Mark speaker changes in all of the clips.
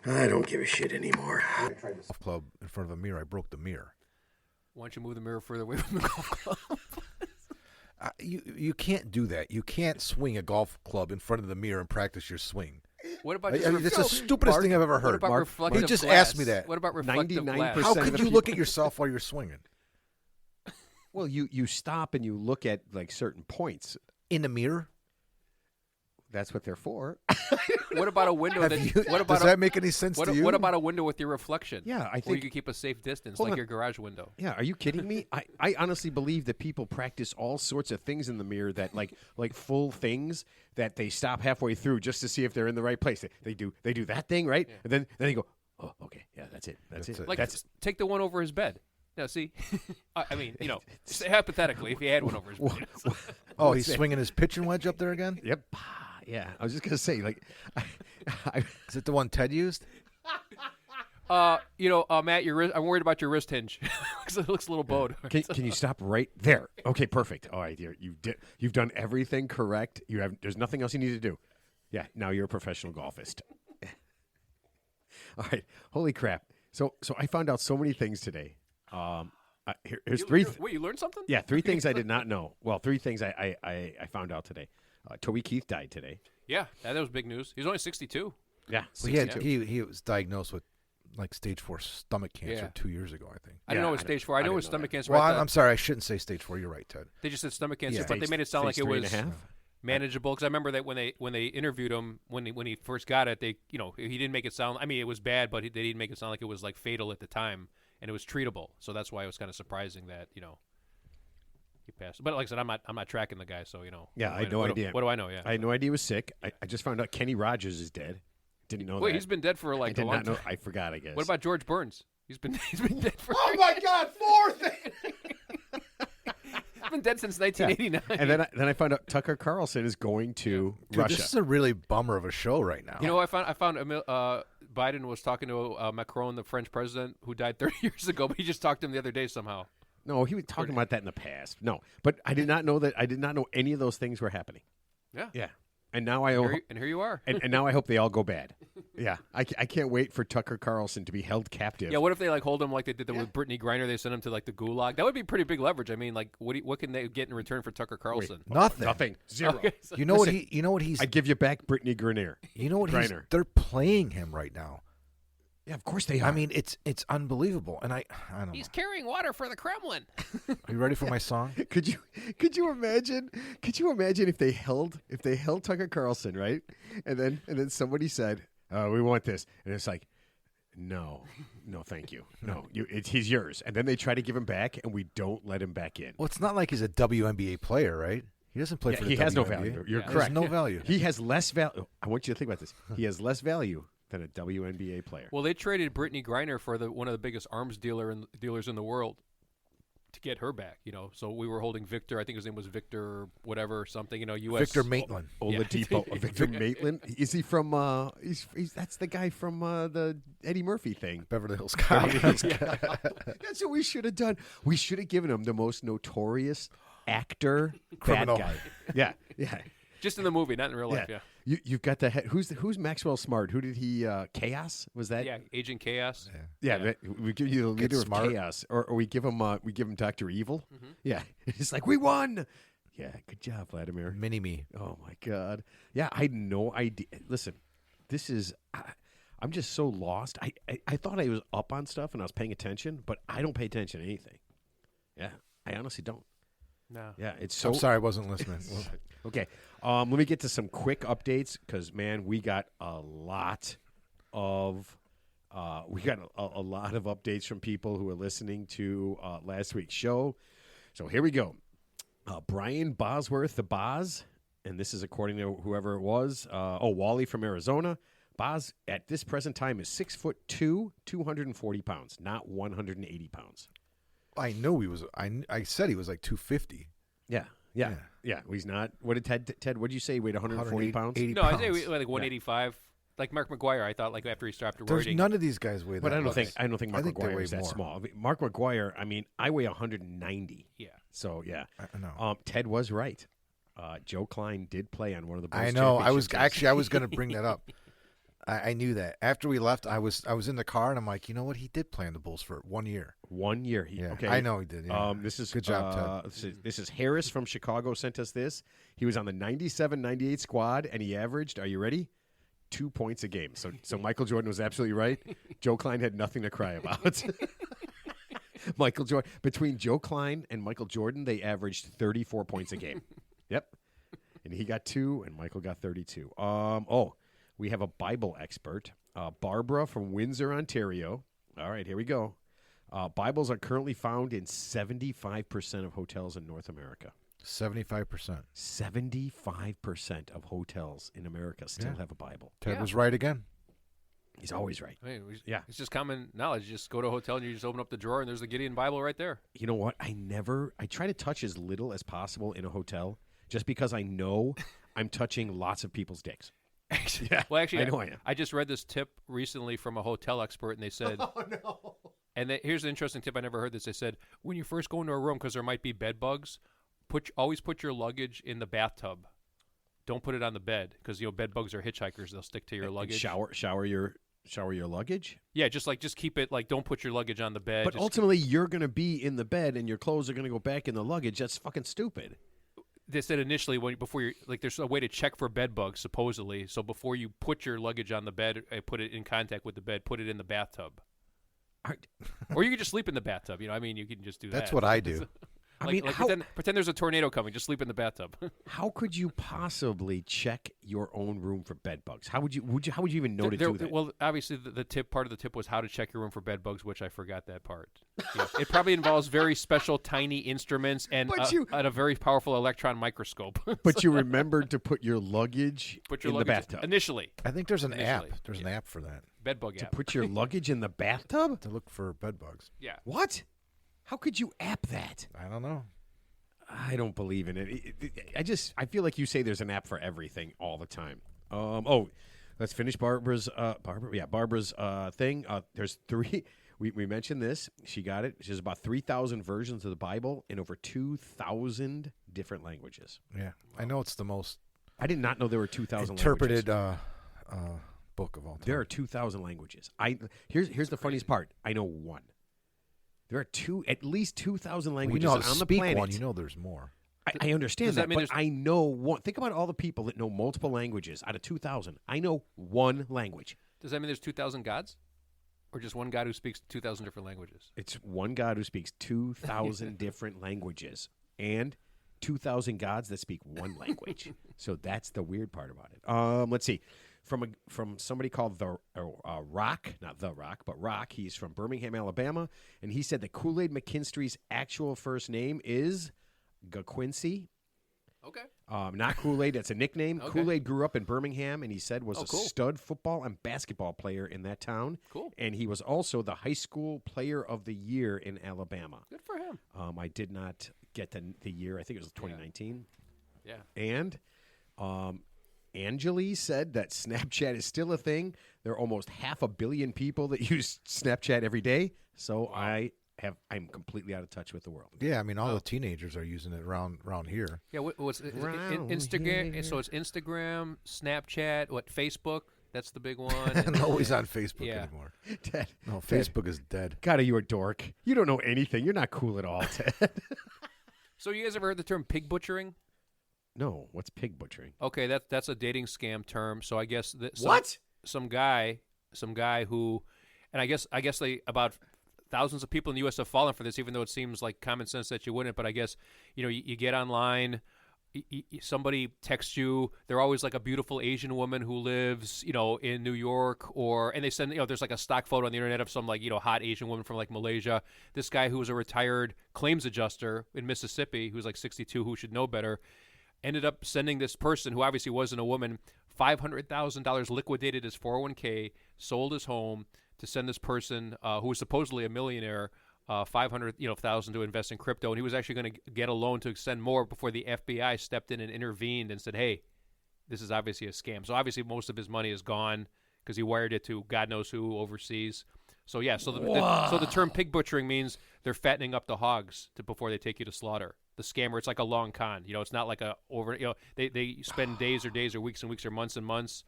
Speaker 1: I don't give a shit anymore.
Speaker 2: I tried this golf club in front of a mirror. I broke the mirror.
Speaker 3: Why don't you move the mirror further away from the golf club?
Speaker 2: You can't do that. You can't swing a golf club in front of the mirror and practice your swing.
Speaker 3: What about
Speaker 2: I mean, that's the stupidest thing I've ever heard.
Speaker 3: What about reflective
Speaker 2: He just
Speaker 3: glass?
Speaker 2: asked me that.
Speaker 3: What about reflective
Speaker 4: 99%
Speaker 3: glass?
Speaker 2: How
Speaker 4: of
Speaker 2: could
Speaker 4: the
Speaker 2: you
Speaker 4: people-
Speaker 2: look at yourself while you're swinging?
Speaker 4: Well, you stop and you look at like certain points.
Speaker 2: In the mirror?
Speaker 4: That's what they're for.
Speaker 3: What about a window?
Speaker 2: Does that make any sense to you?
Speaker 3: What about a window with your reflection?
Speaker 4: Yeah, I
Speaker 3: where
Speaker 4: think
Speaker 3: you can keep a safe distance,
Speaker 4: Hold
Speaker 3: like
Speaker 4: on.
Speaker 3: your garage window.
Speaker 4: Yeah, are you kidding me? I honestly believe that people practice all sorts of things in the mirror that like full things that they stop halfway through just to see if they're in the right place. They do that thing, right?
Speaker 3: Yeah.
Speaker 4: And then they go, "Oh, okay. Yeah, that's it. That's it."
Speaker 3: Like,
Speaker 4: That's
Speaker 3: take the one over his bed. Now, see, I mean, say hypothetically, if he had one over his bed.
Speaker 2: Oh, he's swinging his pitching wedge up there again?
Speaker 4: Yep. Yeah, I was just gonna say, like,
Speaker 2: Is it the one Ted used?
Speaker 3: Matt, your wrist, I'm worried about your wrist hinge because it looks a little bowed.
Speaker 4: can you stop right there? Okay, perfect. All right, you've done everything correct. There's nothing else you need to do. Yeah, now you're a professional golfist. All right, holy crap! So I found out so many things today. Here's three.
Speaker 3: Wait, you learned something?
Speaker 4: Yeah, three things I did not know. Well, three things I found out today. Toby Keith died today.
Speaker 3: Yeah, that was big news. He was only 62.
Speaker 4: Yeah,
Speaker 2: Well, he was diagnosed with like stage 4 stomach cancer
Speaker 3: Yeah.
Speaker 2: 2 years ago, I think.
Speaker 3: I didn't know it was stage 4. I know it was
Speaker 4: didn't know
Speaker 3: stomach cancer.
Speaker 2: Well,
Speaker 3: right
Speaker 2: I'm sorry, I shouldn't say stage 4. You're right, Ted.
Speaker 3: They just said stomach cancer,
Speaker 2: Yeah.
Speaker 3: but they made it sound like it was
Speaker 4: 3.5?
Speaker 3: manageable. Because I remember that when they interviewed him when he first got it, he didn't make it sound. I mean, it was bad, but they didn't make it sound like it was like fatal at the time, and it was treatable. So that's why it was kind of surprising that he passed. But like I said, I'm not tracking the guy, so
Speaker 4: Yeah, I had no idea.
Speaker 3: What do I know? Yeah.
Speaker 4: I had no idea he was sick. I just found out Kenny Rogers is dead. Didn't know
Speaker 3: Wait,
Speaker 4: that.
Speaker 3: he's been dead for
Speaker 4: I
Speaker 3: like
Speaker 4: did
Speaker 3: a long
Speaker 4: not know.
Speaker 3: time.
Speaker 4: I forgot. I guess.
Speaker 3: What about George Burns? He's been dead for.
Speaker 4: Oh my God! Fourth.
Speaker 3: He's been dead since 1989.
Speaker 4: And then I found out Tucker Carlson is going to
Speaker 2: Dude,
Speaker 4: Russia.
Speaker 2: this is a really bummer of a show right now.
Speaker 3: I found Biden was talking to Macron, the French president, who died 30 years ago, but he just talked to him the other day somehow.
Speaker 4: No, he was talking about that in the past. No, but I did not know that. I did not know any of those things were happening.
Speaker 3: Yeah.
Speaker 4: Yeah. And now
Speaker 3: And here you are.
Speaker 4: and now I hope they all go bad. Yeah, I can't wait for Tucker Carlson to be held captive.
Speaker 3: Yeah, what if they hold him like they did with Brittany Griner? They sent him to the gulag. That would be pretty big leverage. I mean, what can they get in return for Tucker Carlson?
Speaker 2: Nothing.
Speaker 4: Zero.
Speaker 3: Okay, so-
Speaker 2: You know what he's
Speaker 4: I'd give you back Brittany Griner.
Speaker 2: You know what he's
Speaker 4: Griner.
Speaker 2: they're playing him right now.
Speaker 4: Yeah, of course they are.
Speaker 2: I mean, it's unbelievable. And I don't know.
Speaker 3: He's carrying water for the Kremlin.
Speaker 2: Are you ready for my song?
Speaker 4: Could you imagine if they held Tucker Carlson, right? And then somebody said, "Oh, we want this," and it's like, no, thank you, no, he's yours. And then they try to give him back, and we don't let him back in.
Speaker 2: Well, it's not like he's a WNBA player, right? He doesn't play
Speaker 4: Yeah,
Speaker 2: for the
Speaker 4: he has no
Speaker 2: WNBA.
Speaker 4: value. You're
Speaker 3: Yeah.
Speaker 4: correct.
Speaker 2: There's no value.
Speaker 4: He has less value. I want you to think about this. He has less value than a WNBA player.
Speaker 3: Well, they traded Brittany Griner for one of the biggest arms dealers in the world to get her back. So we were holding Victor. I think his name was Victor, whatever something. U.S.
Speaker 2: Victor Maitland.
Speaker 4: Oladipo, Victor Maitland. Is he from? He's that's the guy from the Eddie Murphy thing.
Speaker 2: Beverly Hills Cop.
Speaker 4: That's what we should have done. We should have given him the most notorious actor
Speaker 2: Criminal.
Speaker 4: bad guy. Yeah.
Speaker 3: Just in the movie, not in real life. Yeah.
Speaker 4: You've got the head. Who's Maxwell Smart? Who did he? Chaos was that?
Speaker 3: Yeah. Agent Chaos.
Speaker 4: Yeah, we give you the leader of
Speaker 2: Smart.
Speaker 4: Chaos, or we give him Dr. Evil. Yeah, it's like we won. Yeah, good job, Vladimir.
Speaker 2: Mini me.
Speaker 4: Oh my God. Yeah, I had no idea. Listen, this is. I'm just so lost. I thought I was up on stuff and I was paying attention, but I don't pay attention to anything. Yeah, I honestly don't.
Speaker 3: No.
Speaker 4: Yeah, it's so.
Speaker 2: I'm sorry I wasn't listening.
Speaker 4: Okay, let me get to some quick updates because man, we got a lot of updates from people who are listening to last week's show. So here we go. Brian Bosworth, the Boz, and this is according to whoever it was. Wally from Arizona. Boz at this present time is 6'2", 240 pounds, not 180 pounds.
Speaker 2: I knew he was. I said he was like 250.
Speaker 4: Yeah. He's not. What did Ted? What did you say? He weighed 140 pounds.
Speaker 2: 80
Speaker 3: No,
Speaker 2: pounds.
Speaker 3: I say like 185. Like Mark McGuire, I thought after he stopped
Speaker 2: There's
Speaker 3: roiding.
Speaker 2: none of these guys weigh that.
Speaker 4: But I don't
Speaker 2: much.
Speaker 4: think Mark
Speaker 2: they
Speaker 4: McGuire
Speaker 2: weigh
Speaker 4: is that
Speaker 2: more.
Speaker 4: small. I mean, Mark McGuire. I mean, I weigh 190.
Speaker 3: Yeah.
Speaker 4: So yeah.
Speaker 2: I know.
Speaker 4: Ted was right. Joe Klein did play on one of the Bulls
Speaker 2: I know. I was
Speaker 4: championship teams.
Speaker 2: I was going to bring that up. I knew that. After we left, I was in the car, and I'm like, you know what? He did play on the Bulls for 1 year.
Speaker 4: 1 year.
Speaker 2: Yeah,
Speaker 4: Okay.
Speaker 2: I know he did. Yeah.
Speaker 4: This is
Speaker 2: Good job, Ted.
Speaker 4: This is Harris from Chicago sent us this. He was on the 97-98 squad, and he averaged, are you ready? 2 points a game. So Michael Jordan was absolutely right. Joe Klein had nothing to cry about. Michael Jordan, between Joe Klein and Michael Jordan, they averaged 34 points a game. Yep. And he got 2, and Michael got 32. We have a Bible expert, Barbara from Windsor, Ontario. All right, here we go. Bibles are currently found in 75% of hotels in North America.
Speaker 2: 75%.
Speaker 4: 75% of hotels in America still have a Bible.
Speaker 2: Ted was right again.
Speaker 4: He's always right.
Speaker 3: I mean,
Speaker 4: Yeah.
Speaker 3: it's just common knowledge. You just go to a hotel and you just open up the drawer and there's the Gideon Bible right there.
Speaker 4: You know what? I try to touch as little as possible in a hotel just because I know I'm touching lots of people's dicks. Yeah,
Speaker 3: Well, actually,
Speaker 4: I know I am.
Speaker 3: I just read this tip recently from a hotel expert, and they said,
Speaker 4: Oh, no.
Speaker 3: and here's an interesting tip. I never heard this. They said, when you first go into a room, because there might be bed bugs, always put your luggage in the bathtub. Don't put it on the bed, because bed bugs are hitchhikers. They'll stick to your luggage.
Speaker 4: Shower your luggage?
Speaker 3: Yeah, just keep it, don't put your luggage on the bed.
Speaker 4: But ultimately, you're going to be in the bed and your clothes are going to go back in the luggage. That's fucking stupid.
Speaker 3: They said initially before you there's a way to check for bed bugs supposedly. So before you put your luggage on the bed, put it in contact with the bed, put it in the bathtub, or you can just sleep in the bathtub. You can just do that.
Speaker 2: That's what I do.
Speaker 3: Pretend there's a tornado coming. Just sleep in the bathtub.
Speaker 4: How could you possibly check your own room for bed bugs? How would you even know to do that?
Speaker 3: Well, obviously part of the tip was how to check your room for bed bugs, which I forgot that part. It probably involves very special tiny instruments and a very powerful electron microscope.
Speaker 4: But you remembered to put your luggage in the bathtub.
Speaker 3: Initially.
Speaker 2: I think there's an app. There's an app for that.
Speaker 3: Bed bug
Speaker 4: To
Speaker 3: app.
Speaker 4: put your luggage in the bathtub?
Speaker 2: To look for bed bugs.
Speaker 3: Yeah.
Speaker 4: What? How could you app that?
Speaker 2: I don't know.
Speaker 4: I don't believe in it. I feel like you say there's an app for everything all the time. Let's finish Barbara's thing. There's 3. We mentioned this. She got it. She has about 3,000 versions of the Bible in over 2,000 different languages.
Speaker 2: Yeah, I know it's the most.
Speaker 4: I did not know there were 2,000
Speaker 2: interpreted
Speaker 4: languages.
Speaker 2: book of all time.
Speaker 4: There are 2,000 languages. Here's the funniest part. I know one. There are at least 2,000 languages
Speaker 2: on the
Speaker 4: planet.
Speaker 2: One, there's more.
Speaker 4: I understand
Speaker 3: Does that mean
Speaker 4: but I know one. Think about all the people that know multiple languages out of 2,000. I know one language.
Speaker 3: Does that mean there's 2,000 gods? Or just one God who speaks 2,000 different languages?
Speaker 4: It's one God who speaks 2,000 different languages and 2,000 gods that speak one language. So that's the weird part about it. Let's see. From somebody called Rock, not The Rock, but Rock. He's from Birmingham, Alabama, and he said that Kool-Aid McKinstry's actual first name is GaQuincy.
Speaker 3: Okay.
Speaker 4: Not Kool-Aid. That's a nickname.
Speaker 3: Okay.
Speaker 4: Kool-Aid grew up in Birmingham, and he said was
Speaker 3: cool.
Speaker 4: stud football and basketball player in that town.
Speaker 3: Cool.
Speaker 4: And he was also the high school player of the year in Alabama.
Speaker 3: Good for him.
Speaker 4: I did not get the year. I think it was 2019.
Speaker 3: Yeah.
Speaker 4: And Angeli said that Snapchat is still a thing. There are almost 500 million people that use Snapchat every day. So wow. I'm completely out of touch with the world.
Speaker 2: Yeah, I mean, all the teenagers are using it around here.
Speaker 3: Yeah, what's Instagram?
Speaker 4: Here.
Speaker 3: So it's Instagram, Snapchat, Facebook? That's the big one.
Speaker 2: Nobody's on Facebook anymore.
Speaker 4: Ted.
Speaker 2: No, Facebook is dead.
Speaker 4: God, are you a dork? You don't know anything. You're not cool at all, Ted.
Speaker 3: So you guys ever heard the term pig butchering?
Speaker 4: No. What's pig butchering?
Speaker 3: Okay, that's a dating scam term. So I guess some guy who, and I guess they about thousands of people in the U.S. have fallen for this, even though it seems like common sense that you wouldn't. But I guess, you get online, somebody texts you. They're always like a beautiful Asian woman who lives, in New York, and they send, there's like a stock photo on the internet of some hot Asian woman from like Malaysia. This guy who was a retired claims adjuster in Mississippi, who's like 62, who should know better, ended up sending this person who obviously wasn't a woman $500,000, liquidated his 401k, sold his home, to send this person who was supposedly a millionaire $500,000 to invest in crypto, and he was actually going to get a loan to send more before the FBI stepped in and intervened and said, "Hey, this is obviously a scam." So obviously most of his money is gone because he wired it to God knows who overseas. So yeah, so the term pig butchering means they're fattening up the hogs before they take you to slaughter. The scammer, it's like a long con. It's not like they spend days or weeks and weeks or months and months,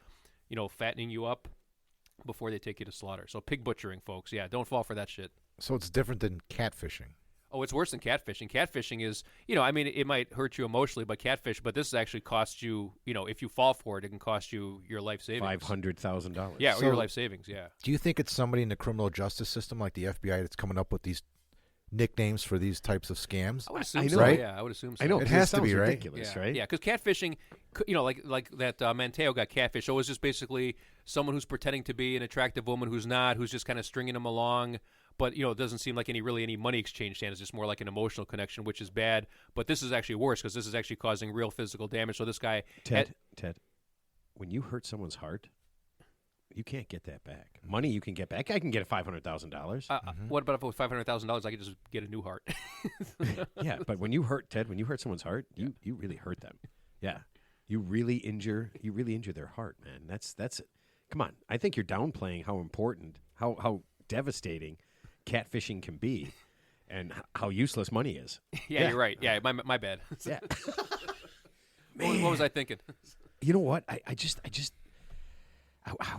Speaker 3: fattening you up. before they take you to slaughter. So pig butchering, folks. Yeah, don't fall for that shit.
Speaker 2: So it's different than catfishing.
Speaker 3: Oh, it's worse than catfishing. Catfishing is, I mean, it might hurt you emotionally, but this actually costs you, if you fall for it, it can cost you your life savings.
Speaker 4: $500,000.
Speaker 3: Yeah,
Speaker 2: So-
Speaker 3: or your life savings, yeah.
Speaker 2: Do you think it's somebody in the criminal justice system like the FBI that's coming up with these nicknames for these types of scams?
Speaker 3: I would assume
Speaker 4: I
Speaker 3: so,
Speaker 4: know.
Speaker 3: yeah. I would assume so.
Speaker 4: I know.
Speaker 2: It
Speaker 4: 'cause
Speaker 2: has to
Speaker 4: sounds
Speaker 2: be, right?
Speaker 4: ridiculous,
Speaker 3: Yeah,
Speaker 4: right?
Speaker 3: yeah, because catfishing, like that Manteo got catfished. So it was just basically someone who's pretending to be an attractive woman who's not, who's just kind of stringing them along. But it doesn't seem like any money exchange stand. It's just more like an emotional connection, which is bad. But this is actually worse because this is actually causing real physical damage. So this guy,
Speaker 4: Ted, when you hurt someone's heart, you can't get that back. Money you can get back. I can get $500,000.
Speaker 3: What about if it was $500,000? I could just get a new heart.
Speaker 4: Yeah, but when you hurt someone's heart, you really hurt them. Yeah, you really injure their heart, man. That's it. Come on, I think you're downplaying how important, how devastating catfishing can be, and how useless money is.
Speaker 3: Yeah, you're right. Yeah, my bad.
Speaker 4: Yeah,
Speaker 3: What was I thinking?
Speaker 4: you know what? I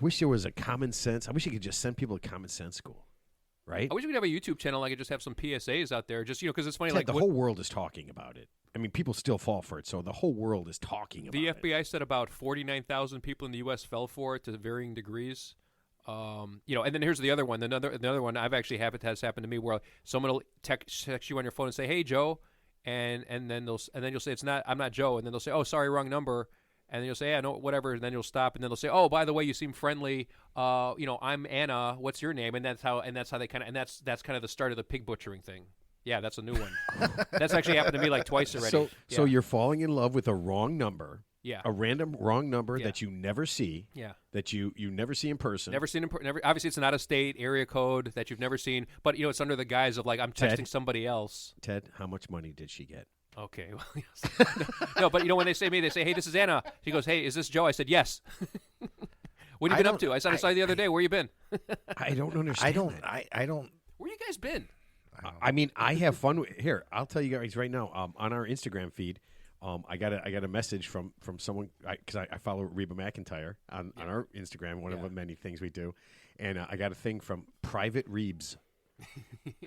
Speaker 4: wish there was a common sense. I wish you could just send people to common sense school, right?
Speaker 3: I wish we could have a YouTube channel. I could just have some PSAs out there, just because it's funny.
Speaker 4: Ted,
Speaker 3: Like
Speaker 4: the whole world is talking about it. I mean, people still fall for it, so the whole world is talking about
Speaker 3: the
Speaker 4: it.
Speaker 3: FBI said about 49,000 people in the U.S. fell for it to varying degrees. And then here's the other one. Another one has happened to me where someone will text you on your phone and say, "Hey, Joe," and then you'll say, I'm not Joe," and then they'll say, "Oh, sorry, wrong number," and then you'll say, "Yeah, no, whatever," and then you'll stop, and then they'll say, "Oh, by the way, you seem friendly. I'm Anna. What's your name?" And that's how they kind of, and that's kind of the start of the pig butchering thing. Yeah, that's a new one. That's actually happened to me like twice already.
Speaker 4: So you're falling in love with a wrong number.
Speaker 3: Yeah.
Speaker 4: A random wrong number
Speaker 3: Yeah.
Speaker 4: that you never see.
Speaker 3: Yeah.
Speaker 4: That you never see in person.
Speaker 3: Never seen him. Obviously, it's an out-of-state area code that you've never seen. But it's under the guise of like I'm texting
Speaker 4: Ted?
Speaker 3: somebody else.
Speaker 4: Ted, how much money did she get?
Speaker 3: Okay. Well, yes. No, but when they say me, they say, "Hey, this is Anna." She goes, "Hey, is this Joe?" I said, "Yes." What have you been up to? I saw you the other day. Where you been?
Speaker 4: I don't understand.
Speaker 2: I don't.
Speaker 3: Where you guys been?
Speaker 4: I mean, I have fun here. I'll tell you guys right now. On our Instagram feed, I got a message from someone because I follow Reba McEntire on our Instagram. One of the many things we do, and I got a thing from Private Reebs,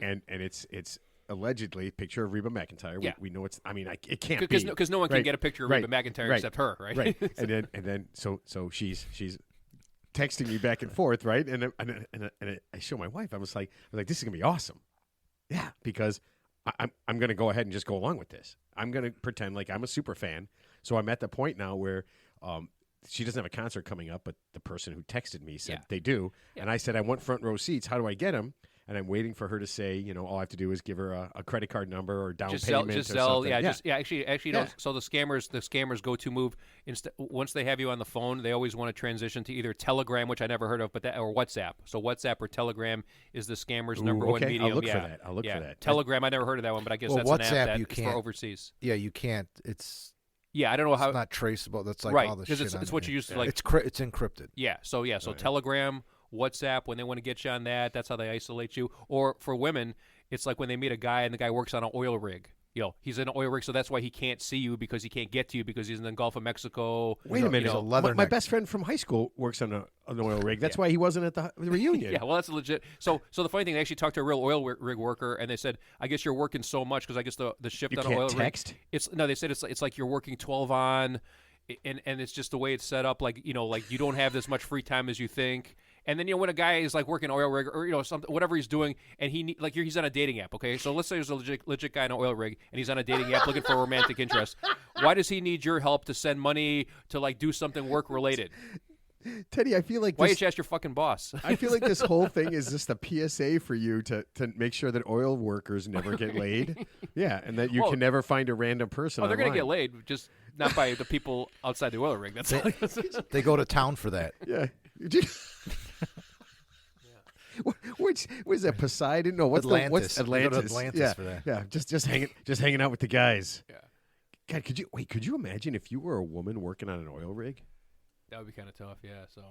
Speaker 4: and it's allegedly a picture of Reba McEntire.
Speaker 3: Yeah.
Speaker 4: We know it's. I mean, it can't
Speaker 3: Because no one can
Speaker 4: Right.
Speaker 3: get a picture of
Speaker 4: Right.
Speaker 3: Reba McEntire
Speaker 4: Right.
Speaker 3: except her, right?
Speaker 4: Right. and then so she's texting me back and forth, right? And I show my wife. I was like, this is gonna be awesome. Yeah, because I'm gonna go ahead and just go along with this. I'm gonna pretend like I'm a super fan. So I'm at the point now where she doesn't have a concert coming up, but the person who texted me said they do, and I said I want front row seats. How do I get them? And I'm waiting for her to say, all I have to do is give her a credit card number or down payment.
Speaker 3: Just
Speaker 4: or
Speaker 3: sell,
Speaker 4: something.
Speaker 3: Actually, so the scammers go to move. Once they have you on the phone, they always want to transition to either Telegram, which I never heard of, or WhatsApp. So WhatsApp or Telegram is the scammers' number one medium.
Speaker 4: I'll look for that. I'll look for that.
Speaker 3: Telegram, I never heard of that one, but I guess
Speaker 2: Well,
Speaker 3: that's
Speaker 2: WhatsApp,
Speaker 3: an app that
Speaker 2: you
Speaker 3: is for
Speaker 2: can't-
Speaker 3: overseas.
Speaker 2: Yeah, you can't. It's
Speaker 3: Yeah, I don't know how.
Speaker 2: not traceable. That's like
Speaker 3: Right,
Speaker 2: all the
Speaker 3: 'cause
Speaker 2: shit.
Speaker 3: it's
Speaker 2: on
Speaker 3: what
Speaker 2: it.
Speaker 3: you used to, like-
Speaker 2: It's encrypted.
Speaker 3: Yeah, so Telegram, WhatsApp, when they want to get you on that's how they isolate you. Or for women, it's like when they meet a guy and the guy works on an oil rig. He's in an oil rig, so that's why he can't see you because he can't get to you because he's in the Gulf of Mexico.
Speaker 4: Wait a minute.
Speaker 2: He's a leather
Speaker 4: My
Speaker 2: neck.
Speaker 4: best friend from high school works on an oil rig. That's why he wasn't at the reunion.
Speaker 3: Yeah, well, that's legit. So the funny thing, they actually talked to a real oil rig worker, and they said, "I guess you're working so much because I guess the shift
Speaker 4: You
Speaker 3: on
Speaker 4: can't
Speaker 3: an oil
Speaker 4: text?
Speaker 3: rig." They said it's like you're working 12 on, and it's just the way it's set up. Like you don't have as much free time as you think. And then when a guy is like working oil rig or something, whatever he's doing, and he's on a dating app. Okay, so let's say there's a legit guy on an oil rig, and he's on a dating app looking for a romantic interest. Why does he need your help to send money to like do something work related?
Speaker 4: Teddy, I feel like
Speaker 3: Why don't you ask your fucking boss?
Speaker 4: I feel like this whole thing is just a PSA for you to make sure that oil workers never get laid. Yeah, and that you
Speaker 3: Well-
Speaker 4: can never find a random person.
Speaker 3: Oh, they're gonna
Speaker 4: online.
Speaker 3: get laid, just not by the people outside the oil rig. That's all.
Speaker 2: They go to town for that.
Speaker 4: Yeah. Which was that Poseidon? No, what's
Speaker 2: Atlantis.
Speaker 4: The, what's
Speaker 2: They go
Speaker 4: Atlantis?
Speaker 2: to Atlantis
Speaker 4: yeah,
Speaker 2: for that.
Speaker 4: yeah. Just hanging out with the guys.
Speaker 3: Yeah.
Speaker 4: God, could you imagine if you were a woman working on an oil rig?
Speaker 3: That would be kind of tough, yeah. So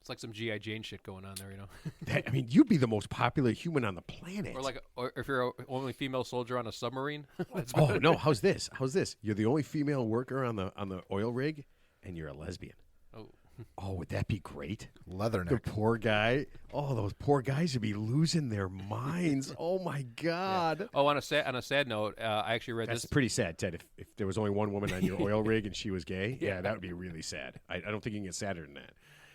Speaker 3: it's like some GI Jane shit going on there,
Speaker 4: I mean, you'd be the most popular human on the planet.
Speaker 3: or if you're a only female soldier on a submarine. That's
Speaker 4: Oh no! How's this? You're the only female worker on the oil rig, and you're a lesbian.
Speaker 3: Oh.
Speaker 4: Oh, would that be great? The
Speaker 2: Leatherneck.
Speaker 4: poor guy. Oh, those poor guys would be losing their minds. Oh my God.
Speaker 3: Oh, on a sad note, I actually read
Speaker 4: That's
Speaker 3: this.
Speaker 4: pretty sad, Ted. If there was only one woman on your oil rig and she was gay, yeah, that would be really sad. I don't think you can get sadder than that.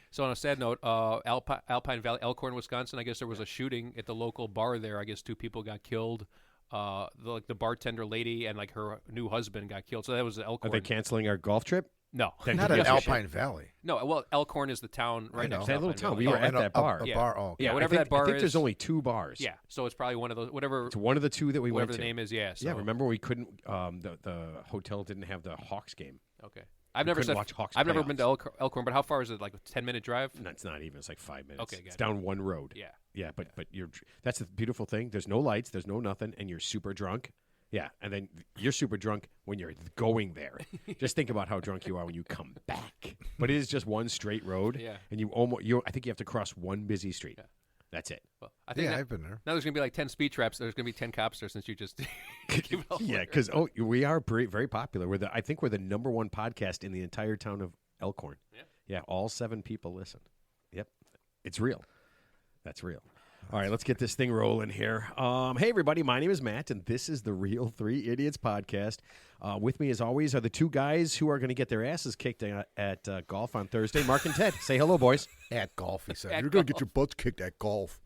Speaker 3: So on a sad note, Alpine Valley, Elkhorn, Wisconsin. I guess there was a shooting at the local bar there. I guess 2 people got killed. The bartender lady and like her new husband got killed. So that was
Speaker 4: Are
Speaker 3: Elkhorn.
Speaker 4: they canceling our golf trip?
Speaker 3: No,
Speaker 4: Then
Speaker 2: Not
Speaker 4: give
Speaker 2: in
Speaker 4: us a shit.
Speaker 2: Alpine Valley.
Speaker 3: no. Well, Elkhorn is the town right
Speaker 2: know.
Speaker 3: next
Speaker 4: That
Speaker 3: to
Speaker 4: little
Speaker 3: Alpine
Speaker 4: town.
Speaker 3: Valley.
Speaker 4: We were
Speaker 3: Oh,
Speaker 4: at that bar.
Speaker 2: A
Speaker 3: Yeah.
Speaker 2: bar. Oh, okay.
Speaker 3: Yeah,
Speaker 4: I
Speaker 3: whatever
Speaker 4: think,
Speaker 3: that bar
Speaker 4: I think there's
Speaker 3: is.
Speaker 4: only 2 bars.
Speaker 3: Yeah, so it's probably one of those. Whatever
Speaker 4: It's one of the 2 that we
Speaker 3: whatever
Speaker 4: went
Speaker 3: the
Speaker 4: to.
Speaker 3: name is. Yeah. So,
Speaker 4: Yeah, remember we couldn't. The hotel didn't have the Hawks game.
Speaker 3: Okay. I've
Speaker 4: We
Speaker 3: never
Speaker 4: couldn't
Speaker 3: said
Speaker 4: watch Hawks
Speaker 3: I've never been to
Speaker 4: playoffs.
Speaker 3: Elkhorn, but how far is it? Like a 10-minute drive?
Speaker 4: No, it's not even. It's like 5 minutes.
Speaker 3: Okay,
Speaker 4: it's
Speaker 3: gotcha.
Speaker 4: down one road.
Speaker 3: Yeah.
Speaker 4: Yeah, but that's the beautiful thing. There's no lights. There's no nothing, and you're super drunk. Yeah, and then you're super drunk when you're going there. Just think about how drunk you are when you come back. But it is just one straight road.
Speaker 3: Yeah.
Speaker 4: And I think you have to cross one busy street.
Speaker 3: Yeah.
Speaker 4: That's it.
Speaker 3: Well, I think
Speaker 2: Yeah,
Speaker 3: now,
Speaker 2: I've been there.
Speaker 3: now there's gonna be like 10 speed traps. There's gonna be 10 cops there since you just give it all
Speaker 4: Yeah,
Speaker 3: away.
Speaker 4: because we are very popular. I think we're the #1 podcast in the entire town of Elkhorn.
Speaker 3: Yeah.
Speaker 4: Yeah, all 7 people listen. Yep, it's real. That's real. All right, let's get this thing rolling here. Hey, everybody, my name is Matt, and this is the Real 3 Idiots podcast. With me, as always, are the 2 guys who are going to get their asses kicked at golf on Thursday. Mark and Ted. Say hello, boys.
Speaker 2: At golf, he said.
Speaker 3: At
Speaker 2: You're going to
Speaker 3: golf.
Speaker 2: get your butts kicked at golf.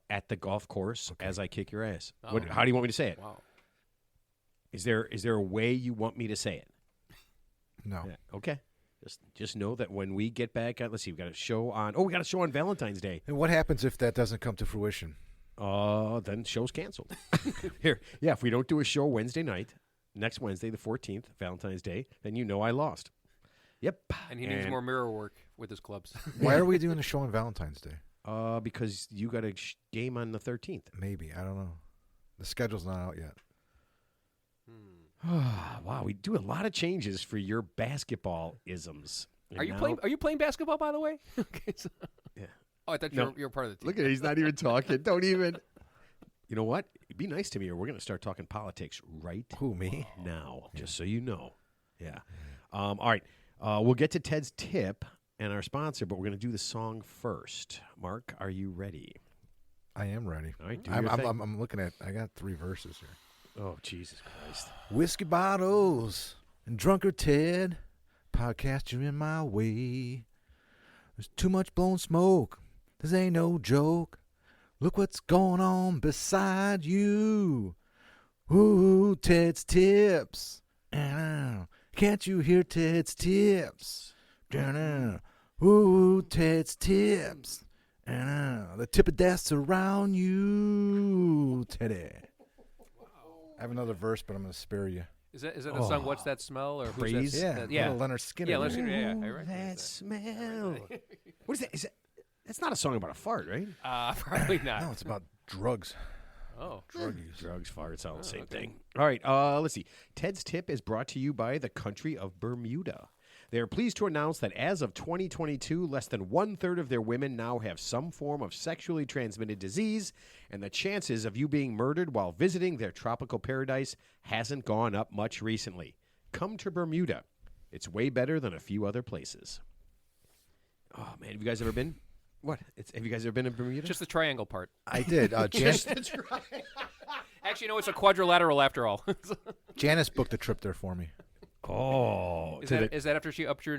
Speaker 4: At the golf course as I kick your ass.
Speaker 3: Oh.
Speaker 4: How do you want me to say it?
Speaker 3: Wow.
Speaker 4: Is there a way you want me to say it?
Speaker 2: No.
Speaker 4: Yeah. Okay. Just know that when we get back, let's see, we got a show on. Oh, we got a show on Valentine's Day.
Speaker 2: And what happens if that doesn't come to fruition?
Speaker 4: Then show's canceled. Here, yeah. If we don't do a show Wednesday night, next Wednesday, the 14th, Valentine's Day, then you know I lost. Yep.
Speaker 3: And he needs more mirror work with his clubs.
Speaker 2: Why are we doing a show on Valentine's Day?
Speaker 4: Because you got a game on the 13th.
Speaker 2: Maybe. I don't know. The schedule's not out yet.
Speaker 4: Wow, we do a lot of changes for your basketball isms.
Speaker 3: Are you playing basketball, by the way? Okay, so-
Speaker 4: Yeah.
Speaker 3: Oh, I thought
Speaker 4: No.
Speaker 3: you're part of the team.
Speaker 4: Look at it. He's not even talking. Don't even. You know what? Be nice to me, or we're going to start talking politics right
Speaker 2: Who, me?
Speaker 4: now, just so you know. Yeah. All right. We'll get to Ted's tip and our sponsor, but we're going to do the song first. Mark, are you ready?
Speaker 2: I am ready.
Speaker 4: All right. Do
Speaker 2: I'm,
Speaker 4: your thing.
Speaker 2: I'm looking at, I got 3 verses here.
Speaker 4: Oh, Jesus Christ.
Speaker 2: Whiskey bottles and drunkard Ted, podcast you in my way. There's too much blown smoke. This ain't no joke. Look what's going on beside you. Ooh, Ted's tips. Can't you hear Ted's tips? Ooh, Ted's tips. The tip of death's around you, Teddy. I have another verse, but I'm going to spare you.
Speaker 3: Is that the song? What's that smell? Or
Speaker 4: Praise?
Speaker 3: who's that?
Speaker 2: Yeah,
Speaker 3: yeah.
Speaker 2: little Leonard Skinner.
Speaker 3: Yeah, Leonard
Speaker 2: there.
Speaker 3: Skinner. Yeah, I
Speaker 4: Ooh,
Speaker 3: recognize
Speaker 4: that smell. What is that? That's not a song about a fart, right?
Speaker 3: Probably not.
Speaker 2: No, it's about drugs.
Speaker 3: Oh,
Speaker 2: Drug use.
Speaker 4: Drugs, farts, all the same
Speaker 3: okay.
Speaker 4: thing. All right, let's see. Ted's tip is brought to you by the country of Bermuda. They are pleased to announce that as of 2022, less than 1/3 of their women now have some form of sexually transmitted disease, and the chances of you being murdered while visiting their tropical paradise hasn't gone up much recently. Come to Bermuda. It's way better than a few other places. Oh, man, have you guys ever been? What? Have you guys ever been in Bermuda?
Speaker 3: just the triangle part.
Speaker 2: I did. Janice
Speaker 3: Actually, no, it's a quadrilateral after all.
Speaker 2: Janice booked a trip there for me.
Speaker 4: oh.
Speaker 3: Is that after she upped your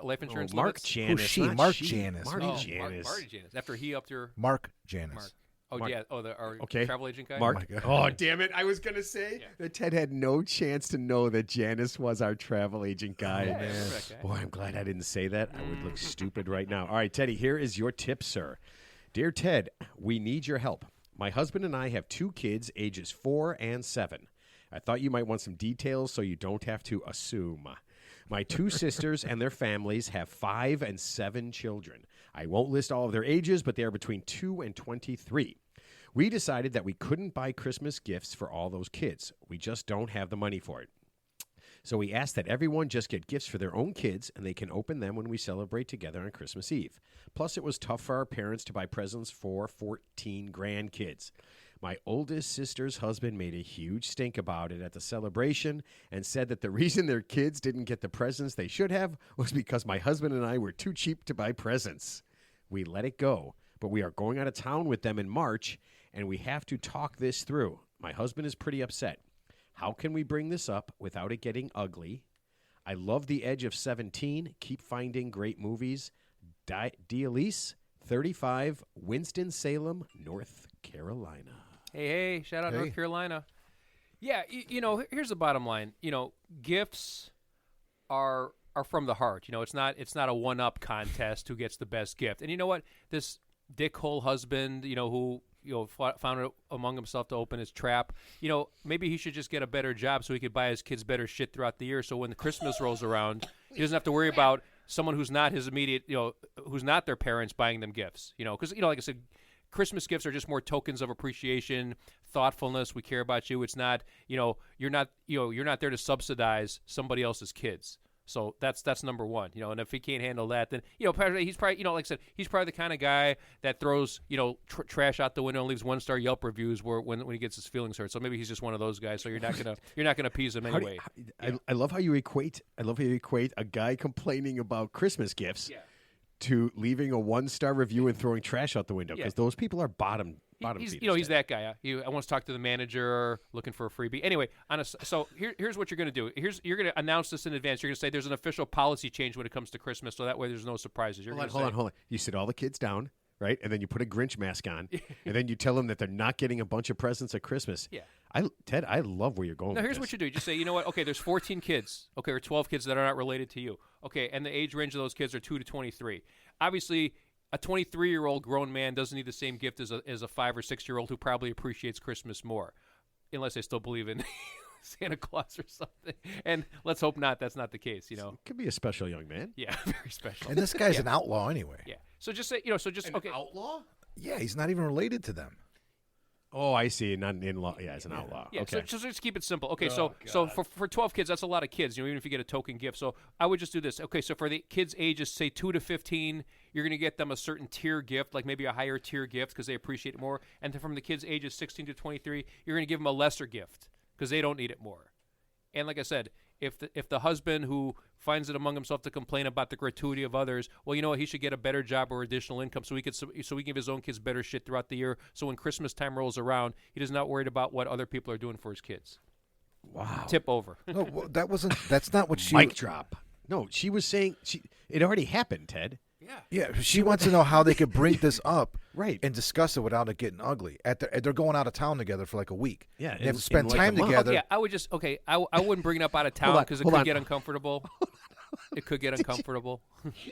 Speaker 3: life insurance
Speaker 4: Mark
Speaker 3: limits?
Speaker 4: Janice.
Speaker 2: Who's she?
Speaker 4: not
Speaker 2: Mark
Speaker 4: she.
Speaker 2: Janice.
Speaker 4: Marty
Speaker 3: Oh,
Speaker 4: Janice.
Speaker 3: Marty Janice. After he upped your
Speaker 2: Mark Janice.
Speaker 3: Mark. Oh,
Speaker 4: Mark.
Speaker 3: yeah. Oh, our
Speaker 4: Okay.
Speaker 3: travel agent guy?
Speaker 4: Mark.
Speaker 2: Oh, my God.
Speaker 4: Oh, damn it. I was going to say that Ted had no chance to know that Janice was our travel agent guy.
Speaker 3: Yeah, I remember that guy.
Speaker 4: Boy, I'm glad I didn't say that. I would look stupid right now. All right, Teddy, here is your tip, sir. Dear Ted, we need your help. My husband and I have 2 kids, ages 4 and 7. I thought you might want some details so you don't have to assume. My 2 sisters and their families have 5 and 7 children. I won't list all of their ages, but they are between 2 and 23. We decided that we couldn't buy Christmas gifts for all those kids. We just don't have the money for it. So we asked that everyone just get gifts for their own kids, and they can open them when we celebrate together on Christmas Eve. Plus, it was tough for our parents to buy presents for 14 grandkids. My oldest sister's husband made a huge stink about it at the celebration and said that the reason their kids didn't get the presents they should have was because my husband and I were too cheap to buy presents. We let it go, but we are going out of town with them in March, and we have to talk this through. My husband is pretty upset. How can we bring this up without it getting ugly? I love The Edge of 17. Keep finding great movies. Dialise, 35, Winston-Salem, North Carolina.
Speaker 3: Hey, shout out North Carolina. Yeah, here's the bottom line. Gifts are from the heart. It's not a one-up contest who gets the best gift. And you know what? This dickhole husband, who found it among himself to open his trap. Maybe he should just get a better job so he could buy his kids better shit throughout the year. So when the Christmas rolls around, he doesn't have to worry about someone who's not his immediate, who's not their parents buying them gifts. Because like I said, Christmas gifts are just more tokens of appreciation, thoughtfulness. We care about you. It's not, you're not there to subsidize somebody else's kids. So that's number one, and if he can't handle that, then, he's probably, like I said, he's probably the kind of guy that throws, trash out the window and leaves 1-star Yelp reviews when he gets his feelings hurt. So maybe he's just one of those guys. So you're not gonna appease him anyway.
Speaker 4: I love how you equate a guy complaining about Christmas gifts to leaving a 1-star review and throwing trash out the window, because those people are bottom.
Speaker 3: He's that guy. I want to talk to the manager looking for a freebie. Anyway, so here's what you're going to do. You're going to announce this in advance. You're going to say there's an official policy change when it comes to Christmas, so that way there's no surprises.
Speaker 4: Hold on. You sit all the kids down, right? And then you put a Grinch mask on, and then you tell them that they're not getting a bunch of presents at Christmas.
Speaker 3: Yeah.
Speaker 4: Ted, I love where you're going.
Speaker 3: Now,
Speaker 4: with
Speaker 3: here's
Speaker 4: this.
Speaker 3: what you do. You just say, you know what? Okay, there's 14 kids. Okay, or 12 kids that are not related to you. Okay, and the age range of those kids are 2 to 23. Obviously, a 23-year-old grown man doesn't need the same gift as a 5 or 6-year-old who probably appreciates Christmas more, unless they still believe in Santa Claus or something. And let's hope not. That's not the case.
Speaker 4: Could be a special young man.
Speaker 3: Yeah, very special.
Speaker 2: And this guy's an outlaw anyway.
Speaker 3: Yeah. So just say, okay.
Speaker 4: Outlaw?
Speaker 2: Yeah, he's not even related to them.
Speaker 4: Oh, I see. Not an in-law. Yeah, it's an outlaw.
Speaker 3: Yeah,
Speaker 4: okay.
Speaker 3: so just keep it simple. Okay, so for 12 kids, that's a lot of kids, even if you get a token gift. So I would just do this. Okay, so for the kids ages, say 2 to 15, you're going to get them a certain tier gift, like maybe a higher tier gift because they appreciate it more. And then from the kids ages 16 to 23, you're going to give them a lesser gift because they don't need it more. And like I said, if the husband who finds it among himself to complain about the gratuity of others, well, you know what, he should get a better job or additional income so he can give his own kids better shit throughout the year. So when Christmas time rolls around, he is not worried about what other people are doing for his kids.
Speaker 4: Wow.
Speaker 3: Tip over.
Speaker 2: No, well, that's not what she.
Speaker 4: Mic drop. No, she was saying it already happened, Ted.
Speaker 2: Yeah, she wants to know how they could bring this up,
Speaker 4: right,
Speaker 2: and discuss it without it getting ugly. They're going out of town together for like a week.
Speaker 4: Yeah,
Speaker 2: they have to spend time together.
Speaker 3: Yeah, I would just I wouldn't bring it up out of town because it could get uncomfortable. It could get uncomfortable.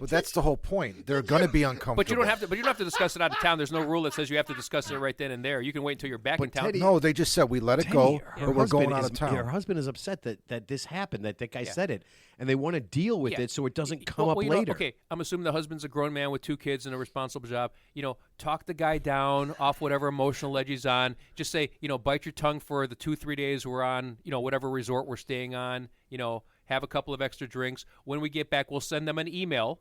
Speaker 2: But that's the whole point. They're going to be uncomfortable.
Speaker 3: But you don't have to discuss it out of town. There's no rule that says you have to discuss it right then and there. You can wait until you're back in town.
Speaker 2: Teddy, no, they just said we let it go, or we're going out of town.
Speaker 4: Her husband is upset that this happened, that guy said it, and they want to deal with it so it doesn't come up later.
Speaker 3: Okay, I'm assuming the husband's a grown man with 2 kids and a responsible job. Talk the guy down off whatever emotional ledge he's on. Just say, bite your tongue for the 2-3 days we're on, whatever resort we're staying on, have a couple of extra drinks. When we get back, we'll send them an email,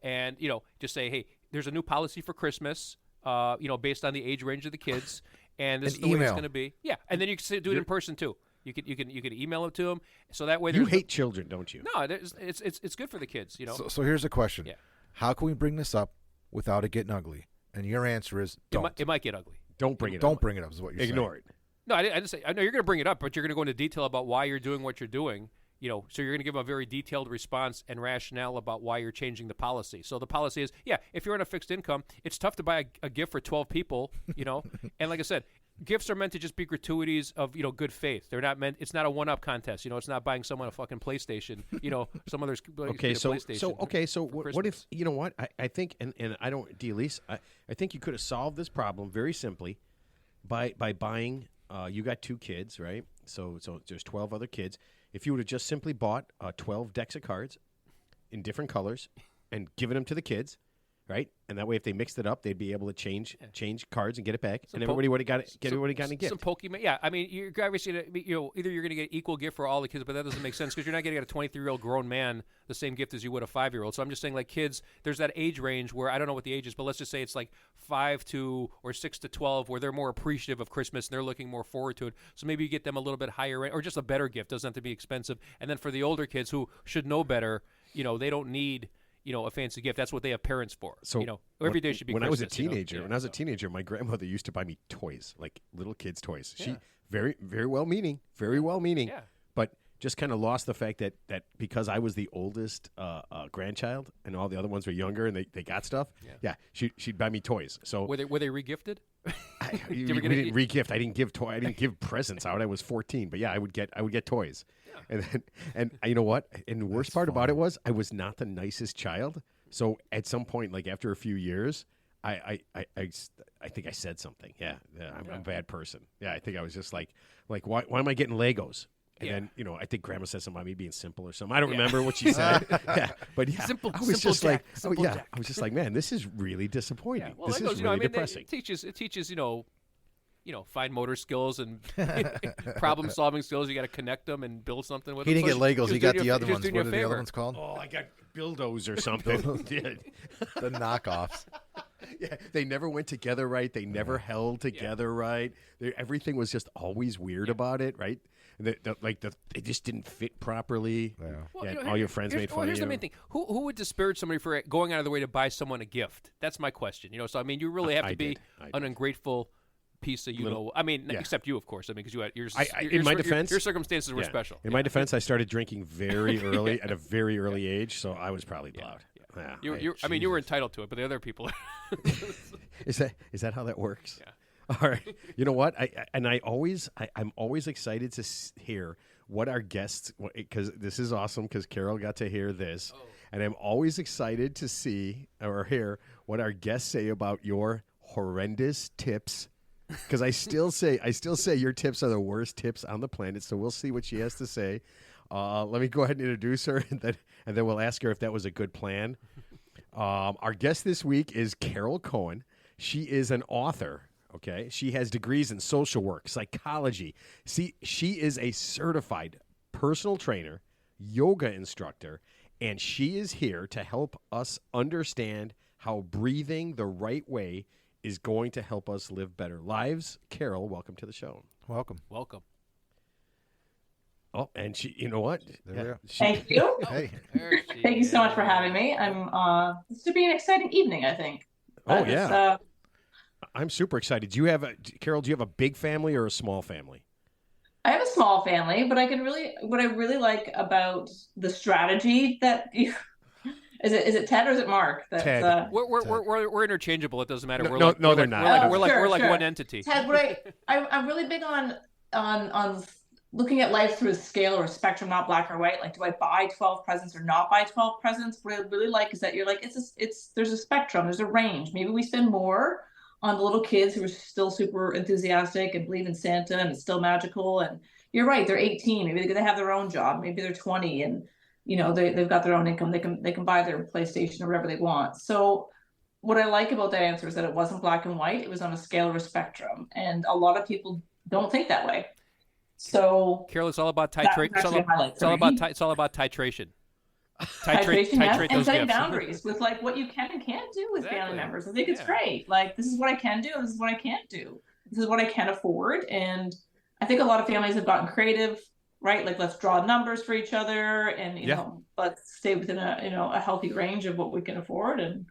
Speaker 3: and, just say, hey, there's a new policy for Christmas, based on the age range of the kids, and this is the way it's going to be. Yeah, and then you can do it in person, too. You could email it to them, so that way.
Speaker 4: You hate children, don't you?
Speaker 3: No, it's good for the kids,
Speaker 2: So here's the question: how can we bring this up without it getting ugly? And your answer is don't.
Speaker 3: It might get ugly.
Speaker 4: Don't bring it up.
Speaker 2: Don't bring it up. Is what you're saying.
Speaker 4: Ignore it.
Speaker 3: No, I didn't say. I know you're going to bring it up, but you're going to go into detail about why you're doing what you're doing. So you're going to give a very detailed response and rationale about why you're changing the policy. So the policy is, if you're on a fixed income, it's tough to buy a gift for 12 people, and like I said, gifts are meant to just be gratuities of, good faith. They're not meant. It's not a one-up contest. It's not buying someone a fucking PlayStation. Some others.
Speaker 4: Okay, so
Speaker 3: PlayStation
Speaker 4: what if what? I think, and I don't, Delise, I think you could have solved this problem very simply by buying. You got 2 kids, right? So there's 12 other kids. If you would have just simply bought 12 decks of cards in different colors and given them to the kids, right? And that way, if they mixed it up, they'd be able to change cards and get it back,
Speaker 3: Some
Speaker 4: and everybody would have got it. Everybody got a gift.
Speaker 3: Some Pokemon. Yeah, I mean, you're obviously either you're going to get equal gift for all the kids, but that doesn't make sense because you're not going to get a 23-year-old grown man the same gift as you would a 5-year-old. So I'm just saying, like kids, there's that age range where I don't know what the age is, but let's just say it's like 5 to or 6 to 12, where they're more appreciative of Christmas and they're looking more forward to it. So maybe you get them a little bit higher or just a better gift. Doesn't have to be expensive. And then for the older kids who should know better, they don't need a fancy gift. That's what they have parents for. So every day should be.
Speaker 4: When
Speaker 3: Christmas,
Speaker 4: I was a teenager, my grandmother used to buy me toys, like little kids' toys. She very, very well meaning,
Speaker 3: Yeah.
Speaker 4: but just kind of lost the fact that because I was the oldest grandchild and all the other ones were younger and they got stuff. Yeah, she'd buy me toys. So
Speaker 3: were they regifted?
Speaker 4: we didn't regift. I didn't give presents out. I was 14, but yeah, I would get toys. And you know what? And the worst part about it was I was not the nicest child. So at some point, like after a few years, I think I said something. I'm a bad person. Yeah, I think I was just like why am I getting Legos? And then I think Grandma said something about me being simple or something. I don't remember what she said. But yeah,
Speaker 3: simple.
Speaker 4: I was just
Speaker 3: Jack,
Speaker 4: like,
Speaker 3: Jack.
Speaker 4: I was just like, man, this is really disappointing.
Speaker 3: Yeah. Well,
Speaker 4: this
Speaker 3: Legos,
Speaker 4: is really depressing.
Speaker 3: It teaches fine motor skills and problem solving skills. You got to connect them and build something with
Speaker 2: He
Speaker 3: them.
Speaker 2: didn't get Legos. He got the other
Speaker 3: just
Speaker 2: ones.
Speaker 3: doing
Speaker 2: What
Speaker 3: you
Speaker 2: are
Speaker 3: a
Speaker 2: the other
Speaker 3: favor.
Speaker 2: ones called?
Speaker 4: Oh, I got Bildos or something.
Speaker 2: The knockoffs.
Speaker 4: Yeah, they never went together right. They never held together right. Everything was just always weird about it, right? And they just didn't fit properly.
Speaker 2: Yeah.
Speaker 3: Well,
Speaker 4: all your friends made fun of you.
Speaker 3: Here's the main thing: who would disparage somebody for going out of their way to buy someone a gift? That's my question. So I mean, you really have to be an ungrateful piece of except you, of course. I mean, because
Speaker 4: in my defense,
Speaker 3: your circumstances were special.
Speaker 4: In my defense, I started drinking very early at a very early age, so I was probably plowed. Yeah.
Speaker 3: You were entitled to it, but the other people.
Speaker 4: Is that how that works?
Speaker 3: Yeah.
Speaker 4: All right. You know what? I'm always excited to hear what our guests, because this is awesome because Carol got to hear this, and I'm always excited to see or hear what our guests say about your horrendous tips. Because I still say your tips are the worst tips on the planet. So we'll see what she has to say. Let me go ahead and introduce her, and then we'll ask her if that was a good plan. Our guest this week is Carol Cowan. She is an author. Okay, she has degrees in social work, psychology. See, she is a certified personal trainer, yoga instructor, and she is here to help us understand how breathing the right way is going to help us live better lives. Carol, welcome to the show.
Speaker 2: Welcome.
Speaker 4: Oh, and she, you know what?
Speaker 5: Thank you.
Speaker 2: Hey.
Speaker 5: Thank you so much for having me. This should be an exciting evening, I think.
Speaker 4: Oh, yeah. I'm super excited. Carol, do you have a big family or a small family?
Speaker 5: I have a small family, but what I really like about the strategy that you, is it Ted or is it Mark?
Speaker 4: Ted.
Speaker 3: We're interchangeable. It doesn't matter.
Speaker 4: No, they're not.
Speaker 3: We're like one entity.
Speaker 5: Ted, I'm really big on looking at life through a scale or a spectrum, not black or white. Like, do I buy 12 presents or not buy 12 presents? What I really like is that you're like, there's a spectrum, there's a range. Maybe we spend more on the little kids who are still super enthusiastic and believe in Santa and it's still magical. And you're right, they're 18. Maybe they have their own job. Maybe they're 20 and they've got their own income. They can buy their PlayStation or whatever they want. So what I like about that answer is that it wasn't black and white. It was on a scale or a spectrum. And a lot of people don't think that way. So
Speaker 3: Carol, it's all about titration. It's all about titration.
Speaker 5: Titration, yes,
Speaker 3: titrate
Speaker 5: and
Speaker 3: those
Speaker 5: setting
Speaker 3: gifts.
Speaker 5: boundaries with like what you can and can't do with
Speaker 3: Exactly.
Speaker 5: family members. I think it's great. Like, this is what I can do. This is what I can't do. This is what I can afford. And I think a lot of families have gotten creative, right? Like, let's draw numbers for each other, and let's stay within a healthy range of what we can afford. And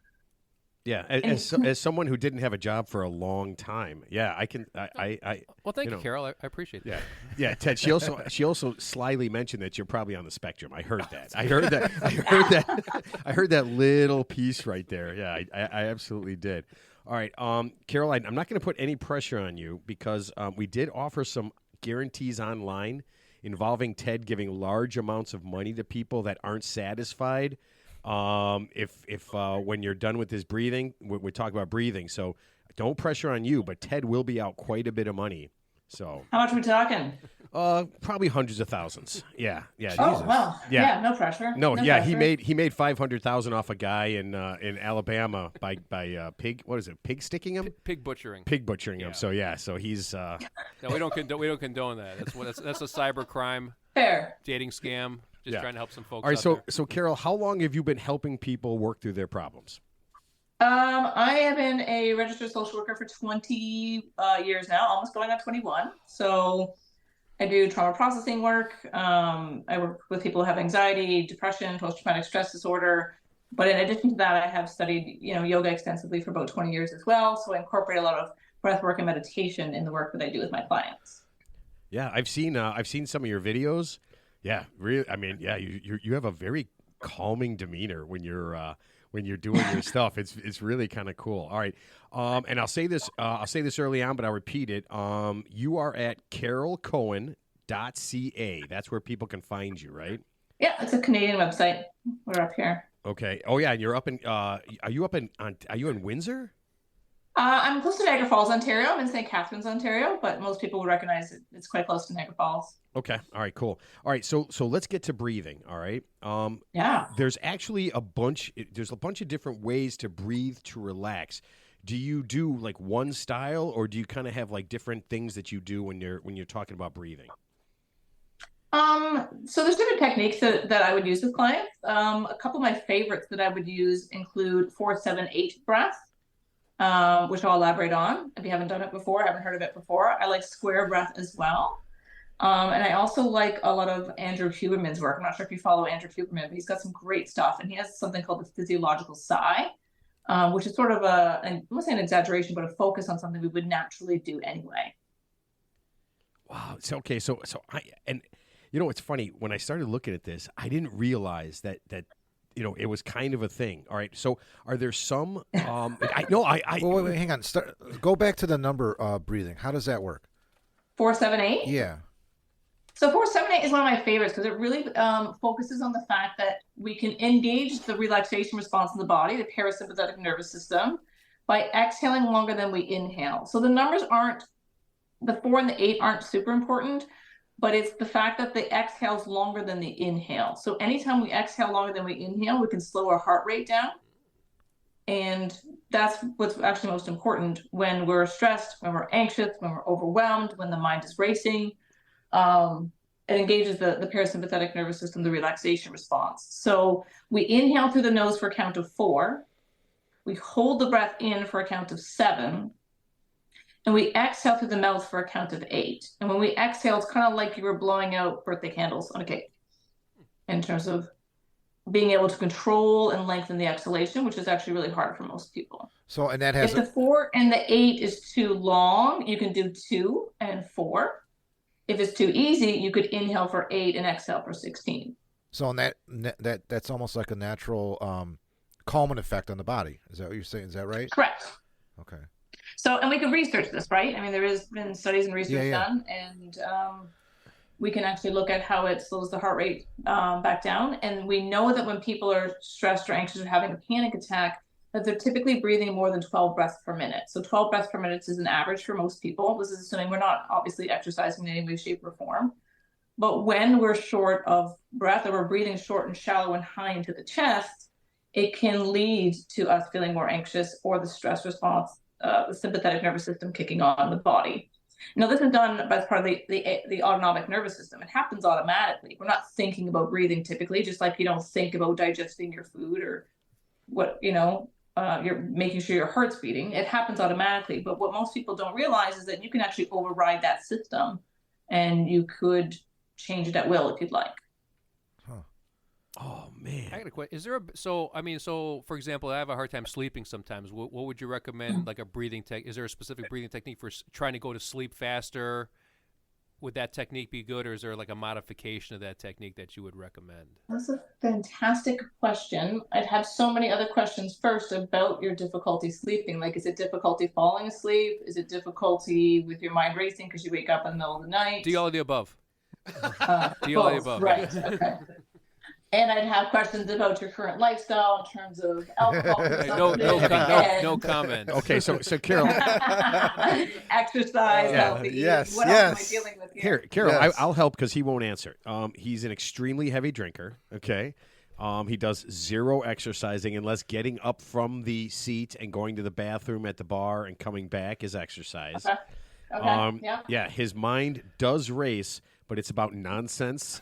Speaker 4: yeah, as someone who didn't have a job for a long time, I can.
Speaker 3: Well, thank you, Carol. I appreciate that.
Speaker 4: Yeah, Ted. She also slyly mentioned that you're probably on the spectrum. I heard that. I heard that little piece right there. Yeah, I absolutely did. All right, Carol, I'm not going to put any pressure on you because we did offer some guarantees online involving Ted giving large amounts of money to people that aren't satisfied. If when you're done with this breathing, we talk about breathing. So don't pressure on you, but Ted will be out quite a bit of money. So,
Speaker 5: How much are we talking?
Speaker 4: probably hundreds of thousands. Yeah, yeah.
Speaker 5: Oh,
Speaker 4: Jesus.
Speaker 5: well,
Speaker 4: Yeah.
Speaker 5: yeah, no pressure.
Speaker 4: No,
Speaker 5: No
Speaker 4: yeah,
Speaker 5: pressure.
Speaker 4: he made 500,000 off a guy in Alabama by pig. What is it? Pig sticking him?
Speaker 3: Pig butchering.
Speaker 4: Pig butchering him.
Speaker 3: Yeah.
Speaker 4: So he's
Speaker 3: No, we don't condone that. That's a cyber crime,
Speaker 5: Fair.
Speaker 3: dating scam. Just
Speaker 4: Yeah.
Speaker 3: trying to help some folks.
Speaker 4: all right.
Speaker 3: out there.
Speaker 4: So Carol, how long have you been helping people work through their problems?
Speaker 5: I have been a registered social worker for 20 years now, almost going on 21. So I do trauma processing work. I work with people who have anxiety, depression, post-traumatic stress disorder. But in addition to that, I have studied, yoga extensively for about 20 years as well. So I incorporate a lot of breath work and meditation in the work that I do with my clients.
Speaker 4: Yeah, I've seen some of your videos. Yeah, really. I mean, yeah, you have a very calming demeanor when you're doing your stuff. It's really kind of cool. All right, and I'll say this early on, but I'll repeat it. You are at carolcowan.ca. That's where people can find you, right?
Speaker 5: Yeah, it's a Canadian website. We're up here.
Speaker 4: Okay. Oh yeah, and you're up in. Are you in Windsor?
Speaker 5: I'm close to Niagara Falls, Ontario. I'm in St. Catharines, Ontario, but most people would recognize it's quite close to Niagara Falls.
Speaker 4: Okay. All right. Cool. All right. So let's get to breathing. All right.
Speaker 5: Yeah.
Speaker 4: There's actually a bunch of different ways to breathe to relax. Do you do like one style, or do you kind of have like different things that you do when you're talking about breathing?
Speaker 5: So there's different techniques that I would use with clients. A couple of my favorites that I would use include 4-7-8 breath, which I'll elaborate on. If you haven't done it before, haven't heard of it before, I like square breath as well. And I also like a lot of Andrew Huberman's work. I'm not sure if you follow Andrew Huberman, but he's got some great stuff. And he has something called the physiological sigh, which is sort of I'm not saying an exaggeration, but a focus on something we would naturally do anyway.
Speaker 4: Wow. So okay. So it's funny, when I started looking at this, I didn't realize that it was kind of a thing. All right. So are there some?
Speaker 2: Wait, hang on. Go back to the number breathing. How does that work?
Speaker 5: 4-7-8.
Speaker 2: Yeah.
Speaker 5: So 4-7-8 is one of my favorites because it really focuses on the fact that we can engage the relaxation response in the body, the parasympathetic nervous system, by exhaling longer than we inhale. So the 4 and the 8 aren't super important, but it's the fact that the exhale's longer than the inhale. So anytime we exhale longer than we inhale, we can slow our heart rate down. And that's what's actually most important when we're stressed, when we're anxious, when we're overwhelmed, when the mind is racing. It engages the parasympathetic nervous system, the relaxation response. So we inhale through the nose for a count of 4. We hold the breath in for a count of 7. And we exhale through the mouth for a count of 8. And when we exhale, it's kind of like you were blowing out birthday candles on a cake in terms of being able to control and lengthen the exhalation, which is actually really hard for most people.
Speaker 2: So, and that has
Speaker 5: if the 4 and the 8 is too long, you can do 2 and 4. If it's too easy, you could inhale for 8 and exhale for 16.
Speaker 2: So, and that's almost like a natural calming effect on the body. Is that what you're saying? Is that right?
Speaker 5: Correct.
Speaker 2: Okay.
Speaker 5: So, and we can research this, right? I mean, there has been studies and research done, and we can actually look at how it slows the heart rate back down. And we know that when people are stressed or anxious or having a panic attack, that they're typically breathing more than 12 breaths per minute. So 12 breaths per minute is an average for most people. This is assuming we're not obviously exercising in any way, shape, or form. But when we're short of breath or we're breathing short and shallow and high into the chest, it can lead to us feeling more anxious or the stress response, the sympathetic nervous system kicking on in the body. Now, this is done as part of the autonomic nervous system. It happens automatically. We're not thinking about breathing typically, just like you don't think about digesting your food or what, you're making sure your heart's beating. It happens automatically. But what most people don't realize is that you can actually override that system and you could change it at will if you'd like.
Speaker 4: Oh man,
Speaker 3: I got a question. Is there so for example, I have a hard time sleeping sometimes. What would you recommend, like a breathing tech? Is there a specific breathing technique for trying to go to sleep faster? Would that technique be good, or is there like a modification of that technique that you would recommend?
Speaker 5: That's a fantastic question. I'd have so many other questions first about your difficulty sleeping. Like, is it difficulty falling asleep? Is it difficulty with your mind racing because you wake up in the middle of the night?
Speaker 3: Do all of the above.
Speaker 5: Do
Speaker 3: all of the above.
Speaker 5: Right. Okay. And I'd have questions about your current lifestyle in terms of alcohol
Speaker 3: No comment.
Speaker 4: Okay, so Carol,
Speaker 5: exercise, healthy eating.
Speaker 2: Yes,
Speaker 5: What
Speaker 2: yes.
Speaker 5: else am I dealing with here?
Speaker 4: Carol,
Speaker 2: Yes.
Speaker 4: I'll help because he won't answer. He's an extremely heavy drinker. Okay, he does zero exercising unless getting up from the seat and going to the bathroom at the bar and coming back is exercise.
Speaker 5: Okay.
Speaker 4: Yeah, his mind does race, but it's about nonsense,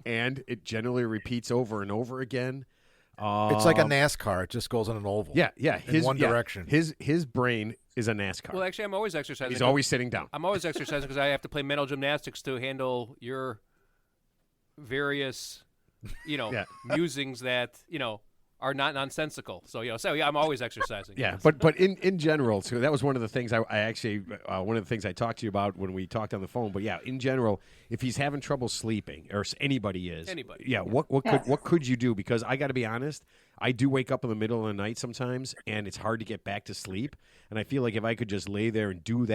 Speaker 4: and it generally repeats over and over again.
Speaker 2: It's like a NASCAR. It just goes on an oval.
Speaker 4: Yeah.
Speaker 2: In one direction.
Speaker 4: His brain is a NASCAR.
Speaker 3: Well, actually, I'm always exercising.
Speaker 4: He's always sitting down.
Speaker 3: I'm always exercising because I have to play mental gymnastics to handle your various, musings that are not nonsensical. So I'm always exercising.
Speaker 4: Yeah, but in general, so that was one of the things I actually one of the things I talked to you about when we talked on the phone. But yeah, in general, if he's having trouble sleeping, or anybody is, yeah, what could you do? Because I got to be honest, I do wake up in the middle of the night sometimes, and it's hard to get back to sleep. And I feel like if I could just lay there and do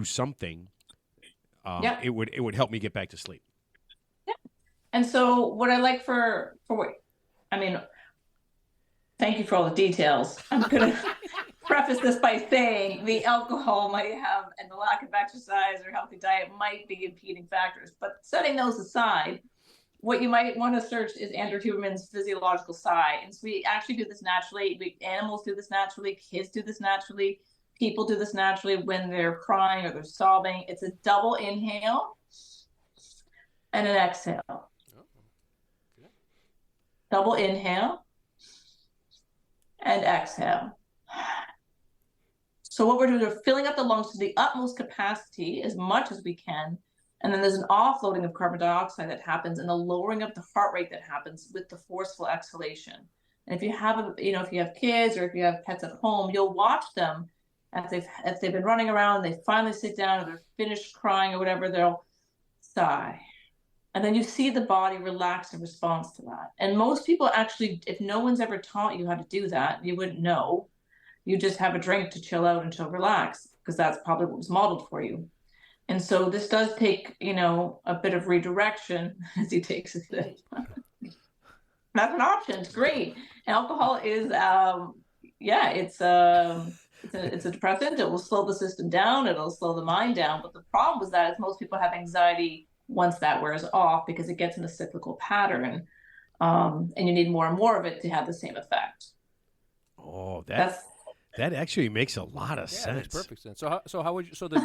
Speaker 4: something, it would help me get back to sleep.
Speaker 5: Yeah. And so what I like thank you for all the details. I'm going to preface this by saying the alcohol might have and the lack of exercise or healthy diet might be impeding factors. But setting those aside, what you might want to search is Andrew Huberman's physiological sigh. And so we actually do this naturally. Animals do this naturally. Kids do this naturally. People do this naturally when they're crying or they're sobbing. It's a double inhale and an exhale. Double inhale and exhale. So what we're doing is filling up the lungs to the utmost capacity as much as we can. And then there's an offloading of carbon dioxide that happens and a lowering of the heart rate that happens with the forceful exhalation. And if you have if you have kids or if you have pets at home, you'll watch them as they've been running around, they finally sit down or they're finished crying or whatever, they'll sigh. And then you see the body relax in response to that. And most people actually, if no one's ever taught you how to do that, you wouldn't know. You just have a drink to chill out and to relax, because that's probably what was modeled for you. And so this does take, a bit of redirection as he takes a sip. That's an option. It's great. Alcohol is, it's a depressant. It will slow the system down. It'll slow the mind down. But the problem with that is most people have anxiety once that wears off because it gets in a cyclical pattern, and you need more and more of it to have the same effect.
Speaker 4: Oh, that actually makes a lot of sense.
Speaker 3: Makes perfect sense. So how would you? So the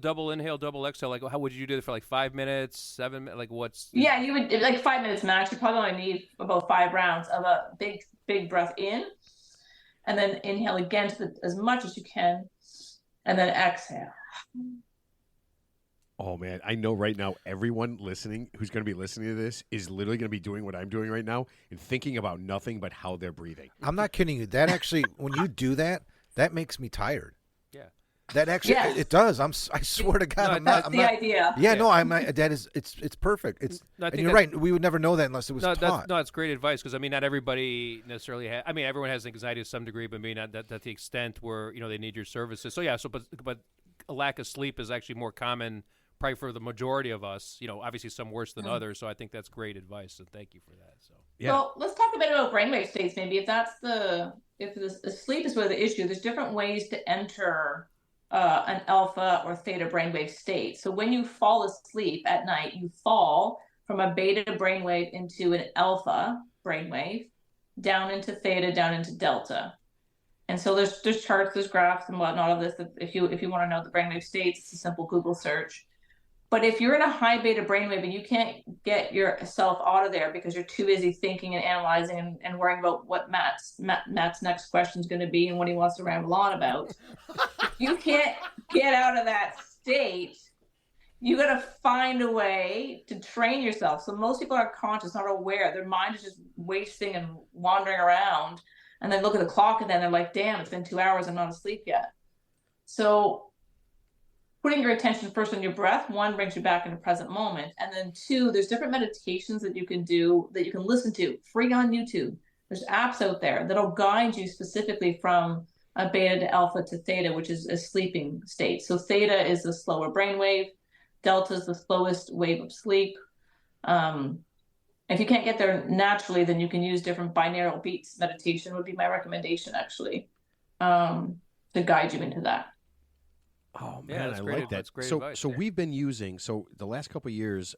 Speaker 3: double inhale, double exhale. Like, how would you do it for like 5 minutes, 7 minutes? Like, what's?
Speaker 5: Yeah, you would like 5 minutes max. You probably only need about 5 rounds of a big breath in, and then inhale again as much as you can, and then exhale.
Speaker 4: Oh, man, I know right now everyone listening who's going to be listening to this is literally going to be doing what I'm doing right now and thinking about nothing but how they're breathing.
Speaker 2: I'm not kidding you. That actually, when you do that makes me tired.
Speaker 3: Yeah.
Speaker 2: That actually, it does. I swear to God,
Speaker 5: That's the idea.
Speaker 2: Yeah, no, it's perfect. And you're right. We would never know that unless it was taught.
Speaker 3: It's great advice because, not everybody necessarily has, everyone has anxiety to some degree, but maybe not that the extent where, they need your services. So, yeah, but a lack of sleep is actually more common probably for the majority of us, obviously some worse than others. So I think that's great advice. And thank you for that. So,
Speaker 4: yeah.
Speaker 5: Well, let's talk a bit about brainwave states. Maybe if the sleep is where the issue, there's different ways to enter an alpha or theta brainwave state. So when you fall asleep at night, you fall from a beta brainwave into an alpha brainwave, down into theta, down into delta. And so there's charts, there's graphs and whatnot of this. If you want to know the brainwave states, it's a simple Google search. But if you're in a high beta brainwave and you can't get yourself out of there because you're too busy thinking and analyzing and worrying about what Matt's next question is going to be and what he wants to ramble on about, you can't get out of that state. You got to find a way to train yourself. So most people are conscious, not aware. Their mind is just wasting and wandering around. And then look at the clock and then they're like, damn, it's been 2 hours. I'm not asleep yet. So putting your attention first on your breath, 1, brings you back in the present moment. And then 2, there's different meditations that you can do that you can listen to free on YouTube. There's apps out there that'll guide you specifically from a beta to alpha to theta, which is a sleeping state. So theta is the slower brainwave. Delta is the slowest wave of sleep. If you can't get there naturally, then you can use different binaural beats. Meditation would be my recommendation, actually, to guide you into that.
Speaker 4: Oh
Speaker 3: Yeah,
Speaker 4: man,
Speaker 3: that's
Speaker 4: I
Speaker 3: great
Speaker 4: like that.
Speaker 3: that's great
Speaker 4: So
Speaker 3: advice
Speaker 4: so
Speaker 3: there.
Speaker 4: we've been using the last couple of years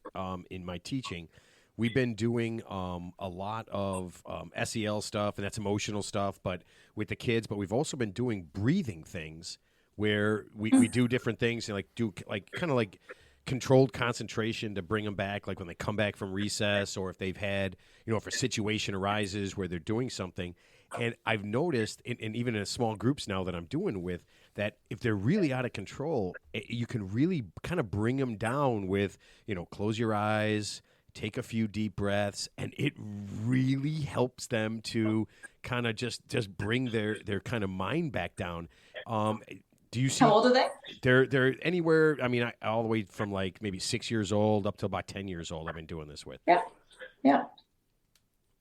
Speaker 4: in my teaching, we've been doing a lot of SEL stuff, and that's emotional stuff, but with the kids. But we've also been doing breathing things where we do different things and like do like kind of like controlled concentration to bring them back, like when they come back from recess, or if they've had, if a situation arises where they're doing something. And I've noticed, and even in small groups now that I'm doing with, that if they're really out of control, you can really kind of bring them down with, close your eyes, take a few deep breaths, and it really helps them to kind of just bring their kind of mind back down. Do you see?
Speaker 5: How old are they?
Speaker 4: They're anywhere. I mean, all the way from like maybe 6 years old up to about 10 years old. I've been doing this with.
Speaker 5: Yeah. Yeah.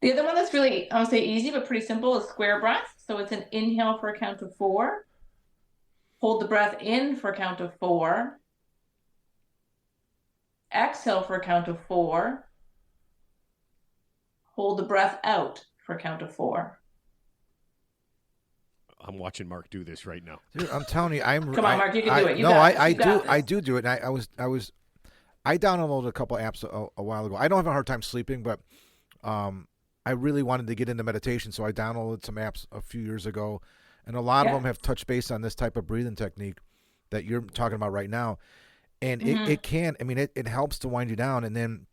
Speaker 5: The other one that's really, I would say easy, but pretty simple is square breath. So it's an inhale for a count of 4. Hold the breath in for a count of 4. Exhale for a count of 4. Hold the breath out for a count of 4.
Speaker 4: I'm watching Mark do this right now.
Speaker 2: Dude, I'm telling you,
Speaker 5: Come on, Mark, you can do it. You
Speaker 2: no,
Speaker 5: got this.
Speaker 2: I
Speaker 5: You got
Speaker 2: do. I
Speaker 5: this.
Speaker 2: do it. And I downloaded a couple apps a while ago. I don't have a hard time sleeping, but I really wanted to get into meditation, so I downloaded some apps a few years ago, and a lot of them have touched base on this type of breathing technique that you're talking about right now. And it can, I mean, it helps to wind you down. And then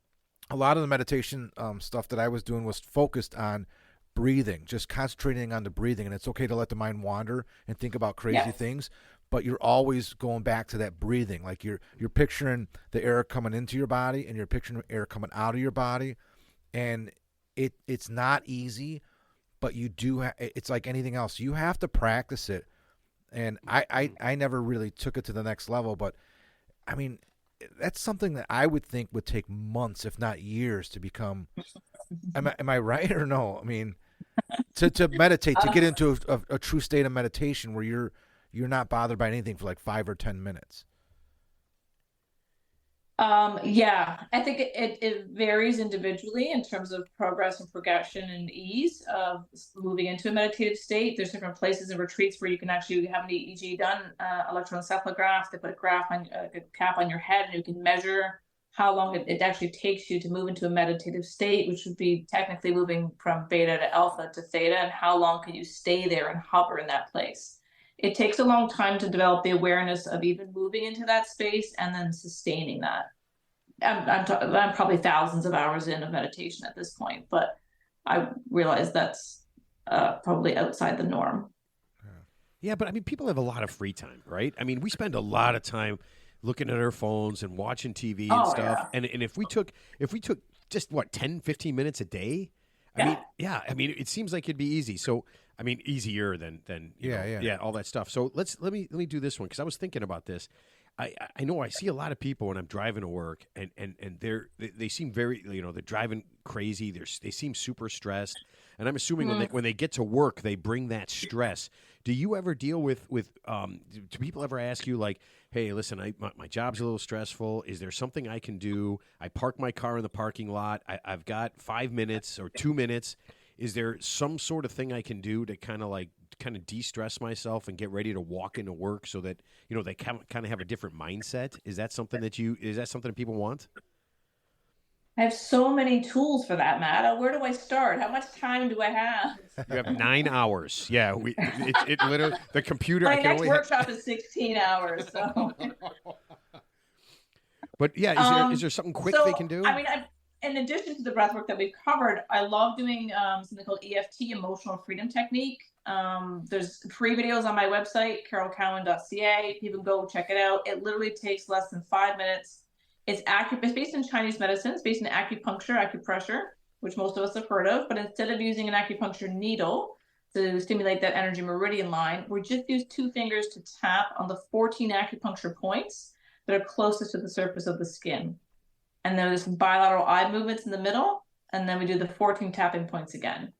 Speaker 2: a lot of the meditation stuff that I was doing was focused on breathing, just concentrating on the breathing. And it's okay to let the mind wander and think about crazy things, but you're always going back to that breathing. Like you're picturing the air coming into your body and you're picturing the air coming out of your body. And it's not easy, but you do. It's like anything else. You have to practice it. And I never really took it to the next level, but I mean, that's something that I would think would take months, if not years, to become. Am I right or no? I mean, to meditate, to get into a true state of meditation where you're not bothered by anything for like 5 or 10 minutes.
Speaker 5: Yeah, I think it varies individually in terms of progress and progression and ease of moving into a meditative state. There's different places and retreats where you can actually have an EEG done, electroencephalograph. They put a cap on your head, and you can measure how long it actually takes you to move into a meditative state, which would be technically moving from beta to alpha to theta, and how long can you stay there and hover in that place. It takes a long time to develop the awareness of even moving into that space and then sustaining that. I'm probably thousands of hours in of meditation at this point, but I realize that's probably outside the norm.
Speaker 4: Yeah, but I mean, people have a lot of free time, right? I mean, we spend a lot of time looking at our phones and watching TV and stuff.
Speaker 5: Yeah.
Speaker 4: And if we took just 10, 15 minutes a day, I mean, it seems like it'd be easy. So, I mean, easier than you know, all that stuff. So let me do this one, because I was thinking about this. I know I see a lot of people when I'm driving to work, and they seem very, they're driving crazy. They seem super stressed, and I'm assuming when they get to work, they bring that stress. Do you ever deal with do people ever ask you like, hey, listen, my job's a little stressful. Is there something I can do? I park my car in the parking lot. I've got 5 minutes or 2 minutes. Is there some sort of thing I can do to kind of de-stress myself and get ready to walk into work so that, they kind of have a different mindset? Is that something that people want?
Speaker 5: I have so many tools for that, Matt. Where do I start? How much time do I have?
Speaker 4: You have 9 hours. Yeah, it literally, the computer.
Speaker 5: My next workshop is 16 hours. So.
Speaker 4: But yeah, is there something quick they can do?
Speaker 5: I mean, in addition to the breath work that we've covered, I love doing something called EFT, Emotional Freedom Technique. There's free videos on my website, carolcowan.ca. You can go check it out. It literally takes less than 5 minutes. It's based in Chinese medicine. It's based in acupuncture, acupressure, which most of us have heard of. But instead of using an acupuncture needle to stimulate that energy meridian line, we just use 2 fingers to tap on the 14 acupuncture points that are closest to the surface of the skin. And there's some bilateral eye movements in the middle, and then we do the 14 tapping points again.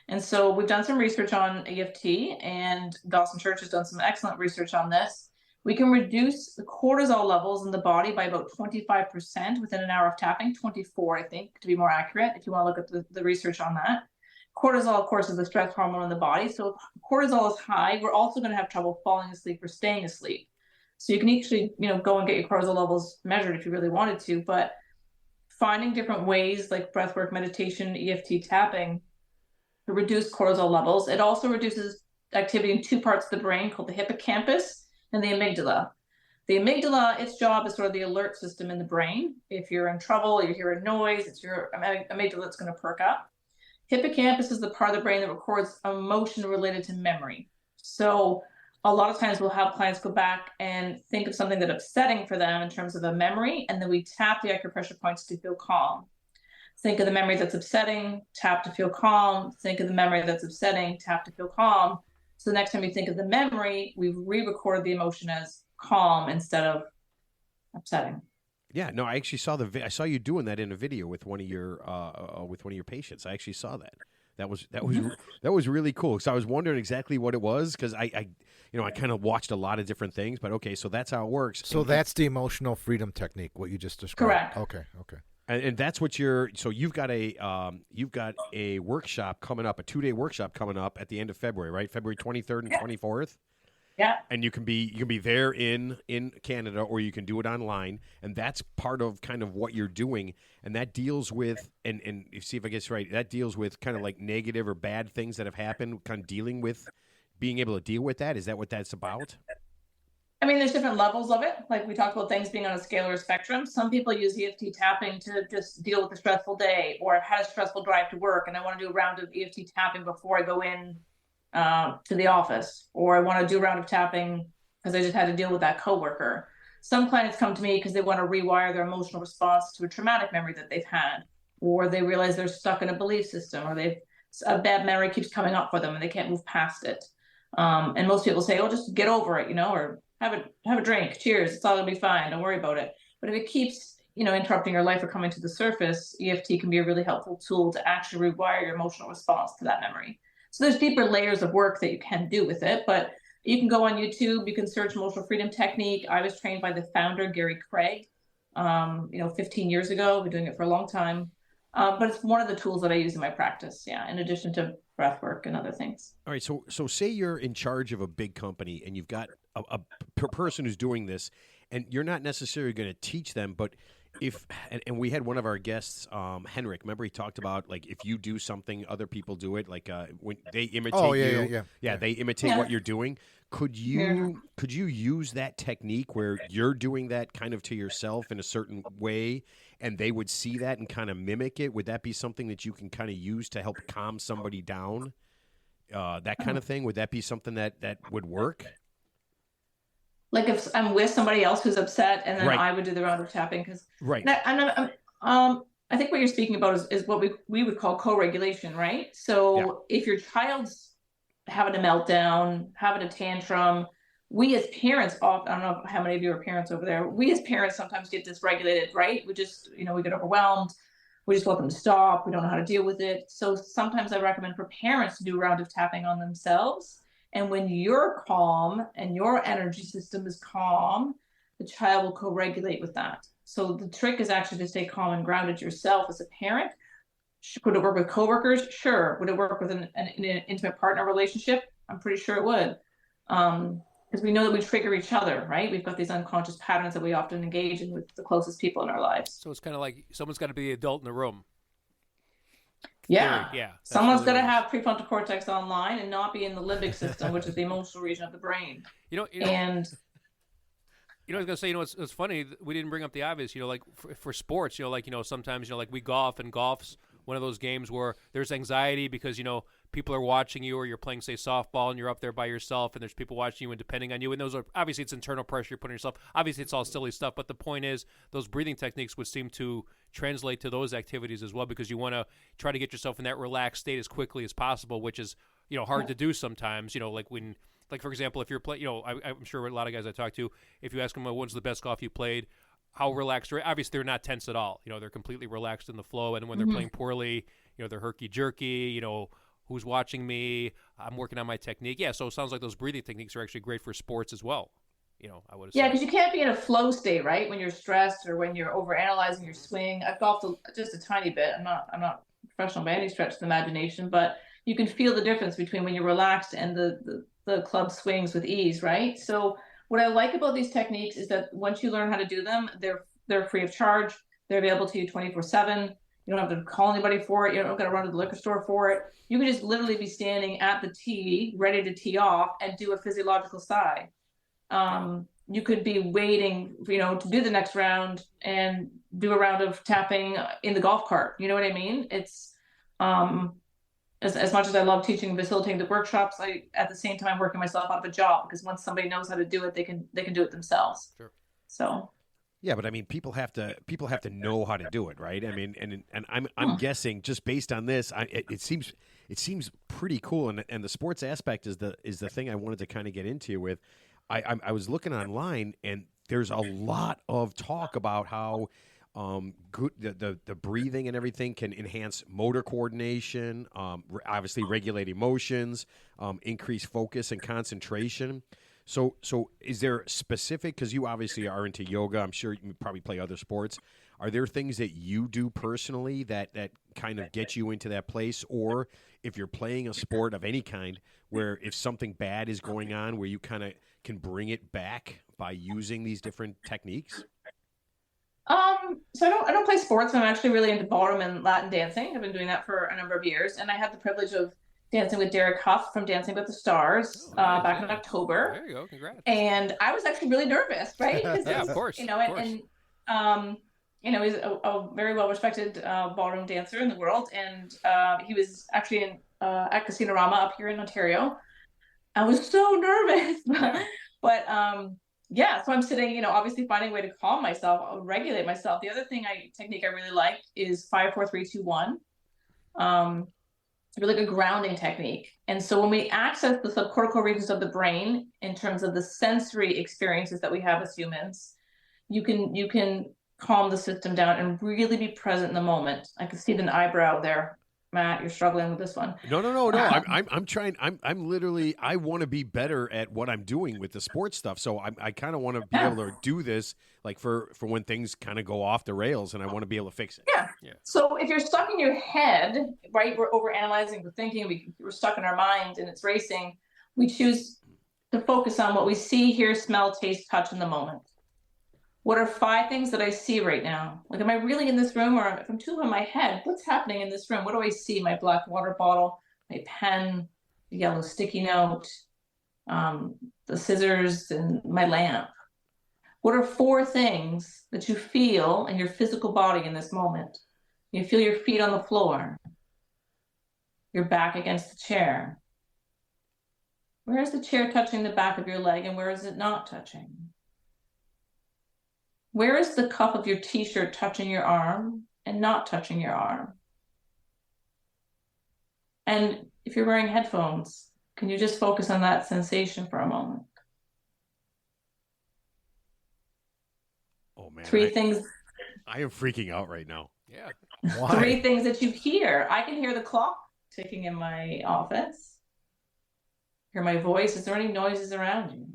Speaker 5: And so we've done some research on EFT, and Dawson Church has done some excellent research on this, We can reduce the cortisol levels in the body by about 25% within an hour of tapping, 24, I think, to be more accurate, if you want to look at the research on that. Cortisol, of course, is the stress hormone in the body. So if cortisol is high, we're also going to have trouble falling asleep or staying asleep. So you can actually, go and get your cortisol levels measured if you really wanted to, but finding different ways like breathwork, meditation, EFT tapping to reduce cortisol levels. It also reduces activity in two parts of the brain called the hippocampus and the amygdala. The amygdala, its job is sort of the alert system in the brain. If you're in trouble, you hear a noise, it's your amygdala that's going to perk up. Hippocampus is the part of the brain that records emotion related to memory. So a lot of times we'll have clients go back and think of something that's upsetting for them in terms of a memory, and then we tap the acupressure points to feel calm. Think of the memory that's upsetting, tap to feel calm. Think of the memory that's upsetting, tap to feel calm. So the next time you think of the memory, we re-record the emotion as calm instead of upsetting.
Speaker 4: Yeah, no, I actually saw I saw you doing that in a video with one of your patients. I actually saw that. That was really cool. So I was wondering exactly what it was because I kind of watched a lot of different things. But okay, so that's how it works.
Speaker 2: So that's the emotional freedom technique. What you just described.
Speaker 5: Correct.
Speaker 2: Okay.
Speaker 4: And that's what you've got a workshop coming up, a 2-day workshop coming up at the end of February, right? February 23rd and 24th.
Speaker 5: Yeah.
Speaker 4: And you can be there in Canada, or you can do it online, and that's part of kind of what you're doing, and that deals with and see if I get this right. That deals with kind of like negative or bad things that have happened, kind of dealing with being able to deal with that. Is that what that's about?
Speaker 5: I mean, there's different levels of it. Like we talked about things being on a scale or a spectrum. Some people use EFT tapping to just deal with a stressful day, or I've had a stressful drive to work and I want to do a round of EFT tapping before I go in to the office, or I want to do a round of tapping because I just had to deal with that coworker. Some clients come to me because they want to rewire their emotional response to a traumatic memory that they've had, or they realize they're stuck in a belief system, or a bad memory keeps coming up for them and they can't move past it. And most people say, "Oh, just get over it," or have a drink. Cheers. It's all gonna be fine. Don't worry about it. But if it keeps, interrupting your life or coming to the surface, EFT can be a really helpful tool to actually rewire your emotional response to that memory. So there's deeper layers of work that you can do with it, but you can go on YouTube, you can search emotional freedom technique. I was trained by the founder, Gary Craig, 15 years ago. We've been doing it for a long time. But it's one of the tools that I use in my practice, in addition to breath work and other things. All
Speaker 4: right, so say you're in charge of a big company and you've got a person who's doing this, and you're not necessarily going to teach them, but and we had one of our guests, Henrik. Remember, he talked about like if you do something, other people do it. Like when they imitate you, they imitate what you're doing. Could you use that technique where you're doing that kind of to yourself in a certain way, and they would see that and kind of mimic it? Would that be something that you can kind of use to help calm somebody down? That kind of thing. Would that be something that would work?
Speaker 5: Like if I'm with somebody else who's upset, and then I would do the round of tapping because I think what you're speaking about is what we would call co-regulation, right? So if your child's having a meltdown, having a tantrum, we as parents often, I don't know how many of you are parents over there, we as parents sometimes get dysregulated, right? We just, we get overwhelmed. We just want them to stop. We don't know how to deal with it. So sometimes I recommend for parents to do a round of tapping on themselves. And when you're calm and your energy system is calm, the child will co-regulate with that. So the trick is actually to stay calm and grounded yourself as a parent. Would it work with coworkers? Sure. Would it work with an intimate partner relationship? I'm pretty sure it would. Because we know that we trigger each other, right? We've got these unconscious patterns that we often engage in with the closest people in our lives.
Speaker 3: So it's kind of like someone's got to be the adult in the room.
Speaker 5: Yeah. Someone's got to have prefrontal cortex online and not be in the limbic system, which is the emotional region of the brain. And
Speaker 3: I was gonna say, it's funny we didn't bring up the obvious. Like for sports, sometimes like we golf, and golf's one of those games where there's anxiety because people are watching you, or you're playing, say, softball, and you're up there by yourself, and there's people watching you and depending on you. And those are obviously it's internal pressure you're putting on yourself. Obviously, it's all silly stuff, but the point is those breathing techniques would seem to translate to those activities as well, because you want to try to get yourself in that relaxed state as quickly as possible, which is hard to do sometimes. Like for example, if you're playing, I'm sure a lot of guys I talk to, if you ask them when's the best golf you played, how relaxed are, obviously they're not tense at all. They're completely relaxed in the flow, and when they're playing poorly, they're herky jerky. Who's watching me? I'm working on my technique. Yeah, so it sounds like those breathing techniques are actually great for sports as well. I would have
Speaker 5: Yeah,
Speaker 3: said.
Speaker 5: because you can't be in a flow state, right? When you're stressed or when you're over analyzing your swing. I've golfed just a tiny bit. I'm not professional by any stretch of the imagination, but you can feel the difference between when you're relaxed and the club swings with ease, right? So what I like about these techniques is that once you learn how to do them, they're free of charge. They're available to you 24/7. You don't have to call anybody for it. You don't got to run to the liquor store for it. You can just literally be standing at the tee, ready to tee off, and do a physiological side. You could be waiting, to do the next round and do a round of tapping in the golf cart. You know what I mean? It's as much as I love teaching and facilitating the workshops, I at the same time working myself out of a job, because once somebody knows how to do it, they can do it themselves.
Speaker 3: Sure.
Speaker 5: So.
Speaker 4: Yeah, but I mean, people have to know how to do it, right? I mean, and I'm guessing just based on this, it seems pretty cool, and the sports aspect is the thing I wanted to kind of get into with. I was looking online, and there's a lot of talk about how good the breathing and everything can enhance motor coordination, obviously regulate emotions, increase focus and concentration. So is there specific, because you obviously are into yoga, I'm sure you probably play other sports. Are there things that you do personally that kind of get you into that place? Or if you're playing a sport of any kind, where if something bad is going on, where you kind of can bring it back by using these different techniques?
Speaker 5: So I don't play sports. I'm actually really into ballroom and Latin dancing. I've been doing that for a number of years, and I had the privilege of dancing with Derek Huff from Dancing with the Stars back in October.
Speaker 3: There you go, congrats.
Speaker 5: And I was actually really nervous, right?
Speaker 3: Yeah, of course.
Speaker 5: He's a very well respected ballroom dancer in the world, and he was actually at Casino Rama up here in Ontario. I was so nervous, but yeah. So I'm sitting, obviously finding a way to calm myself, regulate myself. The other technique I really like is 5, 4, 3, 2, 1. It's really good grounding technique. And so when we access the subcortical regions of the brain in terms of the sensory experiences that we have as humans, you can calm the system down and really be present in the moment. I can see the eyebrow there. Matt, you're struggling with this one.
Speaker 4: No. I'm trying. I'm literally. I want to be better at what I'm doing with the sports stuff. So I kind of want to be able to do this, like for when things kind of go off the rails, and I want to be able to fix it.
Speaker 5: Yeah. So if you're stuck in your head, right? We're overanalyzing, we're thinking, we're stuck in our mind, and it's racing. We choose to focus on what we see, hear, smell, taste, touch in the moment. What are 5 things that I see right now? Like, am I really in this room, or if I'm too in my head, what's happening in this room? What do I see? My black water bottle, my pen, the yellow sticky note, the scissors, and my lamp. What are 4 things that you feel in your physical body in this moment? You feel your feet on the floor, your back against the chair. Where is the chair touching the back of your leg, and where is it not touching? Where is the cuff of your t-shirt touching your arm and not touching your arm? And if you're wearing headphones, can you just focus on that sensation for a moment?
Speaker 4: Oh man.
Speaker 5: 3 things.
Speaker 4: I am freaking out right now.
Speaker 3: Yeah.
Speaker 2: Why?
Speaker 5: 3 things that you hear. I can hear the clock ticking in my office. Hear my voice. Is there any noises around you?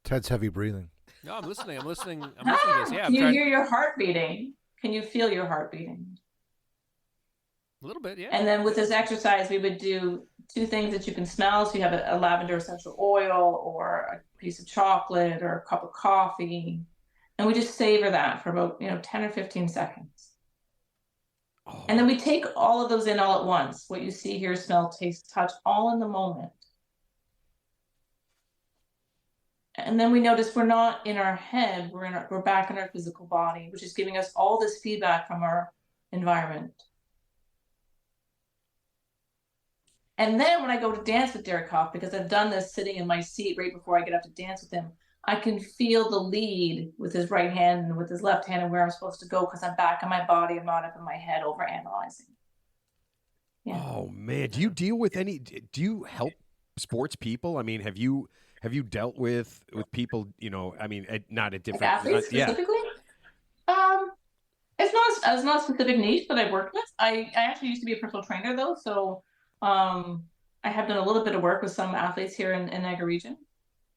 Speaker 2: Ted's heavy breathing.
Speaker 3: No, I'm listening to this. Yeah,
Speaker 5: Can you hear your heart beating? Can you feel your heart beating?
Speaker 3: A little bit, yeah.
Speaker 5: And then with this exercise, we would do 2 things that you can smell. So you have a lavender essential oil, or a piece of chocolate, or a cup of coffee. And we just savor that for about 10 or 15 seconds.
Speaker 4: Oh.
Speaker 5: And then we take all of those in all at once. What you see, hear, smell, taste, touch, all in the moment. And then we notice we're not in our head, we're back in our physical body, which is giving us all this feedback from our environment. And then when I go to dance with Derek Hoff, because I've done this sitting in my seat right before I get up to dance with him, I can feel the lead with his right hand and with his left hand and where I'm supposed to go, because I'm back in my body. I'm not up in my head over analyzing. Yeah.
Speaker 4: Oh man, do you help sports people? I mean, have you dealt with people, I mean, not at different
Speaker 5: athletes specifically? It's not a specific niche that I've worked with. I actually used to be a personal trainer though, so I have done a little bit of work with some athletes here in Niagara region.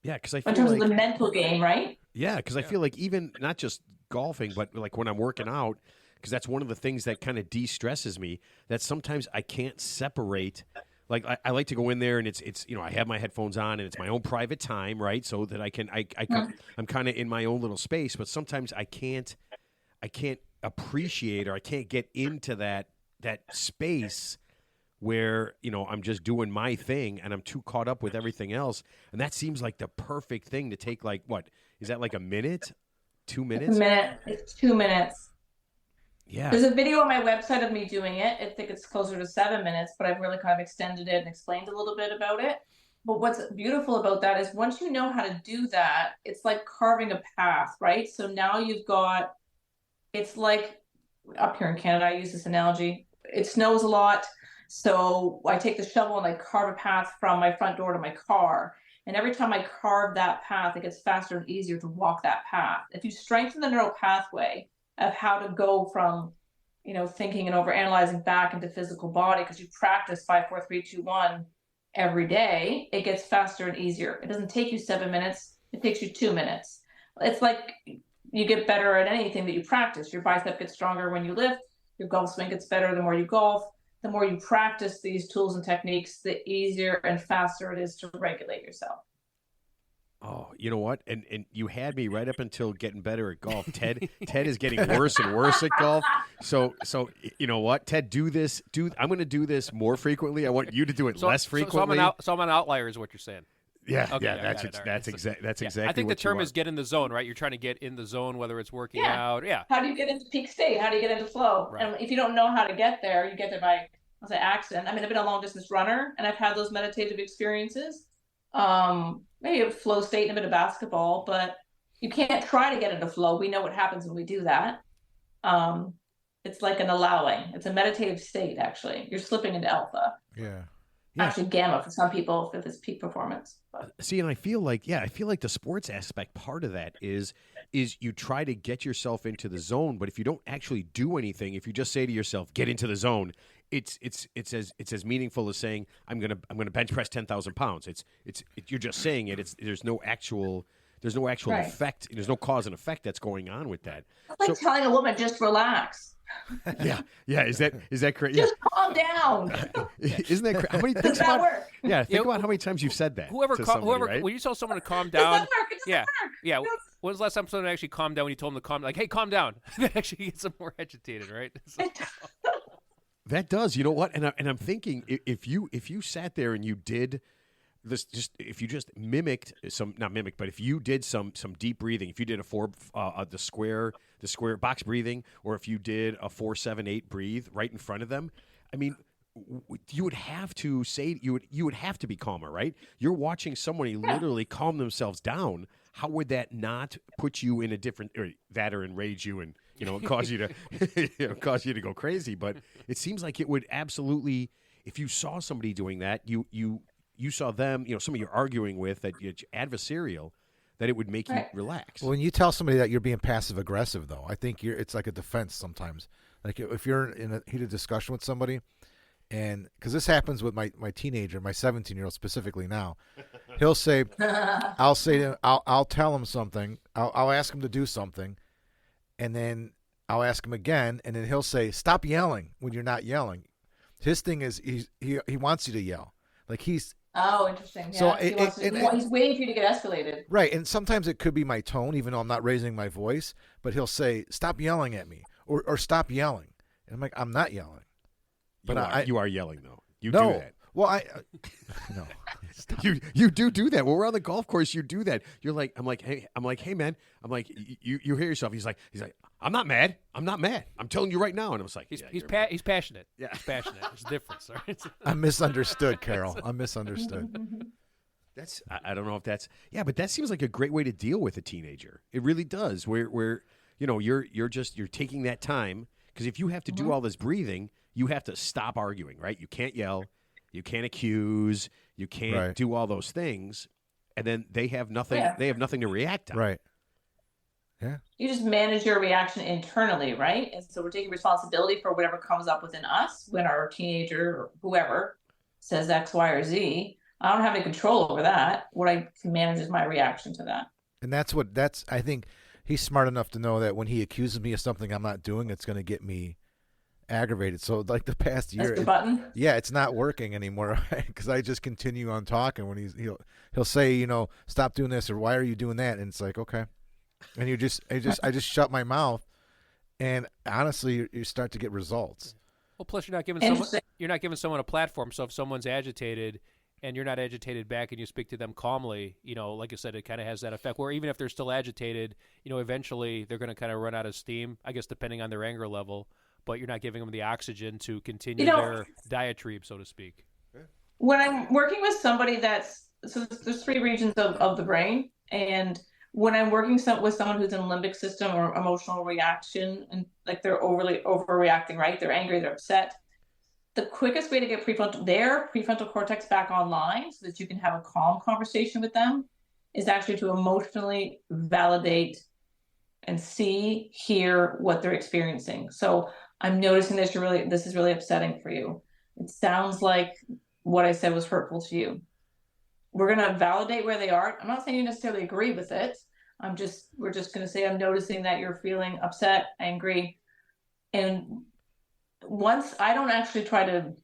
Speaker 4: Yeah, because I
Speaker 5: in
Speaker 4: feel
Speaker 5: terms
Speaker 4: like
Speaker 5: of the mental game, right?
Speaker 4: yeah, because I feel like even not just golfing, but like when I'm working out, because that's one of the things that kind of de-stresses me. That sometimes I can't separate. Like I like to go in there and it's I have my headphones on and it's my own private time, right? So that I'm kind of in my own little space. But sometimes I can't appreciate or I can't get into that space where I'm just doing my thing and I'm too caught up with everything else. And that seems like the perfect thing to take. Like what is that, like a minute, 2 minutes?
Speaker 5: A minute. It's 2 minutes.
Speaker 4: Yeah.
Speaker 5: There's a video on my website of me doing it. I think it's closer to 7 minutes, but I've really kind of extended it and explained a little bit about it. But what's beautiful about that is once you know how to do that, it's like carving a path, right? So now it's like up here in Canada, I use this analogy. It snows a lot. So I take the shovel and I carve a path from my front door to my car. And every time I carve that path, it gets faster and easier to walk that path. If you strengthen the neural pathway of how to go from, thinking and overanalyzing back into physical body, because you practice 5, 4, 3, 2, 1 every day, it gets faster and easier. It doesn't take you 7 minutes. It takes you 2 minutes. It's like you get better at anything that you practice. Your bicep gets stronger when you lift. Your golf swing gets better the more you golf. The more you practice these tools and techniques, the easier and faster it is to regulate yourself.
Speaker 4: Oh, you know what? And you had me right up until getting better at golf. Ted is getting worse and worse at golf. So you know what? Ted, I'm going to do this more frequently. I want you to do it less frequently.
Speaker 3: So I'm an outlier is what you're saying.
Speaker 4: Yeah,
Speaker 3: Okay,
Speaker 4: yeah, that's exactly.
Speaker 3: I think
Speaker 4: what
Speaker 3: the term
Speaker 4: you
Speaker 3: is get in the zone, right? You're trying to get in the zone, whether it's working
Speaker 5: Yeah.
Speaker 3: out. Yeah.
Speaker 5: How do you get into peak state? How do you get into flow?
Speaker 3: Right.
Speaker 5: And if you don't know how to get there, you get there by, I'll say, accident. I mean, I've been a long distance runner and I've had those meditative experiences. Maybe a flow state and a bit of basketball, but you can't try to get into flow. We know what happens when we do that. It's like an allowing. It's a meditative state, actually. You're slipping into alpha.
Speaker 2: Yeah.
Speaker 5: Actually, gamma for some people if it's peak performance. But.
Speaker 4: See, and I feel like the sports aspect part of that is you try to get yourself into the zone, but if you don't actually do anything, if you just say to yourself, "Get into the zone," it's as meaningful as saying, "I'm gonna bench press 10,000 pounds." You're just saying it. There's no actual
Speaker 5: Right.
Speaker 4: effect. There's no cause and effect that's going on with that.
Speaker 5: It's like telling a woman, just relax.
Speaker 4: Yeah. Is that correct? Yeah.
Speaker 5: Just calm down.
Speaker 4: Isn't that crazy? How many
Speaker 5: Does that work?
Speaker 4: Yeah, think about how many times you've said that.
Speaker 3: Whoever,
Speaker 4: to somebody, right?
Speaker 3: when you tell someone to calm
Speaker 5: Does
Speaker 3: down,
Speaker 5: that work? It doesn't
Speaker 3: yeah,
Speaker 5: work.
Speaker 3: yeah. When's the last time someone actually calmed down when you told them to calm? Like, hey, calm down. That actually gets them more agitated, right? So-
Speaker 4: That does. You know what? And I'm thinking if you sat there and you did this, if you just mimicked but if you did some deep breathing, if you did the square box breathing, or if you did a 4-7-8 breathe right in front of them, I mean, you would have to say you would have to be calmer, right? You're watching somebody literally calm themselves down. How would that not put you in a different, or enrage you and cause you to go crazy? But it seems like it would absolutely, if you saw somebody doing that, you saw them, somebody you're arguing with, that you're adversarial, that it would make you relax.
Speaker 2: Well, when you tell somebody that you're being passive aggressive, though, I think it's like a defense sometimes. Like if you're in a heated discussion with somebody, and because this happens with my teenager, my 17-year-old specifically now, he'll say, I'll say to him, I'll tell him something, I'll ask him to do something, and then I'll ask him again, and then he'll say, stop yelling when you're not yelling. His thing is he wants you to yell. Like he's.
Speaker 5: Oh, interesting. Yeah.
Speaker 2: So
Speaker 5: he's waiting for you to get escalated.
Speaker 2: Right, and sometimes it could be my tone, even though I'm not raising my voice. But he'll say, "Stop yelling at me," or "Stop yelling," and I'm like, "I'm not yelling." But
Speaker 4: you are yelling though. You
Speaker 2: no,
Speaker 4: do that.
Speaker 2: Well, no. Stop.
Speaker 4: You do that. When we're on the golf course, you do that. I'm like, hey man. I'm like, you hear yourself. He's like, I'm not mad. I'm telling you right now. And I was like,
Speaker 3: he's passionate.
Speaker 4: Yeah,
Speaker 3: he's passionate. There's a difference. Right?
Speaker 2: I'm misunderstood, Carol. I'm misunderstood.
Speaker 4: I don't know if that's but that seems like a great way to deal with a teenager. It really does. Where you're taking that time, because if you have to do all this breathing, you have to stop arguing, right? You can't yell. You can't accuse. You can't do all those things, and then they have nothing.
Speaker 5: Yeah.
Speaker 4: They have nothing to react on.
Speaker 2: Right. Yeah.
Speaker 5: You just manage your reaction internally, right? And so we're taking responsibility for whatever comes up within us when our teenager or whoever says X, Y, or Z. I don't have any control over that. What I can manage is my reaction to that.
Speaker 2: And I think he's smart enough to know that when he accuses me of something I'm not doing, it's going to get me aggravated. So like the past year,
Speaker 5: That's the button.
Speaker 2: yeah, it's not working anymore because I just continue on talking when he'll say, stop doing this or why are you doing that? And it's like, okay. And I just shut my mouth, and honestly, you start to get results.
Speaker 3: Well, plus you're not giving someone a platform. So if someone's agitated and you're not agitated back and you speak to them calmly, like I said, it kind of has that effect where even if they're still agitated, eventually they're going to kind of run out of steam, I guess, depending on their anger level, but you're not giving them the oxygen to continue their diatribe, so to speak.
Speaker 5: When I'm working with somebody so there's 3 regions of the brain, and when I'm working with someone who's in limbic system or emotional reaction, and like they're overreacting, right? They're angry, they're upset. The quickest way to get their prefrontal cortex back online so that you can have a calm conversation with them is actually to emotionally validate and hear what they're experiencing. So I'm noticing this is really upsetting for you. It sounds like what I said was hurtful to you. We're going to validate where they are. I'm not saying you necessarily agree with it. We're just going to say, I'm noticing that you're feeling upset, angry. And once I don't actually try to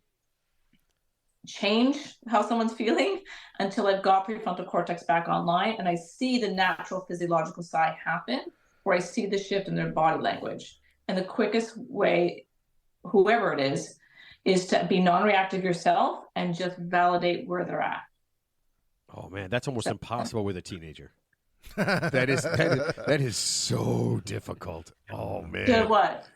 Speaker 5: change how someone's feeling until I've got prefrontal cortex back online and I see the natural physiological side happen, where I see the shift in their body language. And the quickest way, whoever it is to be non-reactive yourself and just validate where they're at.
Speaker 4: Oh man, that's almost impossible with a teenager. That is so difficult. Oh man,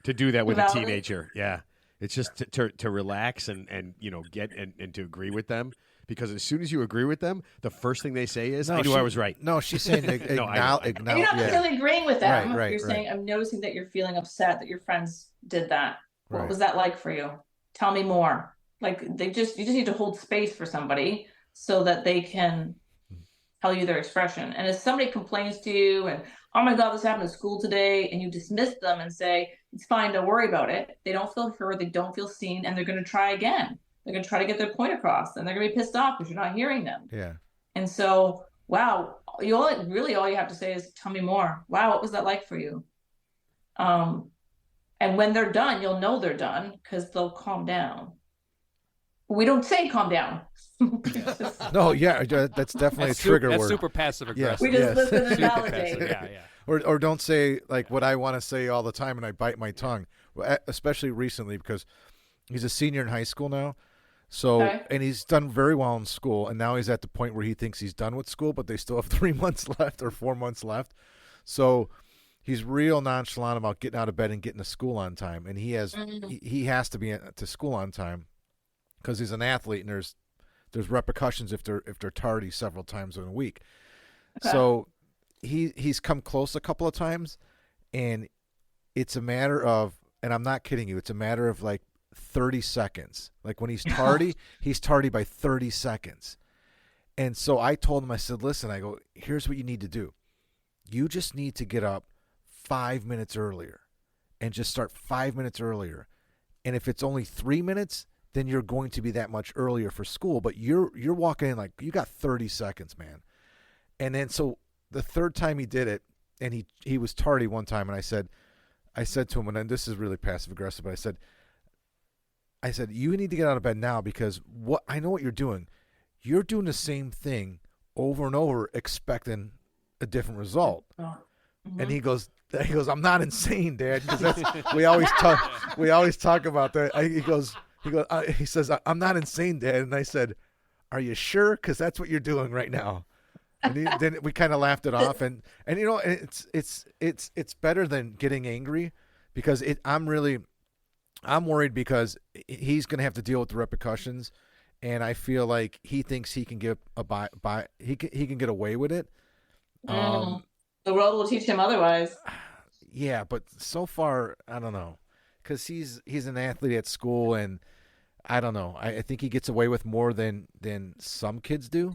Speaker 4: to do that with a teenager? Yeah, it's just to relax and get and to agree with them, because as soon as you agree with them, the first thing they say is, "I knew I was right."
Speaker 2: No, she's saying acknowledge.
Speaker 5: You're not necessarily agreeing with them.
Speaker 2: Right,
Speaker 5: you're saying, "I'm noticing that you're feeling upset that your friends did that. What
Speaker 2: Right.
Speaker 5: was that like for you? Tell me more." Like you just need to hold space for somebody so that they can tell you their expression. And if somebody complains to you and, "Oh my God, this happened at school today," and you dismiss them and say, "It's fine, don't worry about it," they don't feel heard, they don't feel seen, and they're going to try again. They're going to try to get their point across, and they're going to be pissed off because you're not hearing them.
Speaker 2: Yeah.
Speaker 5: And so, wow, all you have to say is, "Tell me more. Wow, what was that like for you?" And when they're done, you'll know they're done because they'll calm down. We don't say calm down.
Speaker 2: No, yeah, that's definitely a trigger word.
Speaker 3: That's super passive aggressive.
Speaker 5: We just listen and validate.
Speaker 3: Yeah.
Speaker 2: Or don't say like what I want to say all the time and I bite my tongue, especially recently because he's a senior in high school now. So and he's done very well in school, and now he's at the point where he thinks he's done with school, but they still have 3 months left or 4 months left. So he's real nonchalant about getting out of bed and getting to school on time, and he has to be to school on time because he's an athlete, and there's repercussions if they're tardy several times in a week. Okay. So he's come close a couple of times, and it's a matter of, and I'm not kidding you, it's a matter of like 30 seconds. Like when he's tardy, he's tardy by 30 seconds. And so I told him, I said, listen, I go, here's what you need to do. You just need to get up 5 minutes earlier and just start 5 minutes earlier. And if it's only 3 minutes, then you're going to be that much earlier for school. But you're walking in like you got 30 seconds, man. And then so the third time he did it, and he was tardy one time, and I said to him, and this is really passive aggressive, but I said, you need to get out of bed now because I know what you're doing. You're doing the same thing over and over, expecting a different result. Mm-hmm. And he goes, I'm not insane, Dad, because we always talk about that. He says, I'm not insane, Dad. And I said, are you sure? Because that's what you're doing right now. And then we kind of laughed it off, and it's better than getting angry because I'm worried because he's going to have to deal with the repercussions, and I feel like he thinks he can get he can get away with it.
Speaker 5: The world will teach him otherwise.
Speaker 2: Yeah, but so far I don't know, because he's an athlete at school, and I don't know. I think he gets away with more than some kids do.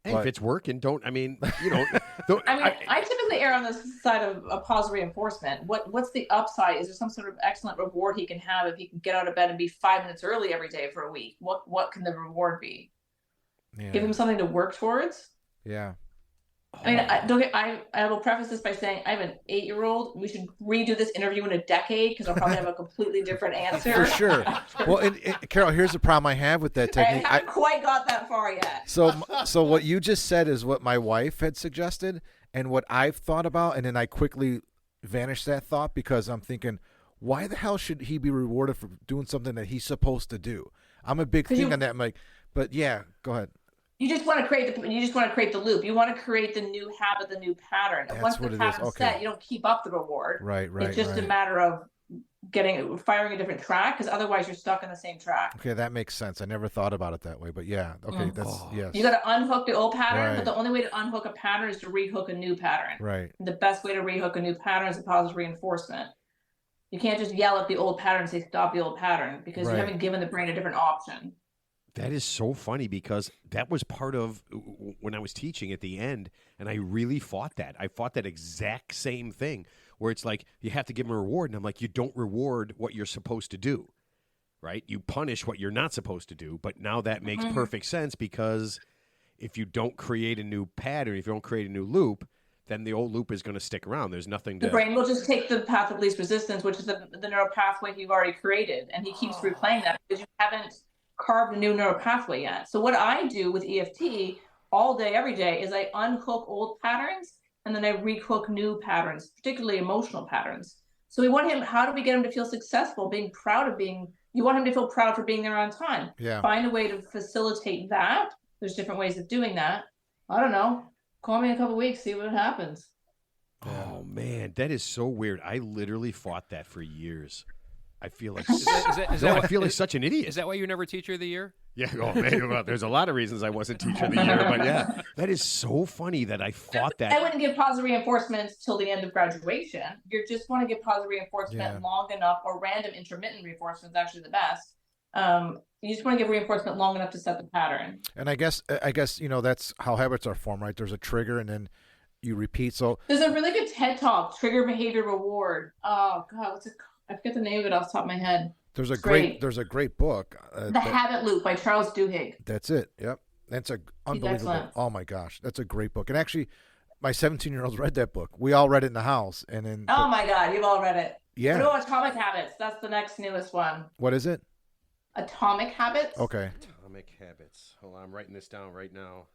Speaker 4: Hey, if it's working, I
Speaker 5: typically err on the side of a positive reinforcement. What's the upside? Is there some sort of excellent reward he can have if he can get out of bed and be 5 minutes early every day for a week? What can the reward be? Give him something to work towards.
Speaker 2: Yeah.
Speaker 5: I mean, I will preface this by saying I have an 8-year-old. We should redo this interview in a decade because I'll probably have a completely different answer.
Speaker 2: For sure. Well, and Carol, here's the problem I have with that technique.
Speaker 5: I haven't quite got that far yet.
Speaker 2: So what you just said is what my wife had suggested and what I've thought about, and then I quickly vanished that thought because I'm thinking, why the hell should he be rewarded for doing something that he's supposed to do? I'm a big thing on that. I'm like, but yeah, go ahead.
Speaker 5: You just want to create the loop. You want to create the new habit, the new pattern. And once the pattern's set, you don't keep up the reward.
Speaker 2: Right.
Speaker 5: It's just a matter of firing a different track, because otherwise you're stuck in the same track.
Speaker 2: Okay, that makes sense. I never thought about it that way, but yeah. Okay, yes.
Speaker 5: You got to unhook the old pattern, but the only way to unhook a pattern is to rehook a new pattern.
Speaker 2: Right.
Speaker 5: And the best way to rehook a new pattern is a positive reinforcement. You can't just yell at the old pattern and say stop the old pattern, because you haven't given the brain a different option.
Speaker 4: That is so funny, because that was part of when I was teaching at the end, and I really fought that. I fought that exact same thing where it's like you have to give them a reward, and I'm like, you don't reward what you're supposed to do, right? You punish what you're not supposed to do, but now that makes perfect sense, because if you don't create a new pattern, if you don't create a new loop, then the old loop is going to stick around. There's nothing to...
Speaker 5: The brain will just take the path of least resistance, which is the neural pathway you've already created, and he keeps replaying that because you haven't carved a new neural pathway yet. So what I do with EFT all day, every day, is I unhook old patterns and then I rehook new patterns, particularly emotional patterns. So we want him, how do we get him to feel successful, being proud of being, you want him to feel proud for being there on time.
Speaker 2: Yeah.
Speaker 5: Find a way to facilitate that. There's different ways of doing that. I don't know. Call me in a couple of weeks, see what happens.
Speaker 4: Oh, man, that is so weird. I literally fought that for years. I feel like I feel like such an idiot.
Speaker 3: Is that why you're never Teacher of the Year?
Speaker 4: Yeah, oh man, well, there's a lot of reasons I wasn't Teacher of the Year, but yeah, that is so funny that I fought that.
Speaker 5: I wouldn't give positive reinforcements till the end of graduation. You just want to give positive reinforcement long enough, or random intermittent reinforcement is actually the best. You just want to give reinforcement long enough to set the pattern.
Speaker 2: And I guess that's how habits are formed, right? There's a trigger, and then you repeat. So
Speaker 5: there's a really good TED talk, Trigger Behavior Reward. Oh God, I forget the name of it off the top of my head.
Speaker 2: There's a great book.
Speaker 5: The Habit Loop by Charles Duhigg.
Speaker 2: That's it. Yep. That's a unbelievable. Oh my gosh, that's a great book. And actually, my 17-year-old read that book. We all read it in the house. And then
Speaker 5: my God, you've all read it.
Speaker 2: Yeah.
Speaker 5: What about Atomic Habits? That's the next newest one.
Speaker 2: What is it?
Speaker 5: Atomic Habits.
Speaker 2: Okay.
Speaker 4: Atomic Habits. Hold on, I'm writing this down right now.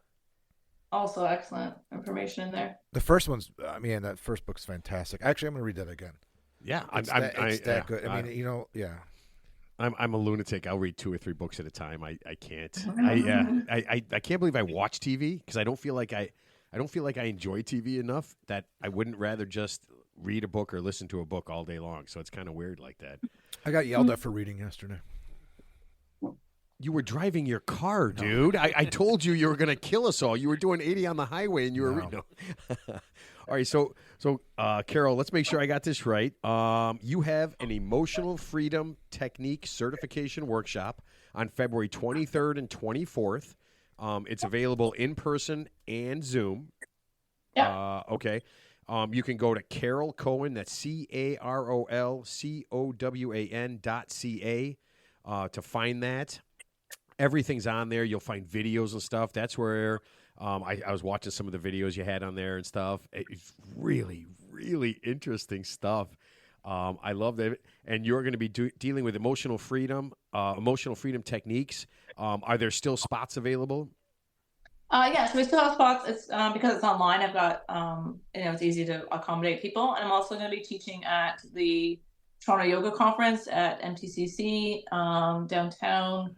Speaker 5: Also excellent information in there.
Speaker 2: The first one's, that first book's fantastic. Actually, I'm going to read that again.
Speaker 4: Yeah,
Speaker 2: it's that good. I mean, yeah.
Speaker 4: I'm a lunatic. I'll read 2 or 3 books at a time. I can't. I can't believe I watch TV, because I don't feel like I enjoy TV enough that I wouldn't rather just read a book or listen to a book all day long. So it's kind of weird like that.
Speaker 2: I got yelled at for reading yesterday.
Speaker 4: You were driving your car, dude. I told you were going to kill us all. You were doing 80 on the highway, and you were reading. All right, so Carol, let's make sure I got this right. You have an emotional freedom technique certification workshop on February 23rd and 24th. It's available in person and Zoom.
Speaker 5: Yeah.
Speaker 4: Okay. You can go to Carol Cowan, that's CarolCowan.ca to find that. Everything's on there. You'll find videos and stuff. That's where I was watching some of the videos you had on there and stuff. It's really, really interesting stuff. I love that. And you're going to be dealing with emotional freedom techniques. Are there still spots available?
Speaker 5: So we still have spots. It's because it's online. I've got it's easy to accommodate people, and I'm also going to be teaching at the Toronto Yoga Conference at MTCC downtown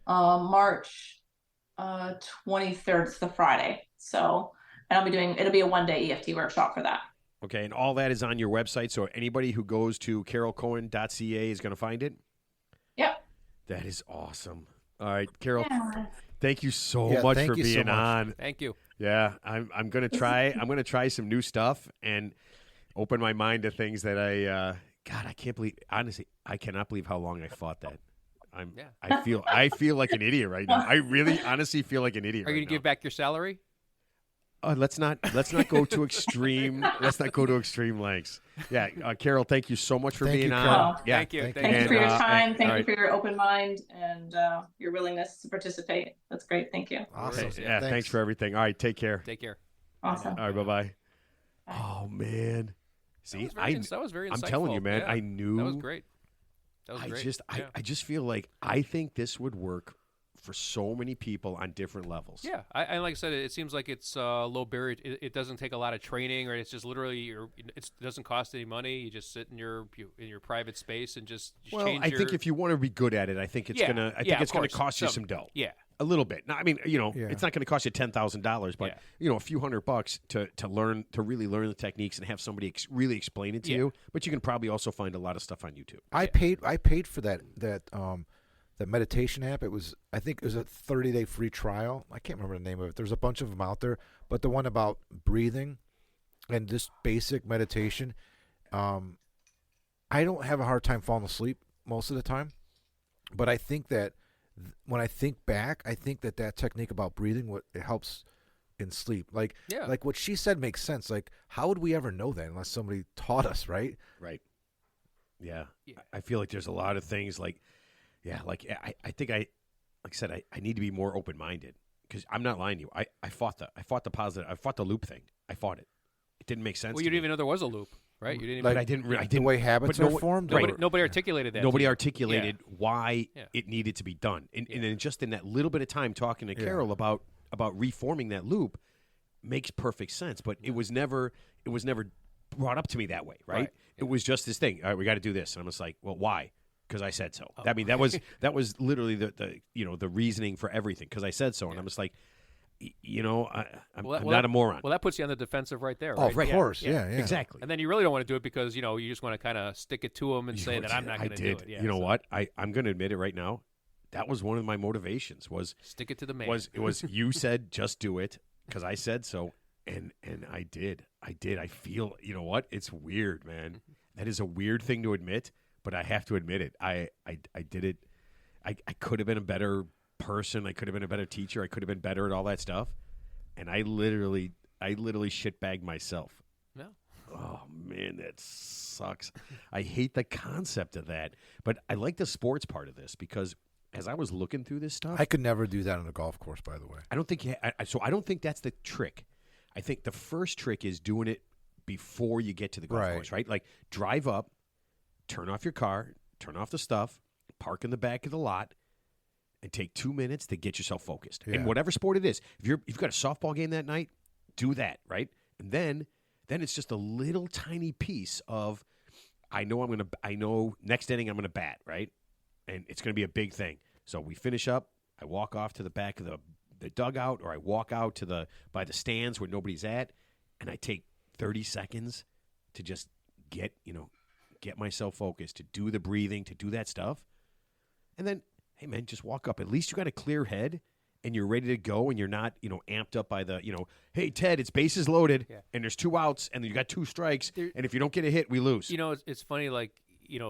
Speaker 5: March 23rd. It's the Friday. So, and it'll be a 1-day EFT workshop for that.
Speaker 4: Okay, and all that is on your website, so anybody who goes to carolcowan.ca is going to find it?
Speaker 5: Yep.
Speaker 4: That is awesome. All right, Carol, thank you so much for being on.
Speaker 3: Thank you.
Speaker 4: Yeah, I'm going to try. I'm going to try some new stuff and open my mind to things that I can't believe. Honestly, I cannot believe how long I fought that. I feel like an idiot right now. I really honestly feel like an idiot.
Speaker 3: Are you going to give back your salary?
Speaker 4: let's not go to extreme. Let's not go to extreme lengths. Yeah, Carol, thank you so much for
Speaker 2: Thank
Speaker 4: being
Speaker 2: you,
Speaker 4: on.
Speaker 2: Carol.
Speaker 4: Yeah,
Speaker 3: Thank you.
Speaker 5: Thank you
Speaker 3: And,
Speaker 5: for your time.
Speaker 4: all
Speaker 5: Thank you
Speaker 4: right.
Speaker 5: for your open mind and your willingness to participate. That's great. Thank you.
Speaker 2: Awesome.
Speaker 4: Yeah, thanks for everything. All right, take care.
Speaker 3: Take care.
Speaker 5: Awesome.
Speaker 4: All right, bye-bye.
Speaker 5: Bye.
Speaker 4: Oh man, see,
Speaker 3: That was very
Speaker 4: I'm
Speaker 3: insightful.
Speaker 4: telling you, man,
Speaker 3: Yeah.
Speaker 4: I knew.
Speaker 3: That was great. That was great.
Speaker 4: I just feel like I think this would work for so many people on different levels.
Speaker 3: Yeah, I like I said, it seems like it's low barrier. It doesn't take a lot of training, or it's just literally it doesn't cost any money. You just sit in your private space and just
Speaker 4: Well,
Speaker 3: change
Speaker 4: I think if you want to be good at it, I think it's
Speaker 3: Yeah,
Speaker 4: gonna. I
Speaker 3: yeah,
Speaker 4: think it's
Speaker 3: of
Speaker 4: gonna
Speaker 3: course.
Speaker 4: cost you some dough.
Speaker 3: Yeah,
Speaker 4: A little bit. Now, I mean,
Speaker 2: Yeah.
Speaker 4: it's not going to cost you $10,000, but a few $100 to really learn the techniques and have somebody really explain it to you. But you can probably also find a lot of stuff on YouTube.
Speaker 2: I paid for that meditation app. I think it was a 30-day free trial. I can't remember the name of it. There's a bunch of them out there, but the one about breathing and just basic meditation, I don't have a hard time falling asleep most of the time, but I think that when I think back, I think that technique about breathing, it helps in sleep. Like what she said makes sense. Like, how would we ever know that unless somebody taught us, right?
Speaker 4: Right. Yeah. I feel like there's a lot of things like, I think like I said, I need to be more open-minded because I'm not lying to you. I fought the loop thing. I fought it. It didn't make sense.
Speaker 3: Well, you didn't even know there was a loop, right? You didn't.
Speaker 2: Like,
Speaker 3: Even,
Speaker 4: I didn't.
Speaker 2: The way habits are formed.
Speaker 3: Nobody articulated that.
Speaker 4: Nobody
Speaker 3: to you.
Speaker 4: articulated why it needed to be done, and then just in that little bit of time talking to Carol about reforming that loop makes perfect sense. But it was never brought up to me that way, right? It was just this thing. All right, we got to do this, and I'm just like, well, why? Because I said so. I mean, that was literally the reasoning for everything. Because I said so, and I'm just like, I'm not a moron.
Speaker 3: Well, that puts you on the defensive right there.
Speaker 2: Oh,
Speaker 3: right?
Speaker 2: of course, yeah,
Speaker 4: exactly.
Speaker 3: And then you really don't want to do it because you just want to kind of stick it to them and say that I'm not going to do it. Yeah,
Speaker 4: you know what? I'm going to admit it right now. That was one of my motivations. Was
Speaker 3: stick it to the man.
Speaker 4: It was you said just do it because I said so, and I did. I feel what? It's weird, man. That is a weird thing to admit, but I have to admit it. I did it. I could have been a better person. I could have been a better teacher. I could have been better at all that stuff, and I literally shitbagged myself.
Speaker 3: No.
Speaker 4: Oh man, that sucks. I hate the concept of that, but I like the sports part of this because as I was looking through this stuff,
Speaker 2: I could never do that on a golf course. By the way,
Speaker 4: I don't think. I don't think that's the trick. I think the first trick is doing it before you get to the golf course, right? Like drive up, turn off your car, turn off the stuff, park in the back of the lot, and take 2 minutes to get yourself focused.
Speaker 2: Yeah.
Speaker 4: In whatever sport it is. If you've got a softball game that night, do that, right? And then it's just a little tiny piece of I know next inning I'm gonna bat, right? And it's gonna be a big thing. So we finish up, I walk off to the back of the dugout, or I walk out by the stands where nobody's at, and I take 30 seconds to just get myself focused, to do the breathing, to do that stuff. And then, hey, man, just walk up. At least you got a clear head and you're ready to go and you're not, amped up by the, hey, Ted, it's bases loaded and there's 2 outs and you got 2 strikes. And if you don't get a hit, we lose.
Speaker 3: It's funny, like,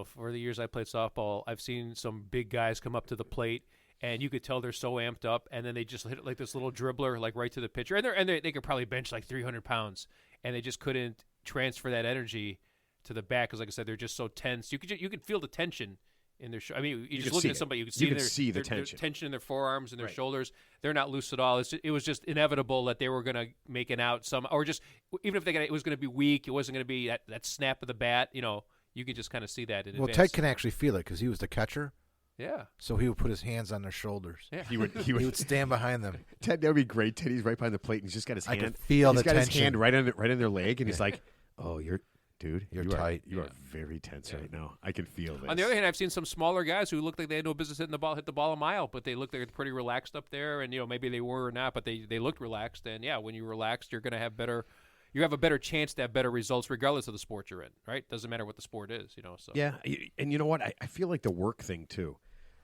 Speaker 3: for the years I played softball, I've seen some big guys come up to the plate and you could tell they're so amped up, and then they just hit it like this little dribbler, like right to the pitcher, and they could probably bench like 300 pounds, and they just couldn't transfer that energy to the back because, like I said, they're just so tense. You could feel the tension in their. I mean, you just looking at somebody, you could see
Speaker 4: the
Speaker 3: their tension in their forearms and their shoulders. They're not loose at all. It was just inevitable that they were going to make an out or just even if it was going to be weak, it wasn't going to be that snap of the bat. You could just kind of see that in advance.
Speaker 2: Ted can actually feel it because he was the catcher.
Speaker 3: Yeah.
Speaker 2: So he would put his hands on their shoulders.
Speaker 3: Yeah.
Speaker 4: He would
Speaker 2: stand behind them.
Speaker 4: Ted, that would be great. Teddy's right behind the plate, and he's just got his hand.
Speaker 2: I can feel the tension.
Speaker 4: He's got his hand right on their leg, and he's like, "Oh, you're
Speaker 2: tight.
Speaker 4: You are very tense right now. I can feel this."
Speaker 3: On the other hand, I've seen some smaller guys who look like they had no business hit the ball a mile, but they looked like they're pretty relaxed up there, and maybe they were or not, but they looked relaxed. And when you're relaxed, you're going to have better. You have a better chance to have better results regardless of the sport you're in, right? Doesn't matter what the sport is, So
Speaker 4: yeah, and you know what? I feel like the work thing too.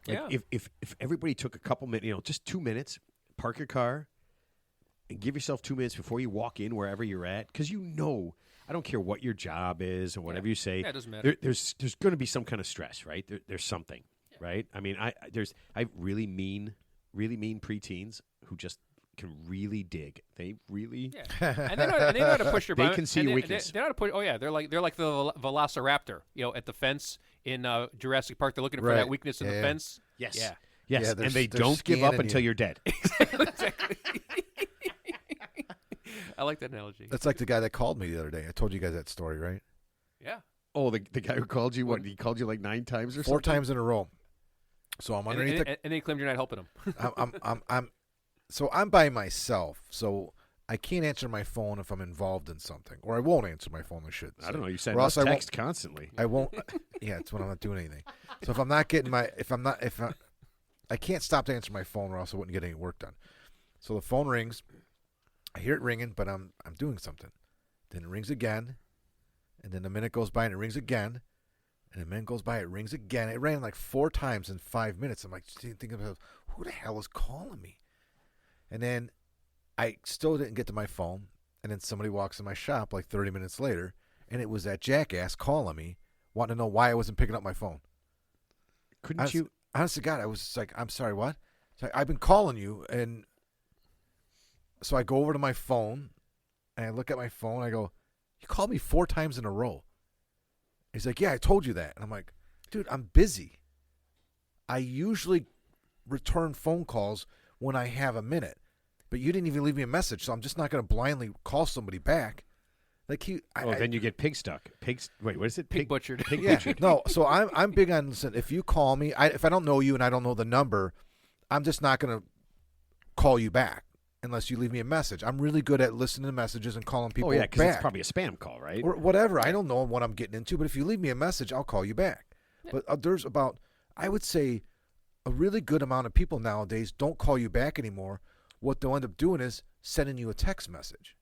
Speaker 4: Like if everybody took a couple minutes, just 2 minutes, park your car, and give yourself 2 minutes before you walk in wherever you're at, because I don't care what your job is and whatever you say.
Speaker 3: Yeah, it doesn't matter.
Speaker 4: There's going to be some kind of stress, right? There's something, right? I mean, I have really mean preteens who just can really dig. They really.
Speaker 3: Yeah. And they know how to push your.
Speaker 4: They can see your weakness.
Speaker 3: They know how to push. Oh yeah, they're like the Velociraptor. At the fence in Jurassic Park. They're looking for that weakness in the fence.
Speaker 4: Yes.
Speaker 3: Yeah.
Speaker 4: Yes.
Speaker 2: Yeah,
Speaker 4: and they don't give up until you're dead.
Speaker 3: Exactly. I like that analogy.
Speaker 2: That's like the guy that called me the other day. I told you guys that story, right?
Speaker 3: Yeah.
Speaker 4: Oh, the guy who called you, what? He called you like 9 times or something?
Speaker 2: 4 times in a row. So I'm underneath
Speaker 3: and they claimed you're not helping him.
Speaker 2: I'm by myself, so I can't answer my phone if I'm involved in something, or I won't answer my phone. I should.
Speaker 4: I don't know. You send
Speaker 2: Or
Speaker 4: us
Speaker 2: else
Speaker 4: text constantly.
Speaker 2: I won't. Yeah, it's when I'm not doing anything. So if I'm not getting I can't stop to answer my phone, or else I wouldn't get any work done. So the phone rings. I hear it ringing, but I'm doing something. Then it rings again, and then a minute goes by and it rings again, and a minute goes by, it rings again. It rang like 4 times in 5 minutes. I'm like thinking about who the hell is calling me, and then I still didn't get to my phone, and then somebody walks in my shop like 30 minutes later, and it was that jackass calling me, wanting to know why I wasn't picking up my phone.
Speaker 4: Couldn't you?
Speaker 2: Honest to God, I was just like, I'm sorry, what? It's like, I've been calling you, and so I go over to my phone, and I look at my phone. I go, you called me 4 times in a row. He's like, yeah, I told you that. And I'm like, dude, I'm busy. I usually return phone calls when I have a minute, but you didn't even leave me a message, so I'm just not going to blindly call somebody back. Like
Speaker 4: then you get pig stuck. Wait, what is it?
Speaker 3: Pig butchered.
Speaker 4: Pig
Speaker 2: yeah,
Speaker 4: butchered.
Speaker 2: no. So I'm big on, listen, if you call me, if I don't know you and I don't know the number, I'm just not going to call you back unless you leave me a message. I'm really good at listening to messages and calling people back.
Speaker 4: Oh, yeah, because it's probably a spam call, right?
Speaker 2: Or whatever. I don't know what I'm getting into, but if you leave me a message, I'll call you back. Yeah. But there's about, I would say, a really good amount of people nowadays don't call you back anymore. What they'll end up doing is sending you a text message.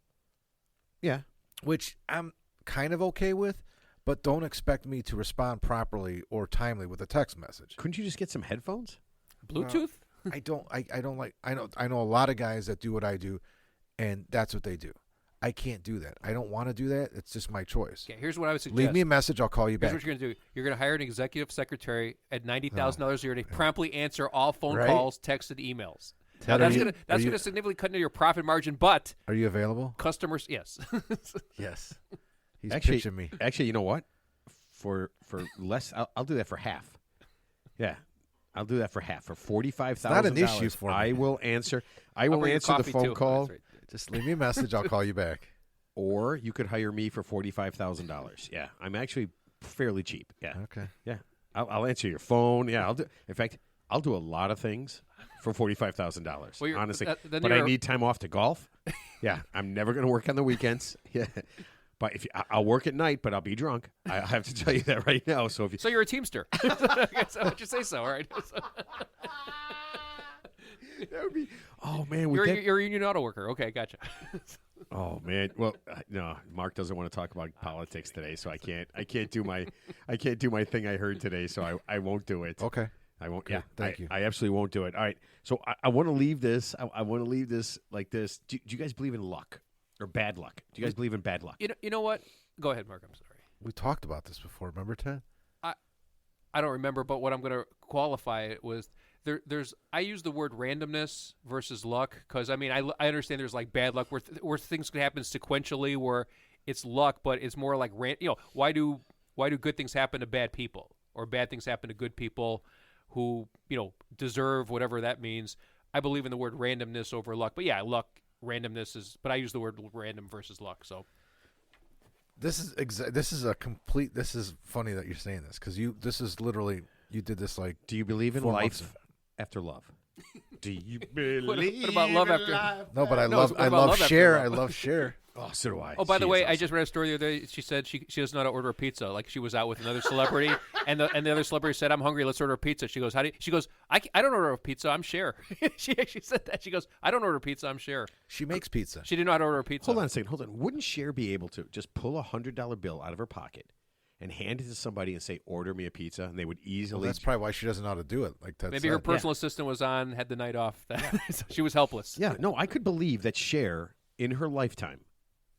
Speaker 4: Yeah.
Speaker 2: Which I'm kind of okay with, but don't expect me to respond properly or timely with a text message.
Speaker 4: Couldn't you just get some headphones?
Speaker 3: Bluetooth?
Speaker 2: I don't like. I know a lot of guys that do what I do, and that's what they do. I can't do that. I don't want to do that. It's just my choice.
Speaker 3: Okay, here's what I would suggest.
Speaker 2: Leave me a message. I'll call you back.
Speaker 3: Here's what you're going to do. You're going to hire an executive secretary at $90,000 a year to promptly answer all phone calls, texts, and emails. Now, that's going to significantly cut into your profit margin, but
Speaker 2: are you available?
Speaker 3: Customers, yes.
Speaker 2: Yes. He's pitching me.
Speaker 4: Actually, you know what? For less, I'll do that for half. Yeah. I'll do that for half. For $45,000.
Speaker 2: Not an issue for me.
Speaker 4: I will answer. I will answer the phone call.
Speaker 3: Right.
Speaker 2: Just leave me a message. I'll call you back.
Speaker 4: Or you could hire me for $45,000. Yeah, I'm actually fairly cheap. Yeah.
Speaker 2: Okay.
Speaker 4: Yeah, I'll answer your phone. Yeah, I'll do. In fact, I'll do a lot of things for $45,000.
Speaker 3: Well,
Speaker 4: honestly, but I need time off to golf. Yeah, I'm never going to work on the weekends. Yeah. But I'll work at night, but I'll be drunk. I have to tell you that right now. So
Speaker 3: you're a Teamster. I guess I would just say so, all right?
Speaker 4: That would be. Oh man,
Speaker 3: you're a union auto worker. Okay, gotcha.
Speaker 4: Oh man, well, no, Mark doesn't want to talk about politics today, so I can't do my thing I heard today, so I won't do it.
Speaker 2: Okay,
Speaker 4: I won't.
Speaker 2: Good.
Speaker 4: Yeah,
Speaker 2: thank you.
Speaker 4: I absolutely won't do it. All right, so I want to leave this. I want to leave this like this. Do you guys believe in luck or bad luck? Do you guys believe in bad luck?
Speaker 3: You know what? Go ahead, Mark. I'm sorry.
Speaker 2: We talked about this before. Remember, Ted?
Speaker 3: I don't remember, but what I'm going to qualify it was there's. I use the word randomness versus luck because I I understand there's like bad luck where things can happen sequentially where it's luck, but it's more like why do good things happen to bad people or bad things happen to good people who deserve whatever that means. I believe in the word randomness over luck, but yeah, luck randomness is. But I use the word random versus luck. So.
Speaker 2: This is funny that you're saying this because this is literally you did this like.
Speaker 4: Do you believe in life after love? Do you believe?
Speaker 3: What about love after?
Speaker 2: No, but I love Cher. I love Cher.
Speaker 4: Oh, so do I.
Speaker 3: Oh, by the way, awesome. I just read a story the other day. She said she doesn't know how to order a pizza. Like she was out with another celebrity, and the other celebrity said, "I'm hungry. Let's order a pizza." She goes, She goes, I don't order a pizza. I'm Cher. she said that. She goes, I don't order pizza. I'm Cher.
Speaker 2: She makes pizza.
Speaker 3: She didn't know how to order a pizza.
Speaker 4: Hold on a second. Hold on. Wouldn't Cher be able to just pull a $100 bill out of her pocket and hand it to somebody and say, "Order me a pizza," and they would easily.
Speaker 2: Well, that's probably why she doesn't know how to do it. Like that.
Speaker 3: Maybe her personal assistant was had the night off. So she was helpless.
Speaker 4: Yeah. No, I could believe that Cher in her lifetime.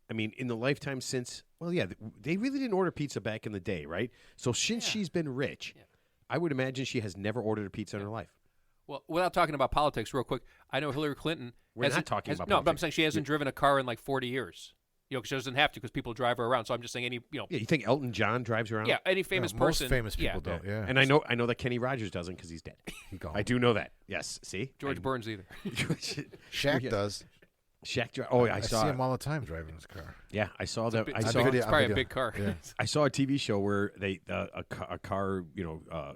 Speaker 4: I mean, in the lifetime since, they really didn't order pizza back in the day, right? So since she's been rich, I would imagine she has never ordered a pizza in her life.
Speaker 3: Well, without talking about politics, real quick, I know Hillary Clinton.
Speaker 4: We're not talking about
Speaker 3: no, but I'm
Speaker 4: politics.
Speaker 3: saying she hasn't driven a car in like 40 years. Because she doesn't have to, because people drive her around. So I'm just saying
Speaker 4: Yeah, you think Elton John drives around?
Speaker 3: Yeah, any famous
Speaker 2: most
Speaker 3: person.
Speaker 2: famous people don't. Yeah,
Speaker 4: And I know that Kenny Rogers doesn't because he's dead.
Speaker 2: He gone.
Speaker 4: I do know that. Yes. See,
Speaker 3: George Burns either.
Speaker 2: Shaq does.
Speaker 4: Shaq. Oh, I
Speaker 2: I
Speaker 4: saw
Speaker 2: see him all the time driving his car.
Speaker 4: Yeah, I saw that. I
Speaker 3: It's
Speaker 4: saw.
Speaker 3: probably a big car.
Speaker 2: Yeah.
Speaker 4: I saw a TV show where they a car,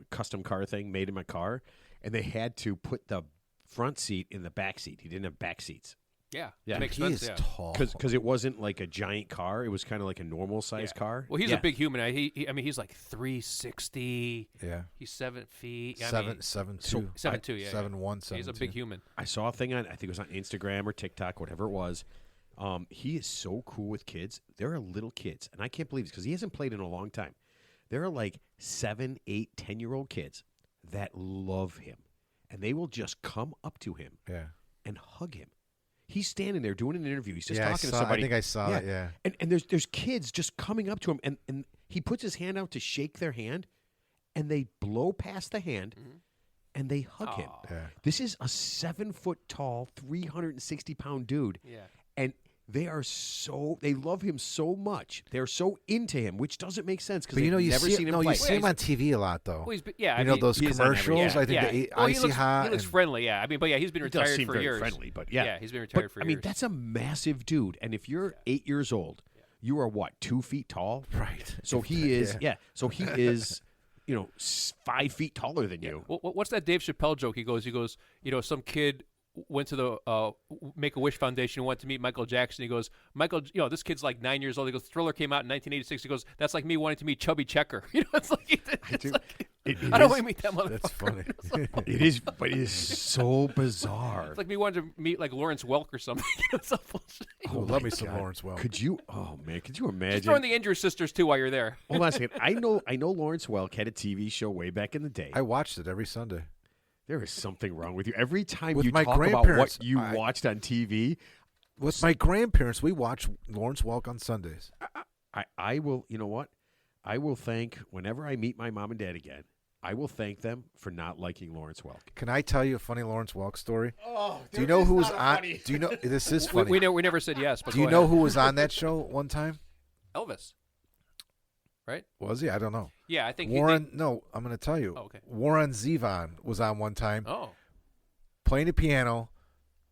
Speaker 4: custom car thing made him a car, and they had to put the front seat in the back seat. He didn't have back seats.
Speaker 3: Yeah,
Speaker 4: Yeah.
Speaker 3: it makes
Speaker 2: He
Speaker 3: sense.
Speaker 2: is
Speaker 3: Yeah.
Speaker 2: tall.
Speaker 4: Because it wasn't like a giant car. It was kind of like a normal size car.
Speaker 3: Well, he's
Speaker 4: Yeah.
Speaker 3: a big human. I mean, he's like 360.
Speaker 2: Yeah.
Speaker 3: He's 7 feet.
Speaker 2: Seven, 7'2".
Speaker 3: 7'2", yeah.
Speaker 2: 7'1",
Speaker 3: He's a
Speaker 2: 7'2".
Speaker 3: big human.
Speaker 4: I saw a thing on, I think it was on Instagram or TikTok, whatever it was. He is so cool with kids. There are little kids, and I can't believe this because he hasn't played in a long time. There are like 7, 8, 10-year-old kids that love him, and they will just come up to him
Speaker 2: Yeah.
Speaker 4: and hug him. He's standing there doing an interview. He's just
Speaker 2: Yeah,
Speaker 4: talking to somebody.
Speaker 2: I think I saw it. Yeah.
Speaker 4: And there's kids just coming up to him, and he puts his hand out to shake their hand, and they blow past the hand, and they hug him.
Speaker 3: Aw.
Speaker 2: Yeah.
Speaker 4: This is a 7-foot-tall, 360-pound dude,
Speaker 3: Yeah.
Speaker 4: and they love him so much. They're so into him, which doesn't make sense because
Speaker 2: But
Speaker 4: they've
Speaker 2: you
Speaker 4: never
Speaker 2: see,
Speaker 4: seen him
Speaker 2: no,
Speaker 4: play.
Speaker 2: you see him on TV a lot though.
Speaker 3: Well, I
Speaker 2: you know
Speaker 3: mean,
Speaker 2: those
Speaker 4: he is on every-
Speaker 2: commercials.
Speaker 3: yeah,
Speaker 2: I think
Speaker 3: yeah.
Speaker 2: the
Speaker 3: Well,
Speaker 2: Icy Hot.
Speaker 3: He looks
Speaker 2: and-
Speaker 3: friendly. Yeah. I mean, but yeah, he's been
Speaker 4: He does
Speaker 3: retired
Speaker 4: seem
Speaker 3: for
Speaker 4: very
Speaker 3: years.
Speaker 4: friendly, but yeah.
Speaker 3: he's been retired for
Speaker 4: I
Speaker 3: years.
Speaker 4: mean, that's a massive dude, and if you're 8 years old, you are what, 2 feet tall?
Speaker 2: Right.
Speaker 4: So he is, So he is, 5 feet taller than you.
Speaker 3: What's that Dave Chappelle joke? He goes, some kid went to the Make-A-Wish Foundation and went to meet Michael Jackson. He goes, Michael, this kid's like 9 years old. He goes, Thriller came out in 1986. He goes, that's like me wanting to meet Chubby Checker. It's like, I don't want to meet that motherfucker.
Speaker 2: That's funny.
Speaker 4: It is, but it is so bizarre.
Speaker 3: It's like me wanting to meet like Lawrence Welk or something. It's so bullshit.
Speaker 2: Oh, love me some Lawrence Welk.
Speaker 4: Could you? Oh man, could you imagine?
Speaker 3: Just throw in the Injure Sisters too while you're there.
Speaker 4: Hold on a second. I know Lawrence Welk had a TV show way back in the day.
Speaker 2: I watched it every Sunday.
Speaker 4: There is something wrong with you. Every time
Speaker 2: With
Speaker 4: you
Speaker 2: my
Speaker 4: talk about
Speaker 2: grandparents,
Speaker 4: what you watched on TV,
Speaker 2: With my grandparents, we watch Lawrence Welk on Sundays.
Speaker 4: I will. You know what? I will thank whenever I meet my mom and dad again. I will thank them for not liking Lawrence Welk.
Speaker 2: Can I tell you a funny Lawrence Welk story?
Speaker 4: Oh,
Speaker 2: Do you know who was on? Do you know this is funny?
Speaker 3: We never said yes. But
Speaker 2: Do you
Speaker 3: go
Speaker 2: know
Speaker 3: ahead.
Speaker 2: who was on that show one time?
Speaker 3: Elvis? Right?
Speaker 2: Was he? I don't know.
Speaker 3: Yeah, I think
Speaker 2: Warren. No, I'm going to tell you.
Speaker 3: Oh, okay.
Speaker 2: Warren Zevon was on one time
Speaker 3: Oh,
Speaker 2: playing the piano,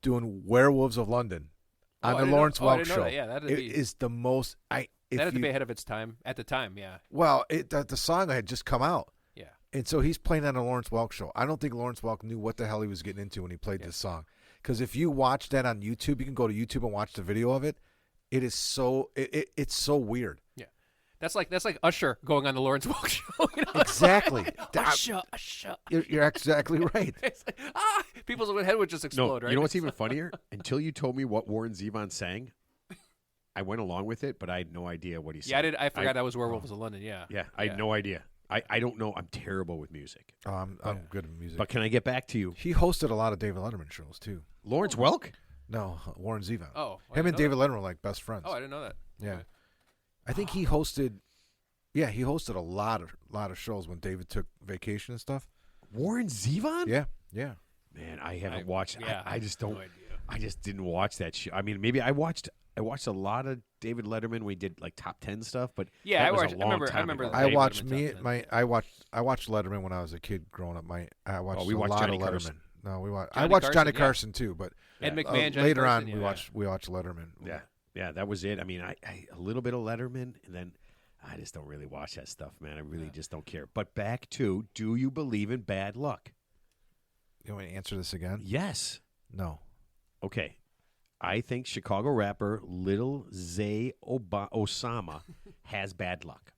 Speaker 2: doing Werewolves of London
Speaker 3: Oh, I
Speaker 2: on the
Speaker 3: didn't know-
Speaker 2: Lawrence
Speaker 3: oh, I
Speaker 2: Welk
Speaker 3: didn't know
Speaker 2: show.
Speaker 3: that. Yeah, that'd
Speaker 2: It
Speaker 3: be-
Speaker 2: is the most.
Speaker 3: that had to be ahead of its time at the time. Yeah,
Speaker 2: Well, the song had just come out.
Speaker 3: yeah.
Speaker 2: And so he's playing on a Lawrence Welk show. I don't think Lawrence Welk knew what the hell he was getting into when he played this song. Because if you watch that on YouTube, you can go to YouTube and watch the video of it. It is so it's so weird.
Speaker 3: Yeah, that's like Usher going on the Lawrence Welk show.
Speaker 2: Exactly.
Speaker 3: Usher.
Speaker 2: You're exactly right.
Speaker 3: It's like, people's head would just
Speaker 4: No,
Speaker 3: explode. Right?
Speaker 4: you know what's even funnier? Until you told me what Warren Zevon sang, I went along with it, but I had no idea what he said.
Speaker 3: Yeah, I did. I forgot that was Werewolves of London. Yeah.
Speaker 4: Yeah, I had no idea. I don't know. I'm terrible with music.
Speaker 2: Oh, I'm good at music.
Speaker 4: But can I get back to you?
Speaker 2: He hosted a lot of David Letterman shows too.
Speaker 4: Lawrence Welk?
Speaker 2: No, Warren Zevon.
Speaker 3: Oh, I
Speaker 2: him
Speaker 3: didn't
Speaker 2: and
Speaker 3: know
Speaker 2: David Letterman were like best friends.
Speaker 3: Oh, I didn't know that.
Speaker 2: Yeah,
Speaker 3: Okay.
Speaker 2: I think he hosted. Yeah, he hosted a lot of shows when David took vacation and stuff.
Speaker 4: Warren Zevon?
Speaker 2: Yeah.
Speaker 4: Man, I haven't watched.
Speaker 3: Yeah,
Speaker 4: I just don't.
Speaker 3: no idea.
Speaker 4: I just didn't watch that show. I mean, maybe I watched a lot of David Letterman when he did like top 10 stuff, but
Speaker 3: Yeah,
Speaker 4: that
Speaker 3: I
Speaker 4: was
Speaker 3: watched-
Speaker 4: a
Speaker 3: I
Speaker 4: long
Speaker 3: remember- I
Speaker 4: time
Speaker 3: remember
Speaker 4: ago.
Speaker 3: the
Speaker 2: I
Speaker 3: David
Speaker 2: watched
Speaker 3: Letterman top 10.
Speaker 2: I watched Letterman when I was a kid growing up. I watched
Speaker 4: we
Speaker 2: a
Speaker 4: watched
Speaker 2: lot
Speaker 4: Johnny
Speaker 2: of Letterman.
Speaker 4: Carson.
Speaker 2: No, we watched. I
Speaker 3: Johnny
Speaker 2: watched
Speaker 3: Carson,
Speaker 2: Johnny
Speaker 3: yeah.
Speaker 2: Carson too, but
Speaker 3: Ed McMahon. Johnny
Speaker 2: later
Speaker 3: Carson,
Speaker 2: on
Speaker 3: yeah.
Speaker 2: we watched Letterman.
Speaker 4: Yeah, that was it. I mean, I a little bit of Letterman, and then I just don't really watch that stuff, man. I really just don't care. But back to, do you believe in bad luck?
Speaker 2: You want me to answer this again?
Speaker 4: Yes.
Speaker 2: No.
Speaker 4: Okay. I think Chicago rapper Lil Zay Osama has bad luck.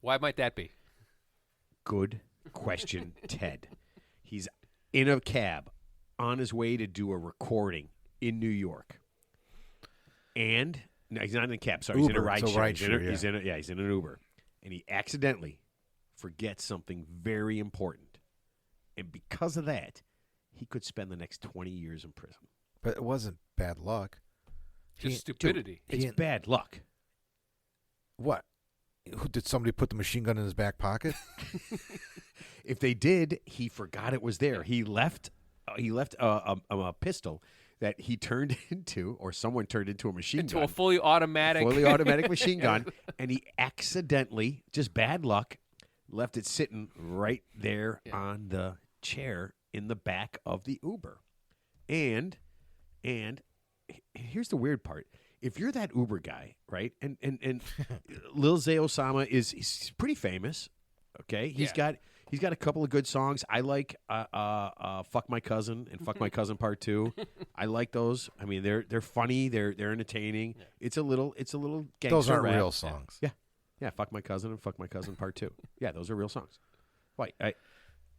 Speaker 3: Why might that be?
Speaker 4: Good question, Ted. He's in a cab on his way to do a recording in New York. And no, he's not in a cab. Sorry, he's in a
Speaker 2: Uber.
Speaker 4: ride
Speaker 2: It's a
Speaker 4: share.
Speaker 2: ride
Speaker 4: He's
Speaker 2: share,
Speaker 4: he's in an Uber. And he accidentally forgets something very important. And because of that, he could spend the next 20 years in prison.
Speaker 2: But it wasn't bad luck.
Speaker 3: Just
Speaker 2: He-
Speaker 3: stupidity.
Speaker 4: It's
Speaker 2: He-
Speaker 4: bad luck.
Speaker 2: What? Who, did somebody put the machine gun in his back pocket?
Speaker 4: If they did, he forgot it was there. He left a pistol that he turned into, or someone turned into a machine gun.
Speaker 3: A fully automatic
Speaker 4: machine gun, and he accidentally, just bad luck, left it sitting right there on the chair in the back of the Uber. And here's the weird part. If you're that Uber guy, right, and Lil Zay Osama he's pretty famous, okay? He's got a couple of good songs. I like "Fuck My Cousin" and "Fuck My Cousin Part 2." I like those. I mean, they're funny. They're entertaining. Yeah. It's a little gangster
Speaker 2: Those aren't
Speaker 4: rap.
Speaker 2: real songs.
Speaker 4: Yeah. "Fuck My Cousin" and "Fuck My Cousin Part 2." Yeah, those are real songs. Why?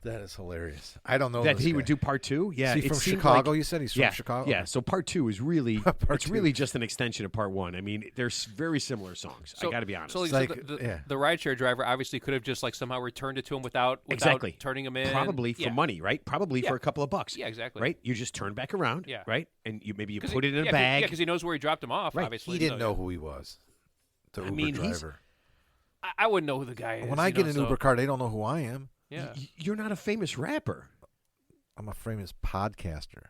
Speaker 2: That is hilarious. I don't know
Speaker 4: that
Speaker 2: this
Speaker 4: he
Speaker 2: guy.
Speaker 4: would do Part 2. Yeah,
Speaker 2: is he from Chicago? You said he's from Chicago.
Speaker 4: Yeah, so Part 2 is really really just an extension of Part 1. I mean, they're very similar songs. I got to be honest.
Speaker 3: So, the rideshare driver obviously could have just like somehow returned it to him without turning him in.
Speaker 4: Probably for money, right? Probably for a couple of bucks.
Speaker 3: Yeah, exactly.
Speaker 4: Right? You just turn back around, right? And you put it in a
Speaker 3: bag.
Speaker 4: Yeah,
Speaker 3: because he knows where he dropped him off.
Speaker 4: Right.
Speaker 3: Obviously,
Speaker 2: he didn't know who he was. The Uber driver.
Speaker 3: I wouldn't know who the guy is.
Speaker 2: When I get an Uber car, they don't know who I am.
Speaker 3: Yeah,
Speaker 4: you're not a famous rapper.
Speaker 2: I'm a famous podcaster.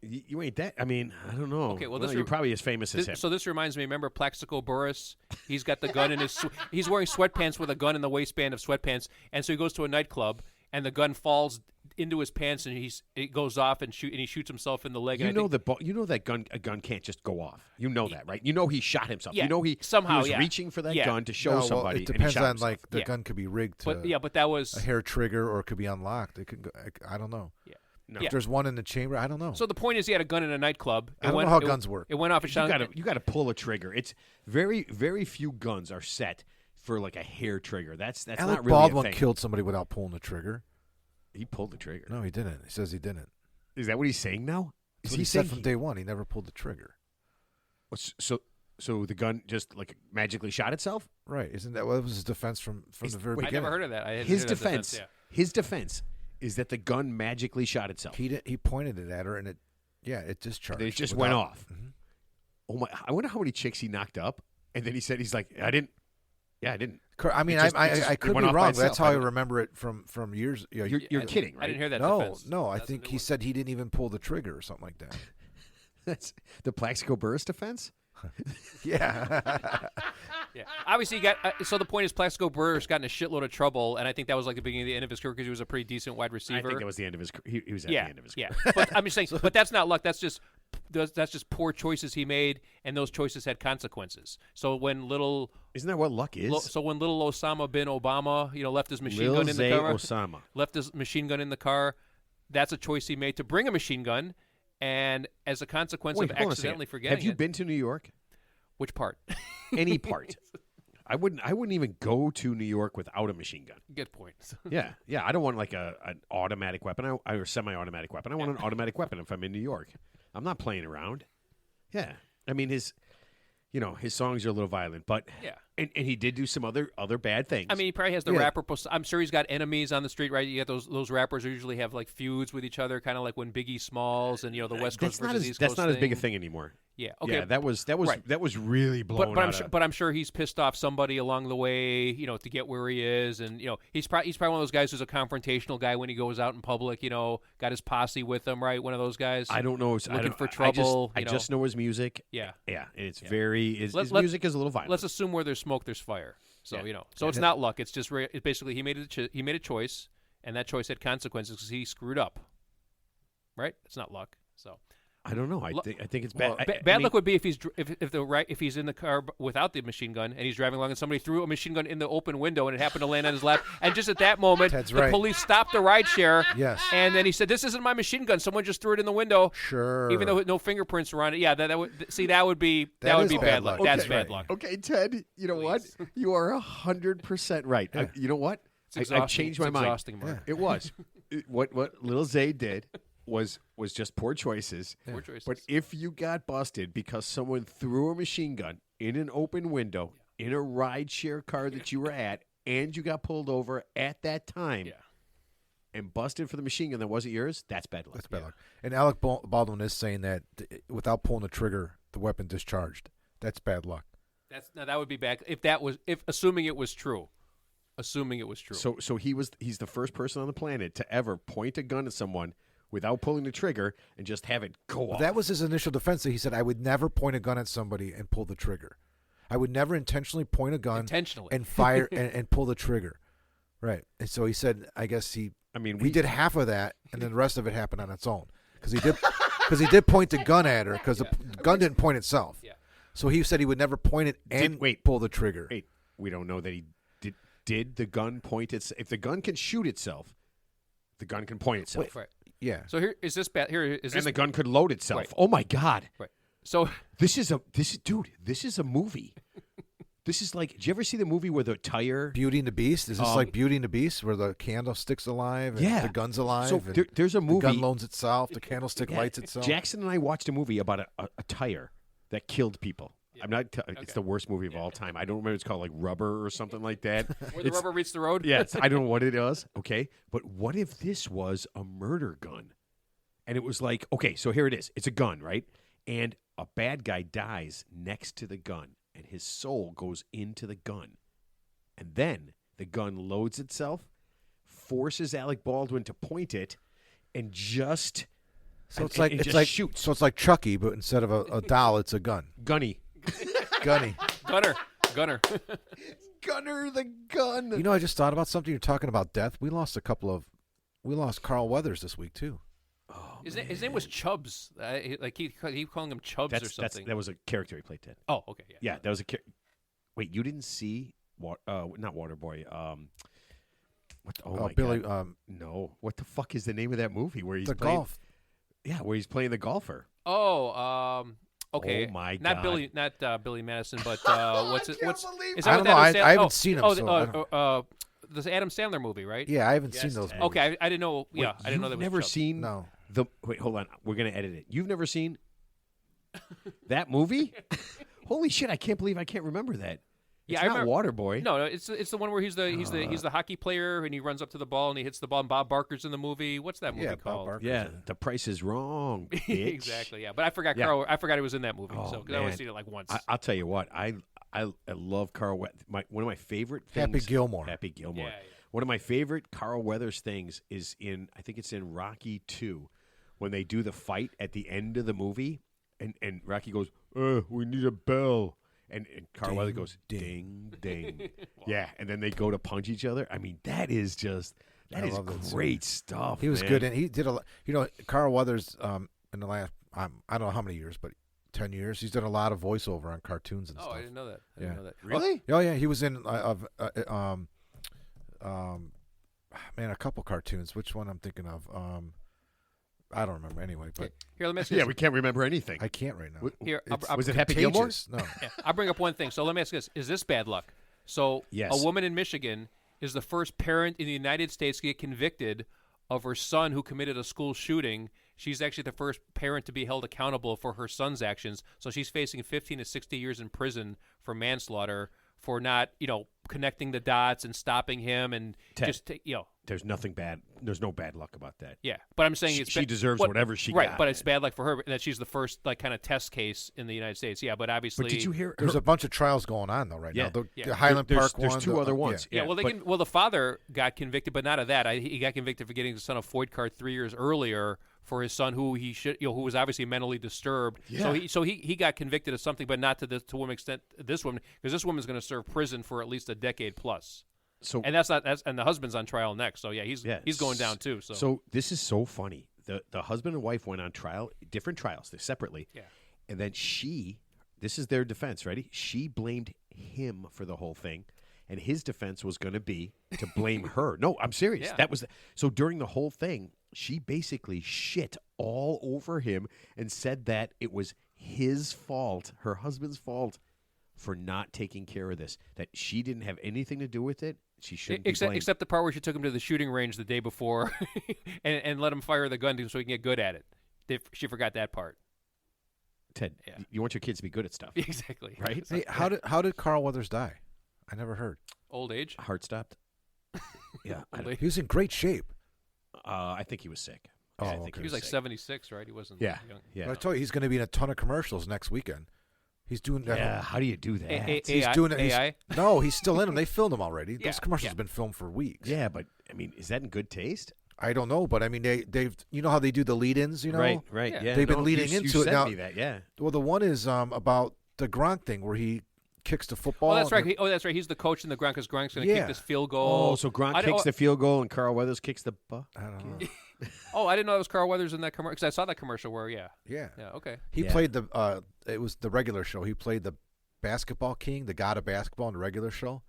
Speaker 4: You ain't that. I mean, I don't know.
Speaker 3: Okay, well,
Speaker 4: you're probably as famous as him.
Speaker 3: So this reminds me. Remember Plaxico Burress? He's got the gun in his. He's wearing sweatpants with a gun in the waistband of sweatpants, and so he goes to a nightclub, and the gun falls into his pants, and it goes off, and he shoots himself in the leg.
Speaker 4: You know that a gun can't just go off. You know that, right? You know he shot himself.
Speaker 3: Yeah,
Speaker 4: you know he was reaching for that gun to show somebody.
Speaker 2: It depends on
Speaker 4: himself.
Speaker 2: the gun could be rigged to.
Speaker 3: But that was
Speaker 2: a hair trigger, or it could be unlocked. It could go, I don't know.
Speaker 3: Yeah.
Speaker 4: No.
Speaker 2: If there's one in the chamber, I don't know.
Speaker 3: So the point is, he had a gun in a nightclub.
Speaker 2: I don't know how guns work.
Speaker 3: It went off.
Speaker 4: You got to pull a trigger. It's very, very few guns are set for like a hair trigger. That's
Speaker 2: Alec
Speaker 4: not really
Speaker 2: Baldwin
Speaker 4: a thing.
Speaker 2: killed somebody without pulling the trigger.
Speaker 4: He pulled the trigger.
Speaker 2: No, he didn't. He says he didn't.
Speaker 4: Is that what he's saying now?
Speaker 2: That's what he said from day one. He never pulled the trigger.
Speaker 4: So the gun just like magically shot itself?
Speaker 2: Right. Isn't that what was his defense from the very beginning?
Speaker 3: I never heard of that.
Speaker 4: His defense is that the gun magically shot itself.
Speaker 2: He pointed it at her, and it discharged.
Speaker 4: It just went off. Mm-hmm. Oh my! I wonder how many chicks he knocked up, and then he said he's like, I didn't. Yeah, I didn't.
Speaker 2: I mean, I could be wrong. That's how I remember it from years.
Speaker 4: You're kidding, right?
Speaker 3: I didn't hear that.
Speaker 2: No. I think he said he didn't even pull the trigger or something like that.
Speaker 4: That's the Plaxico Burress defense.
Speaker 2: Yeah.
Speaker 3: Yeah. Obviously, so the point is, Plaxico Burress got in a shitload of trouble, and I think that was like the beginning of the end of his career because he was a pretty decent wide receiver.
Speaker 4: I think that was the end of his career. He was at the end of his career.
Speaker 3: Yeah. But I'm just saying, but that's not luck. That's just poor choices he made, and those choices had consequences. So when
Speaker 4: isn't that what luck is?
Speaker 3: So when little Osama bin Obama, left his machine gun in the car,
Speaker 4: Osama
Speaker 3: left his machine gun in the car, that's a choice he made to bring a machine gun, and as a consequence of accidentally forgetting.
Speaker 4: Have you been to New York?
Speaker 3: Which part?
Speaker 4: Any part. I wouldn't even go to New York without a machine gun.
Speaker 3: Good point.
Speaker 4: Yeah. I don't want like an automatic weapon or semi-automatic weapon. I want an automatic weapon if I'm in New York. I'm not playing around. Yeah. I mean his songs are a little violent, but and he did do some other bad things.
Speaker 3: I mean, he probably has the rapper. I'm sure he's got enemies on the street, right? You get those rappers who usually have like feuds with each other, kind of like when Biggie Smalls and the West Coast versus East Coast.
Speaker 4: That's not as big a thing anymore.
Speaker 3: Yeah. Okay.
Speaker 4: Yeah, that was really blown.
Speaker 3: But I'm sure he's pissed off somebody along the way, to get where he is, and he's probably one of those guys who's a confrontational guy when he goes out in public. Got his posse with him, right? One of those guys.
Speaker 4: I don't know.
Speaker 3: Looking for trouble.
Speaker 4: I just know his music.
Speaker 3: Yeah.
Speaker 4: Yeah, and it's very. His music is a little violent.
Speaker 3: Let's assume where there's smoke, there's fire. So so it's not luck. It's just basically he made a choice, and that choice had consequences because he screwed up. Right? It's not luck. So.
Speaker 4: I don't know. I think it's bad.
Speaker 3: Bad luck would be if he's in the car without the machine gun and he's driving along and somebody threw a machine gun in the open window and it happened to land on his lap, and just at that moment police stopped the rideshare.
Speaker 2: Yes.
Speaker 3: And then he said, "This isn't my machine gun. Someone just threw it in the window."
Speaker 2: Sure.
Speaker 3: Even though no fingerprints were on it. Yeah. That would be bad luck.
Speaker 4: Okay.
Speaker 3: That's bad luck.
Speaker 4: Okay, Ted. You know what? You are 100% right.
Speaker 2: Yeah.
Speaker 4: You know what? I've changed my mind.
Speaker 3: Yeah.
Speaker 4: It was what Lil Zay did. Was just poor choices.
Speaker 3: Poor choices.
Speaker 4: But if you got busted because someone threw a machine gun in an open window in a rideshare car that you were at, and you got pulled over at that time, and busted for the machine gun that wasn't yours, that's bad luck.
Speaker 2: That's bad luck. And Alec Baldwin is saying that without pulling the trigger, the weapon discharged. That's bad luck.
Speaker 3: That would be bad if assuming it was true. assuming it was true.
Speaker 4: So he's the first person on the planet to ever point a gun at someone without pulling the trigger and just have it go off.
Speaker 2: That was his initial defense. He said, I would never point a gun at somebody and pull the trigger. I would never intentionally point a gun and fire and pull the trigger. Right. And so he said, I guess he did half of that, and then the rest of it happened on its own. Because he did point the gun at her, because the gun didn't point itself.
Speaker 3: Yeah.
Speaker 2: So he said he would never point it and pull the trigger.
Speaker 4: Wait, we don't know that he did. Did the gun point itself? If the gun can shoot itself, the gun can point itself.
Speaker 3: Right.
Speaker 2: Yeah.
Speaker 3: So here is this bad. Here is this.
Speaker 4: And the gun could load itself.
Speaker 3: Right.
Speaker 4: Oh my God.
Speaker 3: Right. So
Speaker 4: this is a movie. This is like. Did you ever see the movie where the tire?
Speaker 2: Beauty and the Beast? Is this like Beauty and the Beast, where the candlestick's alive and the gun's alive?
Speaker 4: So there's a movie.
Speaker 2: The gun loans itself. The candlestick lights itself.
Speaker 4: Jackson and I watched a movie about a tire that killed people. Yeah. I'm not. It's the worst movie of all time. I don't remember. It's called like Rubber or something like that.
Speaker 3: Where the rubber meets the road.
Speaker 4: Yes, I don't know what it is. Okay, but what if this was a murder gun? And it was like, okay, so here it is. It's a gun, right? And a bad guy dies next to the gun, and his soul goes into the gun. And then the gun loads itself, forces Alec Baldwin to point it, and just
Speaker 2: shoots. So it's like Chucky, but instead of a doll, it's a gun.
Speaker 4: Gunny.
Speaker 2: Gunny.
Speaker 3: Gunner.
Speaker 4: Gunner the gun.
Speaker 2: You know, I just thought about something. You're talking about death. We lost Carl Weathers this week too.
Speaker 4: Oh,
Speaker 3: His name was Chubbs. He calling him Chubbs or something.
Speaker 4: That was a character he played. Ted.
Speaker 3: Oh, okay, yeah.
Speaker 4: Yeah, that was a. Wait, you didn't see not Waterboy.
Speaker 2: Billy.
Speaker 4: God. No, what the fuck is the name of that movie where he's
Speaker 2: the
Speaker 4: playing,
Speaker 2: golf?
Speaker 4: Yeah, where he's playing the golfer.
Speaker 3: Oh, okay.
Speaker 4: Oh my
Speaker 3: not
Speaker 4: God.
Speaker 3: Not Billy Madison, but what's it? Is
Speaker 2: I don't know. I haven't seen him.
Speaker 3: This Adam Sandler movie, right?
Speaker 2: Yeah, I haven't seen those movies.
Speaker 3: Okay, I didn't know.
Speaker 4: Wait,
Speaker 3: Yeah, I didn't know that was
Speaker 4: never
Speaker 3: Chubbs.
Speaker 4: seen
Speaker 2: No.
Speaker 4: Wait, hold on. We're gonna edit it. You've never seen that movie? Holy shit! I can't believe I can't remember that.
Speaker 3: Yeah,
Speaker 4: It's
Speaker 3: I
Speaker 4: not
Speaker 3: remember.
Speaker 4: Waterboy.
Speaker 3: No, it's the one where he's the hockey player and he runs up to the ball and he hits the ball. And Bob Barker's in the movie. What's that movie
Speaker 2: Bob
Speaker 3: called?
Speaker 2: Barker.
Speaker 4: Yeah, The Price is Wrong. Bitch.
Speaker 3: Exactly. Yeah, but I forgot.
Speaker 4: Yeah.
Speaker 3: I forgot he was in that movie.
Speaker 4: Oh,
Speaker 3: So because I only
Speaker 4: man.
Speaker 3: seen it like once.
Speaker 4: I'll tell you what. I love Carl. One of my favorite things.
Speaker 2: Happy Gilmore.
Speaker 4: Happy Gilmore.
Speaker 3: Yeah.
Speaker 4: One of my favorite Carl Weathers things is I think it's in Rocky 2, when they do the fight at the end of the movie, and Rocky goes, we need a bell. And Carl Weathers goes, ding, ding. Yeah, and then they go to punch each other. I mean, that is great stuff.
Speaker 2: He was
Speaker 4: man.
Speaker 2: good, and he did a lot. You know, Carl Weathers in the last I don't know how many years, but 10 years, he's done a lot of voiceover on cartoons and
Speaker 3: Oh,
Speaker 2: stuff.
Speaker 3: I didn't know that. I
Speaker 2: Yeah.
Speaker 3: didn't know that.
Speaker 4: Really?
Speaker 2: Oh yeah, he was in a couple cartoons. Which one I'm thinking of? I don't remember anyway, but
Speaker 3: Here, let me ask you
Speaker 4: Yeah,
Speaker 3: this.
Speaker 4: we can't remember anything.
Speaker 2: I can't right now.
Speaker 3: Here,
Speaker 4: Was it Happy Gilmore?
Speaker 2: Contagious. No.
Speaker 3: Yeah, I'll bring up one thing. So let me ask you this. Is this bad luck? So
Speaker 4: Yes.
Speaker 3: a woman in Michigan is the first parent in the United States to get convicted of her son who committed a school shooting. She's actually the first parent to be held accountable for her son's actions. So she's facing 15 to 60 years in prison for manslaughter for not, connecting the dots and stopping him and
Speaker 4: Ted.
Speaker 3: just,
Speaker 4: There's nothing bad. There's no bad luck about that.
Speaker 3: Yeah, but I'm saying
Speaker 4: She deserves whatever she
Speaker 3: right,
Speaker 4: got.
Speaker 3: but it's bad luck for her that she's the first kind of test case in the United States. Yeah, but obviously.
Speaker 4: But did you hear?
Speaker 2: There's a bunch of trials going on though right
Speaker 4: Yeah.
Speaker 2: now.
Speaker 3: Yeah.
Speaker 2: The Highland
Speaker 4: There's
Speaker 2: Park one.
Speaker 4: two other ones.
Speaker 3: Yeah,
Speaker 4: but-
Speaker 3: the father got convicted, but not of that. He got convicted for getting his son a Floyd card 3 years earlier for his son, who who was obviously mentally disturbed.
Speaker 4: Yeah.
Speaker 3: So he got convicted of something, but not to one extent this woman, because this woman's going to serve prison for at least a decade plus.
Speaker 4: So
Speaker 3: And and the husband's on trial next. So yeah, he's going down too.
Speaker 4: So this is so funny. The husband and wife went on trial, different trials, separately.
Speaker 3: Yeah.
Speaker 4: And then this is their defense, ready? She blamed him for the whole thing, and his defense was going to be to blame her. No, I'm serious.
Speaker 3: Yeah.
Speaker 4: That was so during the whole thing, she basically shit all over him and said that it was his fault, her husband's fault, for not taking care of this. That she didn't have anything to do with it. She shouldn't be blamed.
Speaker 3: Except the part where she took him to the shooting range the day before and let him fire the gun so he can get good at it. She forgot that part.
Speaker 4: Ted,
Speaker 3: Yeah.
Speaker 4: you want your kids to be good at stuff,
Speaker 3: Exactly.
Speaker 4: right?
Speaker 2: Hey, how did Carl Weathers die? I never heard.
Speaker 3: Old age.
Speaker 4: Heart stopped. Yeah,
Speaker 3: Old age.
Speaker 2: He was in great shape.
Speaker 4: I think he was sick.
Speaker 2: Oh,
Speaker 4: I think
Speaker 2: okay.
Speaker 3: He was like
Speaker 4: sick.
Speaker 3: 76, right? He wasn't
Speaker 4: Yeah,
Speaker 3: young.
Speaker 4: yeah.
Speaker 2: But I told you he's going to be in a ton of commercials next weekend. He's doing that.
Speaker 4: Yeah, how do you do that?
Speaker 2: He's doing it.
Speaker 3: AI?
Speaker 2: No, he's still in them. They filmed them already.
Speaker 3: Yeah,
Speaker 2: Those commercials
Speaker 3: yeah.
Speaker 2: have been filmed for weeks.
Speaker 4: Yeah, but I mean, is that in good taste?
Speaker 2: I don't know, but I mean, they've you know how they do the lead-ins, you know?
Speaker 4: Right.
Speaker 3: Yeah.
Speaker 4: Yeah,
Speaker 2: They've been
Speaker 4: no,
Speaker 2: leading
Speaker 4: you
Speaker 2: into it
Speaker 4: sent
Speaker 2: now.
Speaker 4: Me that, yeah.
Speaker 2: Well, the one is about the Gronk thing where he kicks the football.
Speaker 3: Oh, that's right. That's right. He's the coach in the Gronk because Gronk's going to
Speaker 2: Yeah.
Speaker 3: kick this field goal.
Speaker 4: Oh, so Gronk kicks the field goal and Carl Weathers kicks the butt.
Speaker 2: I don't know.
Speaker 3: Oh, I didn't know it was Carl Weathers in that commercial because I saw that commercial where
Speaker 2: Yeah.
Speaker 3: yeah, okay.
Speaker 2: He
Speaker 4: Yeah.
Speaker 2: played the. It was the regular show. He played the basketball king, the god of basketball in the regular show.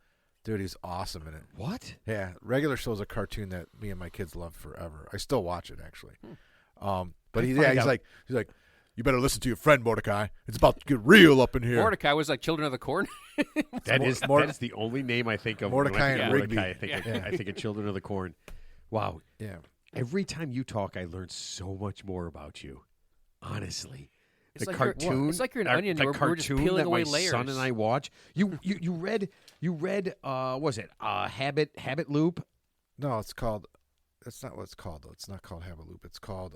Speaker 2: Dude, he's awesome in it.
Speaker 4: What?
Speaker 2: Yeah, regular show is a cartoon that me and my kids love forever. I still watch it actually. But he's like, you better listen to your friend Mordecai. It's about to get real up in here.
Speaker 3: Mordecai was like Children of the Corn.
Speaker 4: That is the only name I think of.
Speaker 2: Mordecai
Speaker 4: when I
Speaker 2: and
Speaker 4: think of
Speaker 2: Rigby.
Speaker 4: Mordecai, I think of Children of the Corn. Wow.
Speaker 2: Yeah.
Speaker 4: Every time you talk, I learn so much more about you. Honestly.
Speaker 3: It's
Speaker 4: The
Speaker 3: like you're-
Speaker 4: cartoon.
Speaker 3: it's like you're an
Speaker 4: the
Speaker 3: onion. We're just
Speaker 4: cartoon
Speaker 3: peeling
Speaker 4: that
Speaker 3: away
Speaker 4: my
Speaker 3: layers.
Speaker 4: son and I watch. You read. What was it Habit Loop?
Speaker 2: No, it's called. That's not what it's called though. It's not called Habit Loop. It's called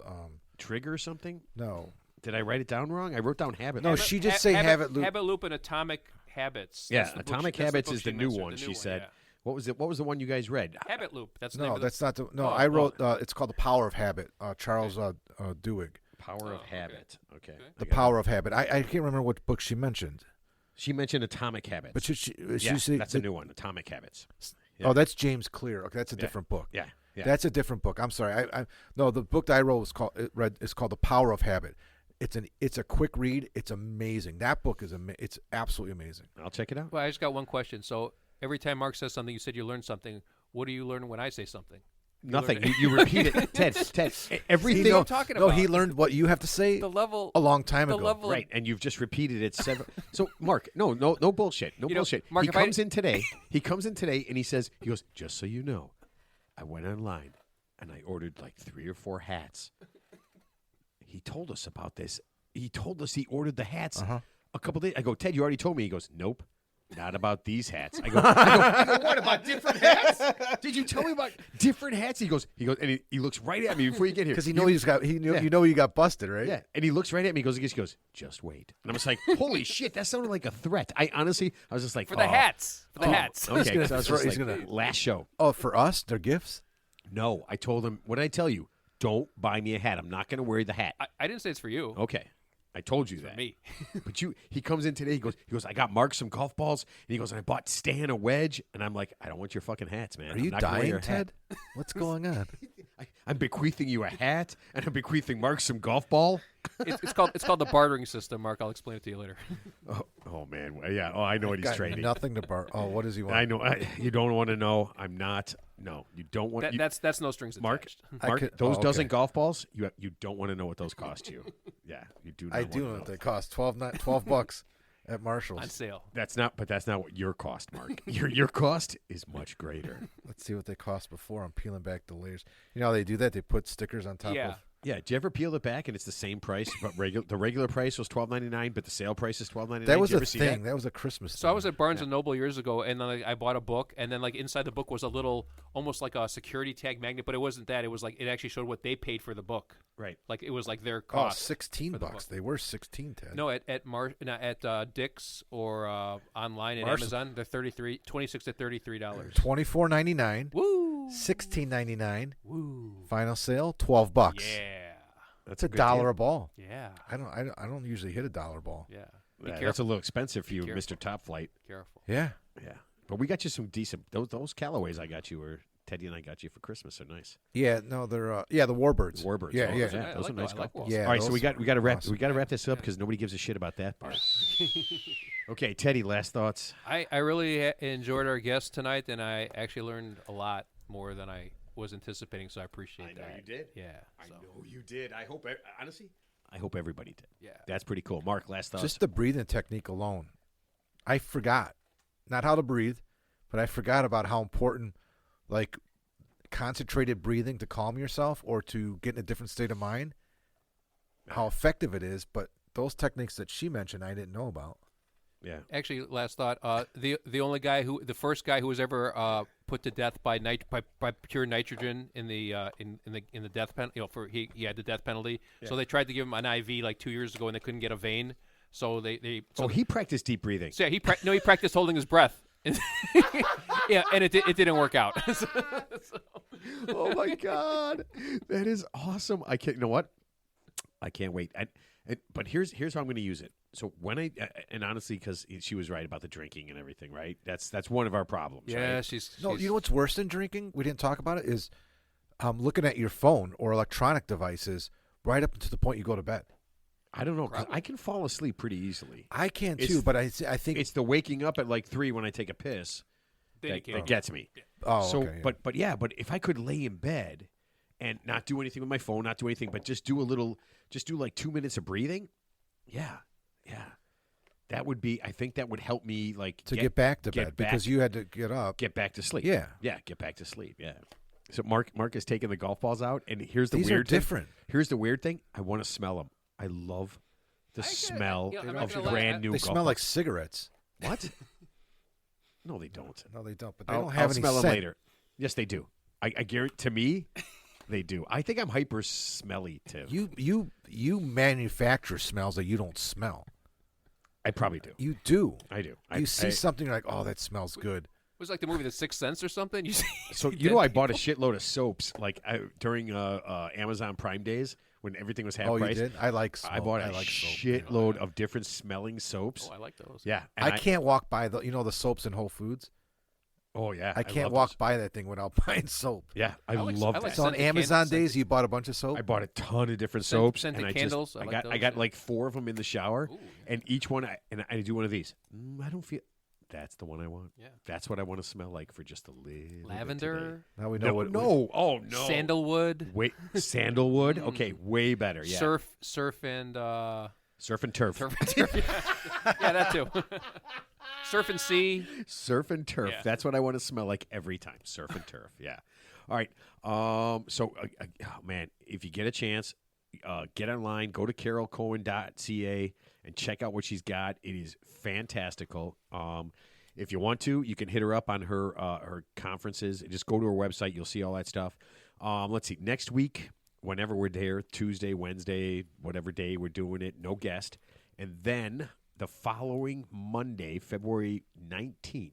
Speaker 4: Trigger or something?
Speaker 2: no.
Speaker 4: Did I write it down wrong? I wrote down Habit.
Speaker 2: No,
Speaker 4: Loop.
Speaker 2: she just say Habit Loop.
Speaker 3: Habit Loop and Atomic Habits.
Speaker 4: Yeah,
Speaker 3: That's the book
Speaker 4: Atomic
Speaker 3: that's the
Speaker 4: Habits
Speaker 3: book
Speaker 4: is the
Speaker 3: she
Speaker 4: new
Speaker 3: mentioned,
Speaker 4: one.
Speaker 3: the
Speaker 4: She
Speaker 3: new
Speaker 4: said.
Speaker 3: yeah.
Speaker 4: What was it? What was the one you guys read?
Speaker 3: Habit Loop. That's the name
Speaker 2: No,
Speaker 3: of the-
Speaker 2: that's not the. No,
Speaker 3: Oh,
Speaker 2: I wrote.
Speaker 3: oh.
Speaker 2: It's called The Power of Habit. Charles Duhigg.
Speaker 4: Power of
Speaker 3: okay.
Speaker 4: Habit. Okay.
Speaker 2: The Power of Habit. I can't remember what book she mentioned.
Speaker 4: She mentioned Atomic Habits.
Speaker 2: But she
Speaker 4: yeah,
Speaker 2: say
Speaker 4: that's a new one. Atomic Habits.
Speaker 2: Oh, that's James Clear. Okay, that's a
Speaker 4: Yeah.
Speaker 2: different book.
Speaker 4: Yeah. Yeah.
Speaker 2: That's a different book. I'm sorry. No, the book that I wrote was called The Power of Habit. It's a quick read. It's amazing. That book is it's absolutely amazing.
Speaker 4: I'll check it out.
Speaker 3: Well, I just got one question. So every time Mark says something, you said you learned something. What do you learn when I say something?
Speaker 4: Nothing.
Speaker 3: learned-
Speaker 4: You repeat it, Ted. Everything.
Speaker 3: See, no, I'm talking
Speaker 2: No,
Speaker 3: about.
Speaker 2: he learned what you have to say
Speaker 3: The level.
Speaker 2: a long time
Speaker 3: the
Speaker 2: ago.
Speaker 3: level of-
Speaker 4: Right, and you've just repeated it several. So, Mark, no bullshit, no
Speaker 3: You know,
Speaker 4: bullshit.
Speaker 3: Mark,
Speaker 4: he
Speaker 3: if I-
Speaker 4: comes in today. He comes in today, and he goes, just so you know, I went online and I ordered like 3 or 4 hats. He told us about this. He told us he ordered the hats a couple days. I go, Ted, you already told me. He goes, nope. Not about these hats. I go, what about different hats? Did you tell me about different hats? He goes, and he looks right at me before you get here.
Speaker 2: Because you know you got busted, right?
Speaker 4: Yeah, and he looks right at me. He goes, just wait. And I'm just like, holy shit, that sounded like a threat. I was just like,
Speaker 3: for the hats. For the hats.
Speaker 4: Okay,
Speaker 2: gonna
Speaker 4: so I was
Speaker 2: throw-
Speaker 4: just
Speaker 2: he's
Speaker 4: like,
Speaker 2: gonna-
Speaker 4: last show.
Speaker 2: Oh, for us, they're gifts.
Speaker 4: No, I told him. What did I tell you? Don't buy me a hat. I'm not going to wear the hat.
Speaker 3: I didn't say it's for you.
Speaker 4: Okay, I told you
Speaker 3: For
Speaker 4: that.
Speaker 3: me.
Speaker 4: But he comes in today. He goes. I got Mark some golf balls, and he goes, and I bought Stan a wedge, and I'm like, I don't want your fucking hats, man.
Speaker 2: Are
Speaker 4: I'm
Speaker 2: you
Speaker 4: not gonna wear
Speaker 2: dying,
Speaker 4: your hat.
Speaker 2: Ted? What's going on?
Speaker 4: I'm bequeathing you a hat, and I'm bequeathing Mark some golf ball.
Speaker 3: It's called the bartering system, Mark. I'll explain it to you later.
Speaker 4: Oh man, yeah. Oh, I know what he's
Speaker 2: Got
Speaker 4: trading.
Speaker 2: nothing to bar. Oh, what does he want?
Speaker 4: I know. You don't want to know. I'm not. No, you don't want.
Speaker 3: That's no strings
Speaker 4: Mark,
Speaker 3: attached.
Speaker 4: Mark,
Speaker 2: could-
Speaker 4: those
Speaker 2: okay.
Speaker 4: dozen golf balls, you don't want to know what those cost you. Yeah, you do. Not
Speaker 2: I do know
Speaker 4: wanna
Speaker 2: what they cost. $12 bucks at Marshall's.
Speaker 3: On sale.
Speaker 4: That's not what your cost, Mark. Your cost is much greater.
Speaker 2: Let's see what they cost before. I'm peeling back the layers. You know how they do that? They put stickers on top
Speaker 3: Yeah.
Speaker 2: of.
Speaker 4: Yeah, did you ever peel it back and it's the same price? But the regular price was $12.99, but the sale price is $12.99.
Speaker 2: That was
Speaker 4: Did you
Speaker 2: a
Speaker 4: ever see
Speaker 2: thing. That was a Christmas.
Speaker 3: So I
Speaker 2: thing.
Speaker 3: was at Barnes and Noble years ago, and then I bought a book, and then like inside the book was a little, almost like a security tag magnet, but it wasn't that. It was like it actually showed what they paid for the book.
Speaker 4: Right.
Speaker 3: Like it was like their
Speaker 2: Oh,
Speaker 3: cost.
Speaker 2: $16.
Speaker 3: for the book.
Speaker 2: They were 16, Ted.
Speaker 3: No, at Dick's or online at
Speaker 2: Marshall.
Speaker 3: Amazon, they're $26 to $33.
Speaker 2: $24.99.
Speaker 3: Woo!
Speaker 2: $16.99.
Speaker 3: Woo!
Speaker 2: Final sale $12.
Speaker 3: Yeah.
Speaker 2: That's a dollar a ball.
Speaker 3: Yeah.
Speaker 2: I don't usually hit a dollar ball.
Speaker 3: Yeah. Be
Speaker 4: That's a
Speaker 3: careful.
Speaker 4: little expensive for you,
Speaker 3: Careful.
Speaker 4: Mr. Top Flight.
Speaker 3: Careful.
Speaker 2: Yeah.
Speaker 4: Yeah. But we got you some decent those Callaways I got you, or Teddy and I got you for Christmas are nice.
Speaker 2: Yeah. No, they're the Warbirds.
Speaker 4: Warbirds.
Speaker 2: Yeah.
Speaker 4: Oh,
Speaker 2: Yeah.
Speaker 3: those are nice.
Speaker 4: Those
Speaker 3: I
Speaker 4: are
Speaker 3: like
Speaker 4: nice
Speaker 3: those. I
Speaker 4: golf
Speaker 3: like
Speaker 4: balls.
Speaker 3: those.
Speaker 2: Yeah,
Speaker 4: All right, so
Speaker 2: those
Speaker 4: we got to wrap
Speaker 2: awesome.
Speaker 4: we got to wrap this up because nobody gives a shit about that part. Okay, Teddy, last thoughts.
Speaker 3: I really enjoyed our guest tonight, and I actually learned a lot more than I was anticipating, so I appreciate that.
Speaker 4: you did.
Speaker 3: Yeah.
Speaker 4: I
Speaker 3: so,
Speaker 4: know you did. I hope honestly, I hope everybody did.
Speaker 3: Yeah.
Speaker 4: That's pretty cool. Mark, last thoughts.
Speaker 2: Just the breathing technique alone. I forgot. Not how to breathe, but I forgot about how important, like, concentrated breathing to calm yourself or to get in a different state of mind, how effective it is. But those techniques that she mentioned, I didn't know about.
Speaker 4: Yeah.
Speaker 3: Actually, last thought. The first guy who was ever put to death by pure nitrogen in the death penalty. He had the death penalty. So they tried to give him an IV like 2 years ago, and they couldn't get a vein. So they so
Speaker 4: Oh, he practiced deep breathing.
Speaker 3: So yeah, he practiced holding his breath. Yeah, and it didn't work out.
Speaker 4: Oh my God, that is awesome! I can't. You know what? I can't wait. But here's how I'm going to use it. So when and honestly, because she was right about the drinking and everything, right? That's one of our problems.
Speaker 3: Yeah,
Speaker 4: right?
Speaker 3: she's
Speaker 2: No, you know what's worse than drinking? We didn't talk about it. Is looking at your phone or electronic devices right up to the point you go to bed.
Speaker 4: I don't know. 'Cause I can fall asleep pretty easily.
Speaker 2: I can
Speaker 4: It's-
Speaker 2: too, but I think
Speaker 4: It's the waking up at like 3 when I take a piss
Speaker 3: Then you
Speaker 4: that
Speaker 3: can't.
Speaker 4: gets me.
Speaker 2: Oh,
Speaker 4: So,
Speaker 2: okay, yeah.
Speaker 4: but if I could lay in bed and not do anything with my phone, not do anything, but just do like 2 minutes of breathing, yeah, that would be. I think that would help me like
Speaker 2: to get back to
Speaker 4: get
Speaker 2: bed
Speaker 4: back-
Speaker 2: because you had to get up.
Speaker 4: get back to sleep.
Speaker 2: Yeah.
Speaker 4: get back to sleep. Yeah. So Mark is taking the golf balls out, and here's the
Speaker 2: These
Speaker 4: weird
Speaker 2: are different.
Speaker 4: thing. Here's the weird thing. I want to smell them. I love the smell
Speaker 3: I'm not
Speaker 4: of
Speaker 3: gonna lie,
Speaker 4: brand new.
Speaker 2: They
Speaker 4: golf
Speaker 2: smell like
Speaker 4: balls.
Speaker 2: cigarettes.
Speaker 4: What? No, they don't.
Speaker 2: No, they don't. But they
Speaker 4: I'll,
Speaker 2: don't
Speaker 4: I'll
Speaker 2: have any
Speaker 4: smell them
Speaker 2: scent.
Speaker 4: later. Yes, they do. I guarantee. To me, they do. I think I'm hyper smelly too.
Speaker 2: You manufacture smells that you don't smell.
Speaker 4: I probably do.
Speaker 2: You do.
Speaker 4: I do.
Speaker 2: You see something, you're like, oh, that smells good.
Speaker 3: It was like the movie The Sixth Sense or something. You see,
Speaker 4: So I bought a shitload of soaps like during Amazon Prime days when everything was half
Speaker 2: Oh, you
Speaker 4: price.
Speaker 2: did? I like smoke.
Speaker 4: I bought a
Speaker 2: like soap.
Speaker 4: shitload of different smelling soaps.
Speaker 3: Oh, I like those.
Speaker 4: Yeah,
Speaker 2: I can't walk by the soaps in Whole Foods.
Speaker 4: Oh yeah,
Speaker 2: I can't
Speaker 4: love
Speaker 2: walk
Speaker 4: those.
Speaker 2: by that thing without buying soap.
Speaker 4: Yeah, I
Speaker 3: I like-
Speaker 4: love
Speaker 3: I
Speaker 4: that.
Speaker 3: like
Speaker 2: So on
Speaker 3: Scented
Speaker 2: Amazon
Speaker 3: candles,
Speaker 2: days, you bought a bunch of soap.
Speaker 4: I bought a ton of different
Speaker 3: Scent-
Speaker 4: soaps,
Speaker 3: scented
Speaker 4: and I
Speaker 3: candles,
Speaker 4: just
Speaker 3: I
Speaker 4: I
Speaker 3: like
Speaker 4: got
Speaker 3: those,
Speaker 4: I got
Speaker 3: yeah.
Speaker 4: like 4 of them in the shower,
Speaker 3: Ooh.
Speaker 4: and each one I do one of these. I don't feel. That's the one I want.
Speaker 3: Yeah.
Speaker 4: That's what I want to smell like for just a little bit today.
Speaker 3: Lavender,
Speaker 2: Now we know
Speaker 4: No,
Speaker 2: what.
Speaker 4: no, oh no,
Speaker 3: sandalwood,
Speaker 4: Wait, sandalwood. Okay, way better. Yeah,
Speaker 3: surf and
Speaker 4: surf and turf.
Speaker 3: turf. Yeah, that too. Surf and sea.
Speaker 4: Surf and turf.
Speaker 3: Yeah.
Speaker 4: That's what I want to smell like every time. Surf and turf. Yeah. All right. So, oh, man, if you get a chance, get online, go to carolcowan.ca and check out what she's got. It is fantastical. If you want to, you can hit her up on her conferences. Just go to her website. You'll see all that stuff. Let's see. Next week, whenever we're there, Tuesday, Wednesday, whatever day we're doing it, no guest. And then the following Monday, February 19th,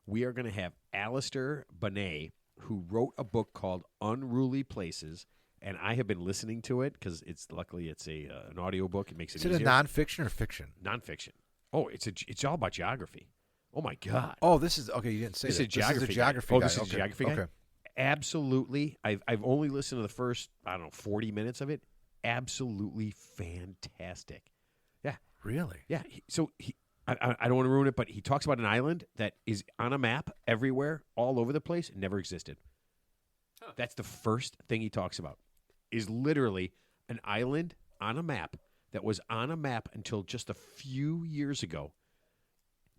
Speaker 4: we are going to have Alistair Bonet, who wrote a book called Unruly Places. And I have been listening to it because luckily it's an audio book. It makes it
Speaker 2: Is it
Speaker 4: easier.
Speaker 2: a nonfiction or fiction?
Speaker 4: Nonfiction. Oh, it's all about geography. Oh my God.
Speaker 2: Oh, this is okay. You didn't say
Speaker 4: This
Speaker 2: that.
Speaker 4: is a geography.
Speaker 2: This is a geography.
Speaker 4: guy.
Speaker 2: guy.
Speaker 4: This is a
Speaker 2: Okay.
Speaker 4: geography guy?
Speaker 2: Okay.
Speaker 4: Absolutely. I've only listened to the first 40 minutes of it. Absolutely fantastic. Yeah.
Speaker 2: Really?
Speaker 4: Yeah. I don't want to ruin it, but he talks about an island that is on a map everywhere, all over the place, and never existed.
Speaker 3: Huh.
Speaker 4: That's the first thing he talks about. Is literally an island on a map that was on a map until just a few years ago.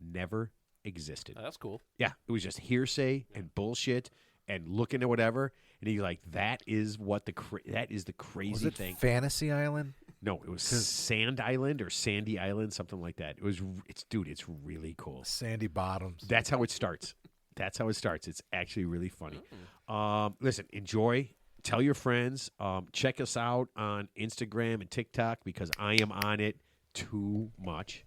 Speaker 4: Never existed.
Speaker 3: Oh, that's cool.
Speaker 4: Yeah, it was just hearsay and bullshit and looking at whatever. And he's like, that is what that is the crazy
Speaker 2: Was it
Speaker 4: thing.
Speaker 2: Fantasy Island?
Speaker 4: No, it was Sand Island or Sandy Island, something like that. It's really cool.
Speaker 2: Sandy Bottoms.
Speaker 4: That's how it starts. It's actually really funny. Listen, enjoy. Tell your friends. Check us out on Instagram and TikTok because I am on it too much.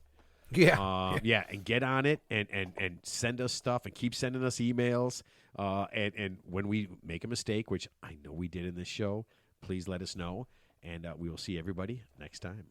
Speaker 2: Yeah.
Speaker 4: Yeah, and get on it and send us stuff and keep sending us emails. And when we make a mistake, which I know we did in this show, please let us know. And we will see everybody next time.